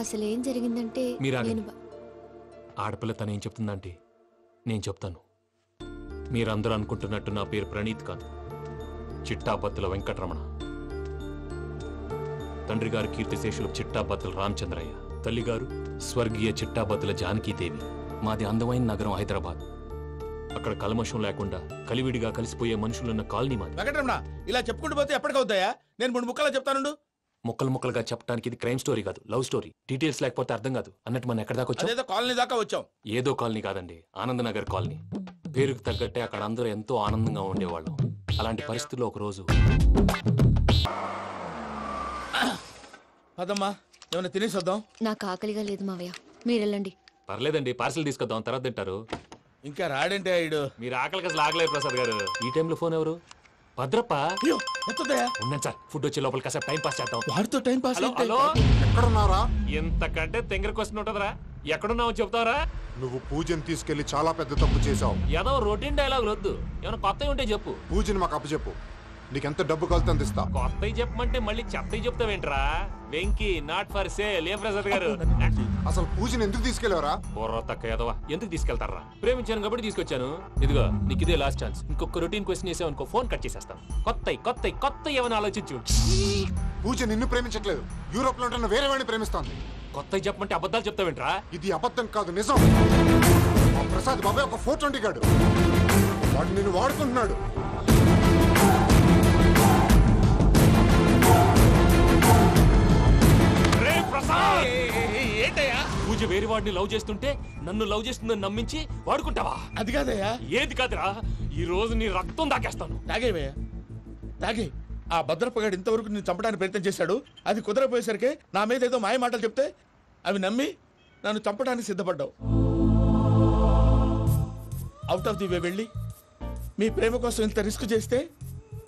అసలు ఏం జరిగిందంటే
ఆడపిల్ల తను ఏం చెప్తుందంటే నేను చెప్తాను. మీరందరూ అనుకుంటున్నట్టు నా పేరు ప్రణీత్ కాదు, చిట్టాబత్తుల వెంకటరమణ. తండ్రి గారు కీర్తిశేషులు చిట్టాబత్తుల రామచంద్రయ్య, తల్లిగారు స్వర్గీయ చిట్టాబత్తుల జానకీదేవి. మాది అందమైన నగరం హైదరాబాద్. అక్కడ కల్మషం లేకుండా కలివిడిగా కలిసిపోయే మనుషులున్న కాలనీ మాది.
వెంకటరమణ, ఇలా చెప్పుకుంటూ పోతే ఎప్పటికవుతాయా? నేను 3 ముక్కలా చెప్తానుండు.
ముక్కలు ముక్కలుగా చెప్పడానికి ఇది క్రైమ్ స్టోరీ కాదు, లవ్ స్టోరీ. డీటెయిల్స్ లేకపోతే అర్థం కాదు. అన్నట్టు మనం ఎక్కడ దాకా వచ్చాం?
అదేదో కాలనీ దాకా వచ్చాం.
ఏదో కాలనీ కాదండి, ఆనందనగర్ కాలనీ. పేరుకు తగ్గట్టే అక్కడ అందరూ ఎంతో ఆనందంగా ఉండేవాళ్ళం. అలాంటి పరిస్థితుల్లో ఒక రోజు
అదమ్మా ఏమైనా తినేసి వద్దాం.
నాకు ఆకలిగా లేదు మావయ్య, మీరు వెళ్ళండి.
పర్లేదండి, పార్సిల్ తీసుకొద్దాం, తర్వాత తింటారు.
ఇంకా రాడంటే ఈడు.
మీరు ఆకలికి అసలు ఆగలేదు ప్రసాద్ గారు. ఈ టైంలో ఫోన్ ఎవరు? భద్రప్ప
అయ్యో ఎత్తదయ్యా
ఉన్నాను సార్ ఫుడ్ వచ్చే లోపల కాసేపు టైం పాస్ చేద్దాం
వాడితో టైం పాస్
హలో హలో
ఎక్కడున్నారా?
ఎంతకంటే తెంగర క్వశ్చన్ ఉంటుందిరా ఎక్కడున్నావు చెప్తావరా
నువ్వు పూజని తీసుకెళ్లి చాలా పెద్ద తప్పు చేశావు.
ఏదో రొటీన్ డైలాగ్ వద్దు ఏమైనా కొత్తవి ఉంటే చెప్పు.
పూజని మాకు అప్పచెప్పు. నీకెంత డబ్బు కలితే అందిస్తా.
కొత్తవి చెప్పమంటే మళ్ళీ చెత్తవి చెప్తావేంట్రా? Venky not for sale. ఏం ప్రసాద్ గారు
అసలు పూజని ఎందుకు తీసుకెళ్లేవరా?
బుర్ర తక్క ఏదవా ఎందుకు తీసుకెళ్తారా? ప్రేమించాను కాబట్టి తీసుకొచ్చాను. ఇదిగో నీకు ఇదే లాస్ట్ ఛాన్స్. ఇంకొక రొటీన్ క్వశ్చన్ చేసావు అనుకో ఫోన్ కట్ చేసేస్తాను. కొత్త ఏమైనా ఆలోచించు.
పూజ నిన్ను ప్రేమించట్లేదు. యూరోప్ లో ఉంటున్న వేరే వాడిని ప్రేమిస్తోంది.
కొత్తవి చెప్పమంటే అబద్ధాలు చెప్తావేంట్రా?
ఇది అబద్ధం కాదు, నిజం. మా ప్రసాద్ బాబాయ్ ఒక 420 గాడు. వాడు నిన్ను వాడుకుంటున్నాడు.
ఏంటయ్యా పూజ వేరే వాడిని లవ్ చేస్తుంటే నన్ను లవ్ చేస్తుందని నమ్మించి వాడుకుంటావా?
అది కాదయ్యా.
ఏది కాదురా, ఈ రోజు నీ రక్తం దాకేస్తాను.
తాగేవయ్యా తాగే. ఆ భద్రప్పగాడు ఇంతవరకు నేను చంపడానికి ప్రయత్నం చేశాడు. అది కుదరపోయేసరికి నా మీద ఏదో మాయ మాటలు చెప్తే అవి నమ్మి నన్ను చంపడానికి సిద్ధపడ్డావు. అవుట్ ఆఫ్ ది వే వెళ్ళి మీ ప్రేమ కోసం ఇంత రిస్క్ చేస్తే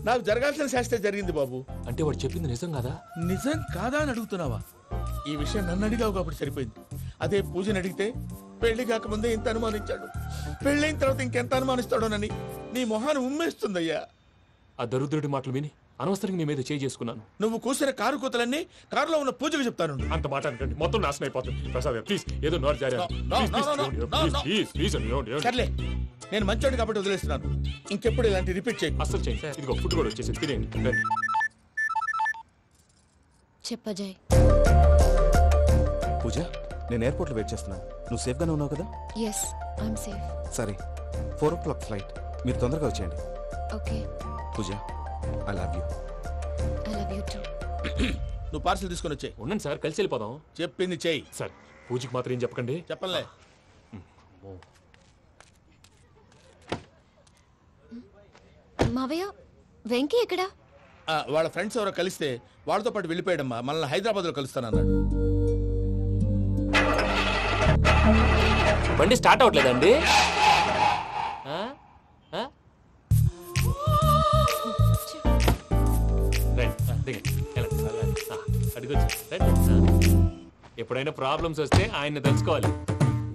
నాకు జరగాల్సిన శాస్త్రే జరిగింది బాబు.
అంటే వాడు చెప్పింది నిజం కాదా?
నిజం కాదా అని అడుగుతున్నావా? ఈ విషయం నన్ను అడిగావు కాబట్టి సరిపోయింది. అదే పూజని అడిగితే పెళ్లి కాకముందే ఇంత అనుమానించాడు, పెళ్ళైన తర్వాత ఇంకెంత అనుమానిస్తాడోనని నీ మొహాన్ని ఉమ్మేస్తుందయ్యా.
ఆ దరిద్రుడి మాటలు విని అనవసరంగా నీ మీద చేయి చేసుకున్నాను.
నువ్వు కూసిన కారు కూతలన్నీ కారులో ఉన్న పూజకు చెప్తాను.
అంత మాట అనకండి, మొత్తం నాశనం అయిపోతుంది. ప్రసాద్ ప్లీజ్ ఏదో నోరు జారీ.
సర్లే నేను మంచోడు కాబట్టి వదిలేస్తున్నాను. ఇంకెప్పుడు ఇలాంటి రిపీట్ చేయి.
అసలు చేయి. ఇదిగో ఫుడ్ కూడా వచ్చేసి తినేయండి.
చెప్పజాయ్.
పూజ నేను ఎయిర్పోర్ట్లో వెయిట్ చేస్తున్నాను. నువ్వు సేఫ్గానే ఉన్నావు కదా?
Yes I'm safe.
సరే 4 o'clock ఫ్లైట్. మీరు తొందరగా వచ్చేయండి.
Okay
Pooja I love you.
I love you too.
నువ్వు పార్సల్ తీసుకొని వచ్చే.
ఉండండి సార్, కలిసి వెళ్ళిపోదాం.
చెప్పింది చెయ్యి
సార్. పూజకి మాత్రం ఏం చెప్పకండి.
చెప్పలే.
మావయ్య వెంకీ ఎక్కడా?
వాళ్ళ ఫ్రెండ్స్ ఎవరో కలిస్తే వాళ్ళతో పాటు వెళ్ళిపోయాడమ్మా. మనల్ని హైదరాబాద్లో కలుస్తానన్నాడు.
బండి స్టార్ట్ అవ్వట్లేదండి. ఎప్పుడైనా ప్రాబ్లమ్స్ వస్తే ఆయన్ని తెలుసుకోవాలి.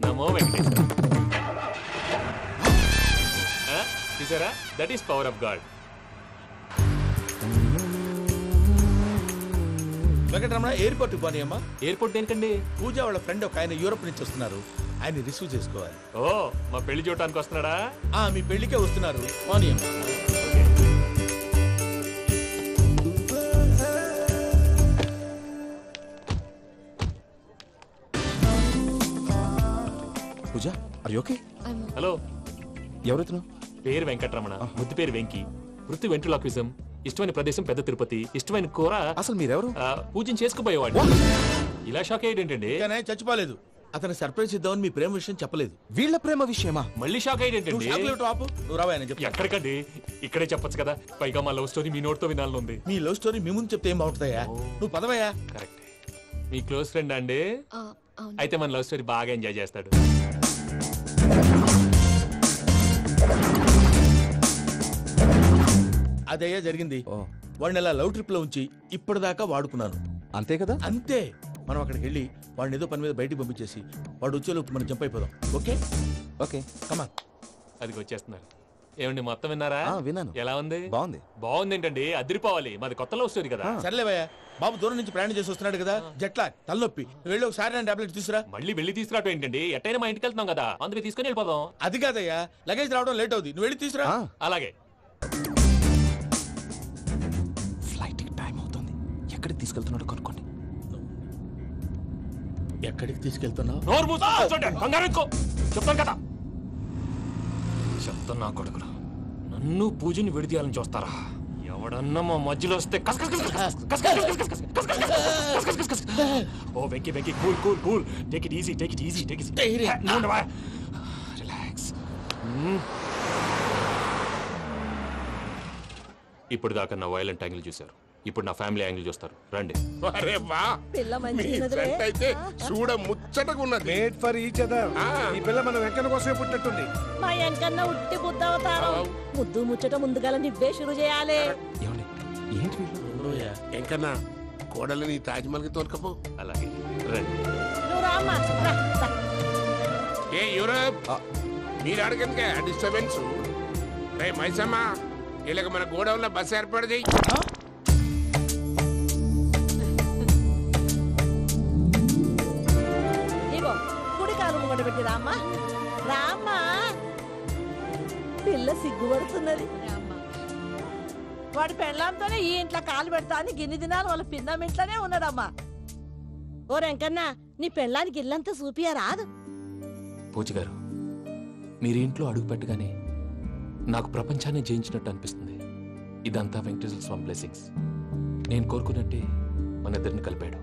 నమో వెంకటేశ్వర. చూసారా, that is power of God.
Venkataramana airport పోనీ అమ్మా.
ఎయిర్పోర్ట్ దేనికండి?
పూజ వాళ్ళ ఫ్రెండ్ ఒక ఆయన యూరోప్ నుంచి వస్తున్నారు. ఆయన రిసీవ్ చేసుకోవాలి.
ఓ మా పెళ్లి చూడటానికి వస్తున్నాడా?
మీ పెళ్లికే వస్తున్నారు. పోనీ అమ్మా.
పూజ ఆర్ యు ఓకే?
హలో,
ఎవరైతును?
పేరు వెంకటరమణ, ముద్దు పేరు వెంకీ, వృత్తి వెంట్రులాక్విజం, ఇష్టమైన ప్రదేశం పెద్ద తిరుపతి, ఇష్టమైన కూర.
అసలు మీరెవరు?
పూజను చేసుకుపోయేవాడు. ఇలా షాక్ అయ్యేటండి.
చచ్చిపోలేదు. అతను సర్ప్రైజ్ ఇద్దామని మీ ప్రేమ విషయం చెప్పలేదు.
వీళ్ళ ప్రేమ విషయమా?
మళ్ళీ షాక్ అయ్యేటండి.
నువ్వు రావాయని చెప్పి.
ఎక్కడికండి, ఇక్కడే చెప్పొచ్చు కదా. పైగా మా లవ్ స్టోరీ మీ నోటితో వినాలని ఉంది.
మీ లవ్ స్టోరీ మీ ముందు చెప్తే ఏం బాగుంటుందయ్యా? నువ్వు పదవయ్యా.
కరెక్ట్. మీ క్లోజ్ ఫ్రెండ్ అండి? అయితే మన లవ్ స్టోరీ బాగా ఎంజాయ్ చేస్తాడు.
అదయ్యా జరిగింది. వాడిని అలా లవ్ ట్రిప్ లో ఉంచి ఇప్పటిదాకా వాడుకున్నాను.
అంతే కదా?
అంతే. మనం అక్కడికి వెళ్ళి వాడిని ఏదో పని మీద బయటికి పంపించేసి వాడు వచ్చేలోపు మనం జంప్ అయిపోదాం. ఓకే
ఓకే
కమా.
అది వచ్చేస్తున్నారు. ఏమండి మొత్తం విన్నారా?
విన్నాను.
ఎలా ఉంది?
బాగుంది.
బాగుంది ఏంటండి, అదిరిపోవాలి. మాది కొత్త లవ్ స్టోరీ కదా.
సర్లేవయ్యా, బాబు దూరం నుంచి ప్రయాణం చేసి వస్తున్నాడు కదా, జట్లా తలనొప్పి. వెళ్ళి ఒకసారి నా టాబ్లెట్ తీసుకురా.
మళ్ళీ వెళ్ళి తీసుకురావటం ఏంటండి? ఎట్టైనా మా ఇంటికి వెళ్తున్నాం కదా, అందుకే తీసుకుని వెళ్ళిపోదాం.
అది కాదయ్యా, లగేజ్ రావడం లేట్ అవుతుంది. నువ్వు వెళ్ళి తీసుకురా.
అలాగే.
ఫ్లైట్ టైం అవుతుంది. ఎక్కడికి తీసుకెళ్తున్నాడు కనుక్కోండి.
ఎక్కడికి తీసుకెళ్తున్నావు?
చెప్తాను కదా. చెప్తాను నా కొడుకురా, నన్ను పూజని విడిదీయాలని చూస్తారా? ఎవడన్నా మా మధ్యలో వస్తే oh Venky Venky cool cool cool, take it easy take it easy take it relax. ఇప్పుడు దాకా నా వైలెంట్ యాంగిల్ చూశారు, ఇప్పుడు నా ఫ్యామిలీ యాంగిల్ చూస్తారు. రండి.
అయితే చూడ ముద్ద
ముచ్చటగా ఉన్నది.
Made for each other. ఈ పిల్ల మన వెంకన్న కోసమే పుట్టినట్టుంది.
మా వెంకన్న ఉట్టి బుద్ధ అవతారం. ముద్దు ముచ్చట ముందుగా నువ్వే షురు చేయాలి.
ఏంటి ఎంకన్నా కోడలని తాజ్మహల్ కి తోలుకపో.
అలాగే రండి.
నువ్వు రామ్మా.
ఏ యూరప్ మీరు అడగనుక డిస్టర్బెన్స్. రే మైసమ్మ ఇలాగ మన గోడౌన్లో బస్సు ఏర్పాటు చేయి.
ఇగో కుడి కాలు ముంగట పెట్టి రామ్మా. రామ్మా. పిల్ల సిగ్గుపడుతున్నది. వాడి పెళ్ళాంతోనే ఈ ఇంట్లో కాలు పెడతా అని గిన్ని దినాలు వాళ్ళ పిన్నం ఇంట్లోనే ఉన్నాడమ్మా. ఓ వెంకన్న నీ పెళ్ళానికి ఇల్లంతా చూపియా రాదు.
పూజ గారు, మీరు ఇంట్లో అడుగు పెట్టగానే నాకు ప్రపంచాన్ని జయించినట్టు అనిపిస్తుంది. ఇదంతా వెంకటేశ్వర స్వామి బ్లెస్సింగ్స్. నేను కోరుకున్నట్టే మన ఇద్దరిని కలిపాడు.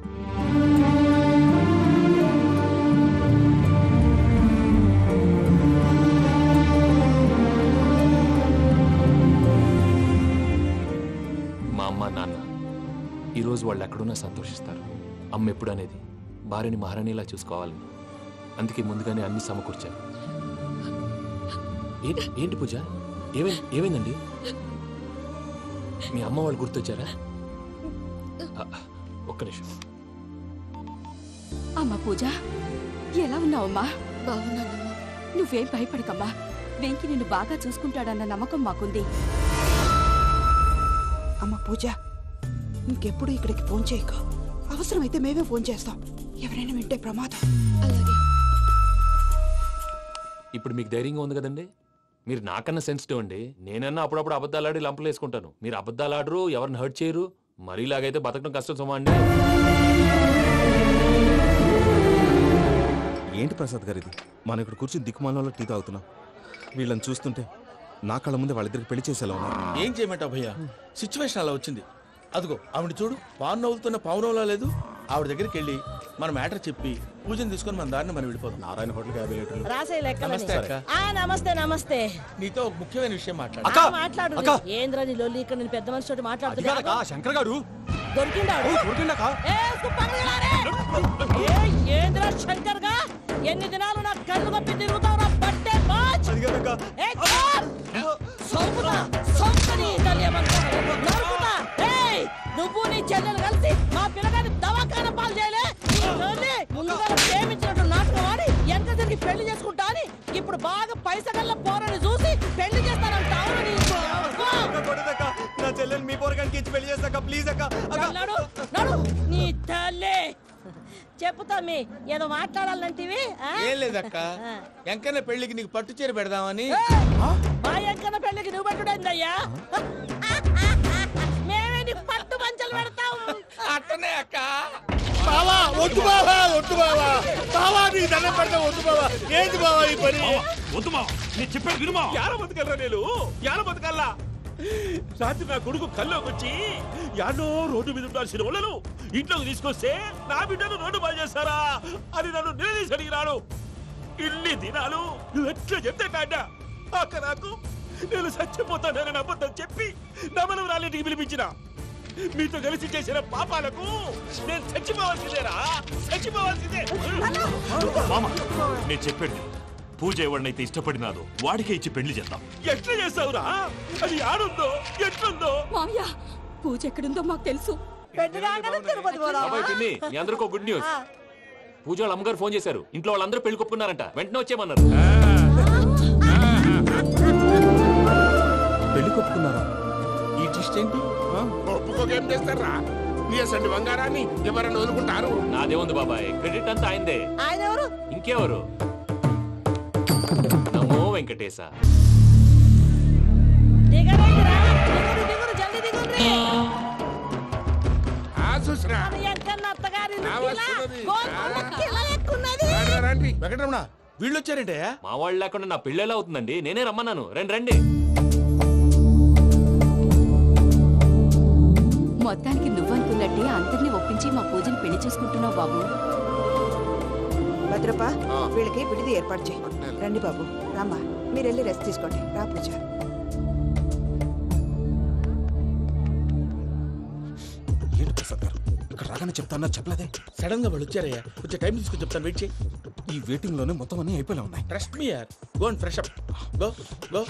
మా అమ్మ నాన్న ఈరోజు వాళ్ళు ఎక్కడున్నా సంతోషిస్తారు. అమ్మ ఎప్పుడు అనేది భార్యని మహారాణిలా చూసుకోవాలని, అందుకే ముందుగానే అన్ని సమకూర్చాను. ఏంటి పూజ, ఏమైందండి? మీ అమ్మ వాళ్ళు గుర్తొచ్చారా? ఒక్క నిమిషం.
అమ్మా పూజ, ఎలా ఉన్నావమ్మా?
బాగున్నానమ్మా.
నువ్వేం భయపడకమ్మా. వెంకి నిన్ను బాగా చూసుకుంటాడన్న నమ్మకం మాకుంది.
అమ్మ పూజ, ఇంకెప్పుడు ఇక్కడికి ఫోన్ చేయకు. అవసరమైతే మేమే ఫోన్ చేస్తాం. ఎవరైనా వింటే ప్రమాదం.
ఇప్పుడు మీకు ధైర్యంగా ఉంది కదండి. మీరు నాకన్నా సెన్సిటివ్ అండి. నేనన్నా అప్పుడప్పుడు అబద్ధాలాడి లంపలు వేసుకుంటాను. మీరు అబద్ధాలు ఆడరు, ఎవరిని హర్ట్ చేయరు. మరీలాగైతే బతకడం కష్టం సుమా అండి.
ఏంటి ప్రసాద్ గారు ఇది? మనం ఇక్కడ కూర్చుని దిక్కుమాలలో టీ తాగుతున్నాం. వీళ్ళని చూస్తుంటే నా కళ్ళ ముందే వాళ్ళిద్దరికి పెళ్లి చేసేలా ఉన్నారు.
ఏం చేయమంటావు భయ్యా, సిచ్యువేషన్ అలా వచ్చింది. అదిగో ఆవిడ చూడు, పాను నవ్వులుతున్న పావునవ్వులా లేదు. ఆవిడ దగ్గరికి వెళ్ళి మన మ్యాటర్ చెప్పి పూజను తీసుకొని మన దారిని మనం వెళ్ళిపోతాం.
నారాయణ హోటల్ 50 లీటర్లు.
రాసే లెక్క.
నమస్తే అక్క.
నమస్తే నమస్తే.
నీతో ఒక ముఖ్యమైన విషయం మాట్లాడు.
మాట్లాడు. ఏంద్రా నీ లొల్లి? ఇక్కడ నేను పెద్ద మనిషితో మాట్లాడుతున్నా.
శంకర్ గారు
దొరికిందాడు. ఏంద్రా శంకర్ గా? ఎన్ని దినాలు నా కళ్ళు కప్పి తిరుగుతావు? బట్టే బాచ్. నువ్వు నీ చెల్లెలు కలిసి మా పిల్లగాని దవాఖాన పాలు చేయలే. ముందుగా ప్రేమించినట్టు నాటకం ఆడి ఎంత తిరిగి పెళ్లి చేసుకుంటా అని ఇప్పుడు బాగా పైసగల్ల పోరని చూసి పెళ్లి చేస్తానంటావు.
నా చెల్లెలు మీ పోరగానికి ఇచ్చి పెళ్లి చేస్తాక ప్లీజ్ అక్క.
నీ తల్లి చెప్పుతా. మీ ఏదో మాట్లాడాలంటివి.
ఏం లేదక్క, ఎంకన్న పెళ్లికి నీకు పట్టు చీర పెడదామని.
మా ఎంకన్న పెళ్లికి నువ్వు పట్టుడైందయ్యా? మేమే నీకు పట్టు పంచలు పెడతాం.
అట్టనే అక్క.
బావా వద్దు బావా, వద్దు బావా. బావా నీ దండం పెడతా, వద్దు బావా. ఏంటి బావా ఈ పని?
వద్దు బావా, నేను చెప్పేది వినుమా. యార బతకల్రా, నేను యార బతకల్లా. రాత్రి నా కొడుకు కల్లోకి వచ్చి యాడో రోడ్డు మీద ఉండాల్సిన వాళ్ళను ఇంట్లోకి తీసుకొస్తే నా బిడ్డను రోడ్డు బాగా చేస్తారా అని నన్ను నిలదీసి అడిగినాడు. ఇన్ని దినాలు నువ్వు ఎట్లా చెప్తే కాడ అక్క నాకు నేను చచ్చిపోతానని అబద్ధం చెప్పి నా మనవరాలింటికి పిలిపించిన. మీతో కలిసి చేసిన పాపాలకు నేను చచ్చిపోవాల్సిందేరా, చచ్చిపోవాల్సిందే.
నేను చెప్పాడు, పూజ ఎవరినైతే ఇష్టపడినాదో వాడికే ఇచ్చి పెళ్లి చేద్దాం.
ఎట్లా చేస్తావురా? అది ఆడుందో ఎట్లుందో.
మామయ్య, పూజ ఎక్కడుందో మాకు తెలుసు.
బాబాయ్ పిన్ని, మీ అందరికీ గుడ్ న్యూస్. పూజ వాళ్ళ అమ్మగారు ఫోన్ చేశారు. ఇంట్లో వాళ్ళందరూ పెళ్లి కొప్పుకున్నారంట. వెంటనే వచ్చేయమన్నారు.
పెళ్లి కొప్పుకున్నారా?
ఈ ట్విస్ట్ ఏంటి?
ఒప్పుకోకేం చేస్తారా? నీసండి బంగారాన్ని ఎవరైనా వదులుకుంటారు?
నాదేముంది బాబాయ్, క్రెడిట్ అంతా ఆయనదే.
ఆయన ఎవరు?
ఇంకెవరు? నమో వెంకటేశ.
వెంకటరమణ, వీళ్ళు వచ్చారంటే
మా వాళ్ళు లేకుండా నా పెళ్ళేలా అవుతుందండి? నేనే రమ్మన్నాను. రండి రండి.
మొత్తానికి నువ్వనుకున్నట్టే అందరినీ ఒప్పించి మా పూజని పెళ్లి చేసుకుంటున్నావు బాబు.
భద్రప, వీళ్ళకి విడిది ఏర్పాటు చేయి. రండి బాబు, రామ్మా. మీరు వెళ్ళి రెస్ట్ తీసుకోండి. రా పూజ.
ఏంటి ప్రసాద్ గారు ఇక్కడ రాగానే చెప్తాను చెప్పలేదే.
సడన్ గా వాళ్ళు వచ్చారయ్యా, కొంచెం టైం తీసుకుని చెప్తాను, వెయిట్ చేయి.
ఈ వెయిటింగ్ లోనే మొత్తం అన్ని అయిపోయి ఉన్నాయి.
ట్రస్ట్ మీ యార్, go and fresh up, go go.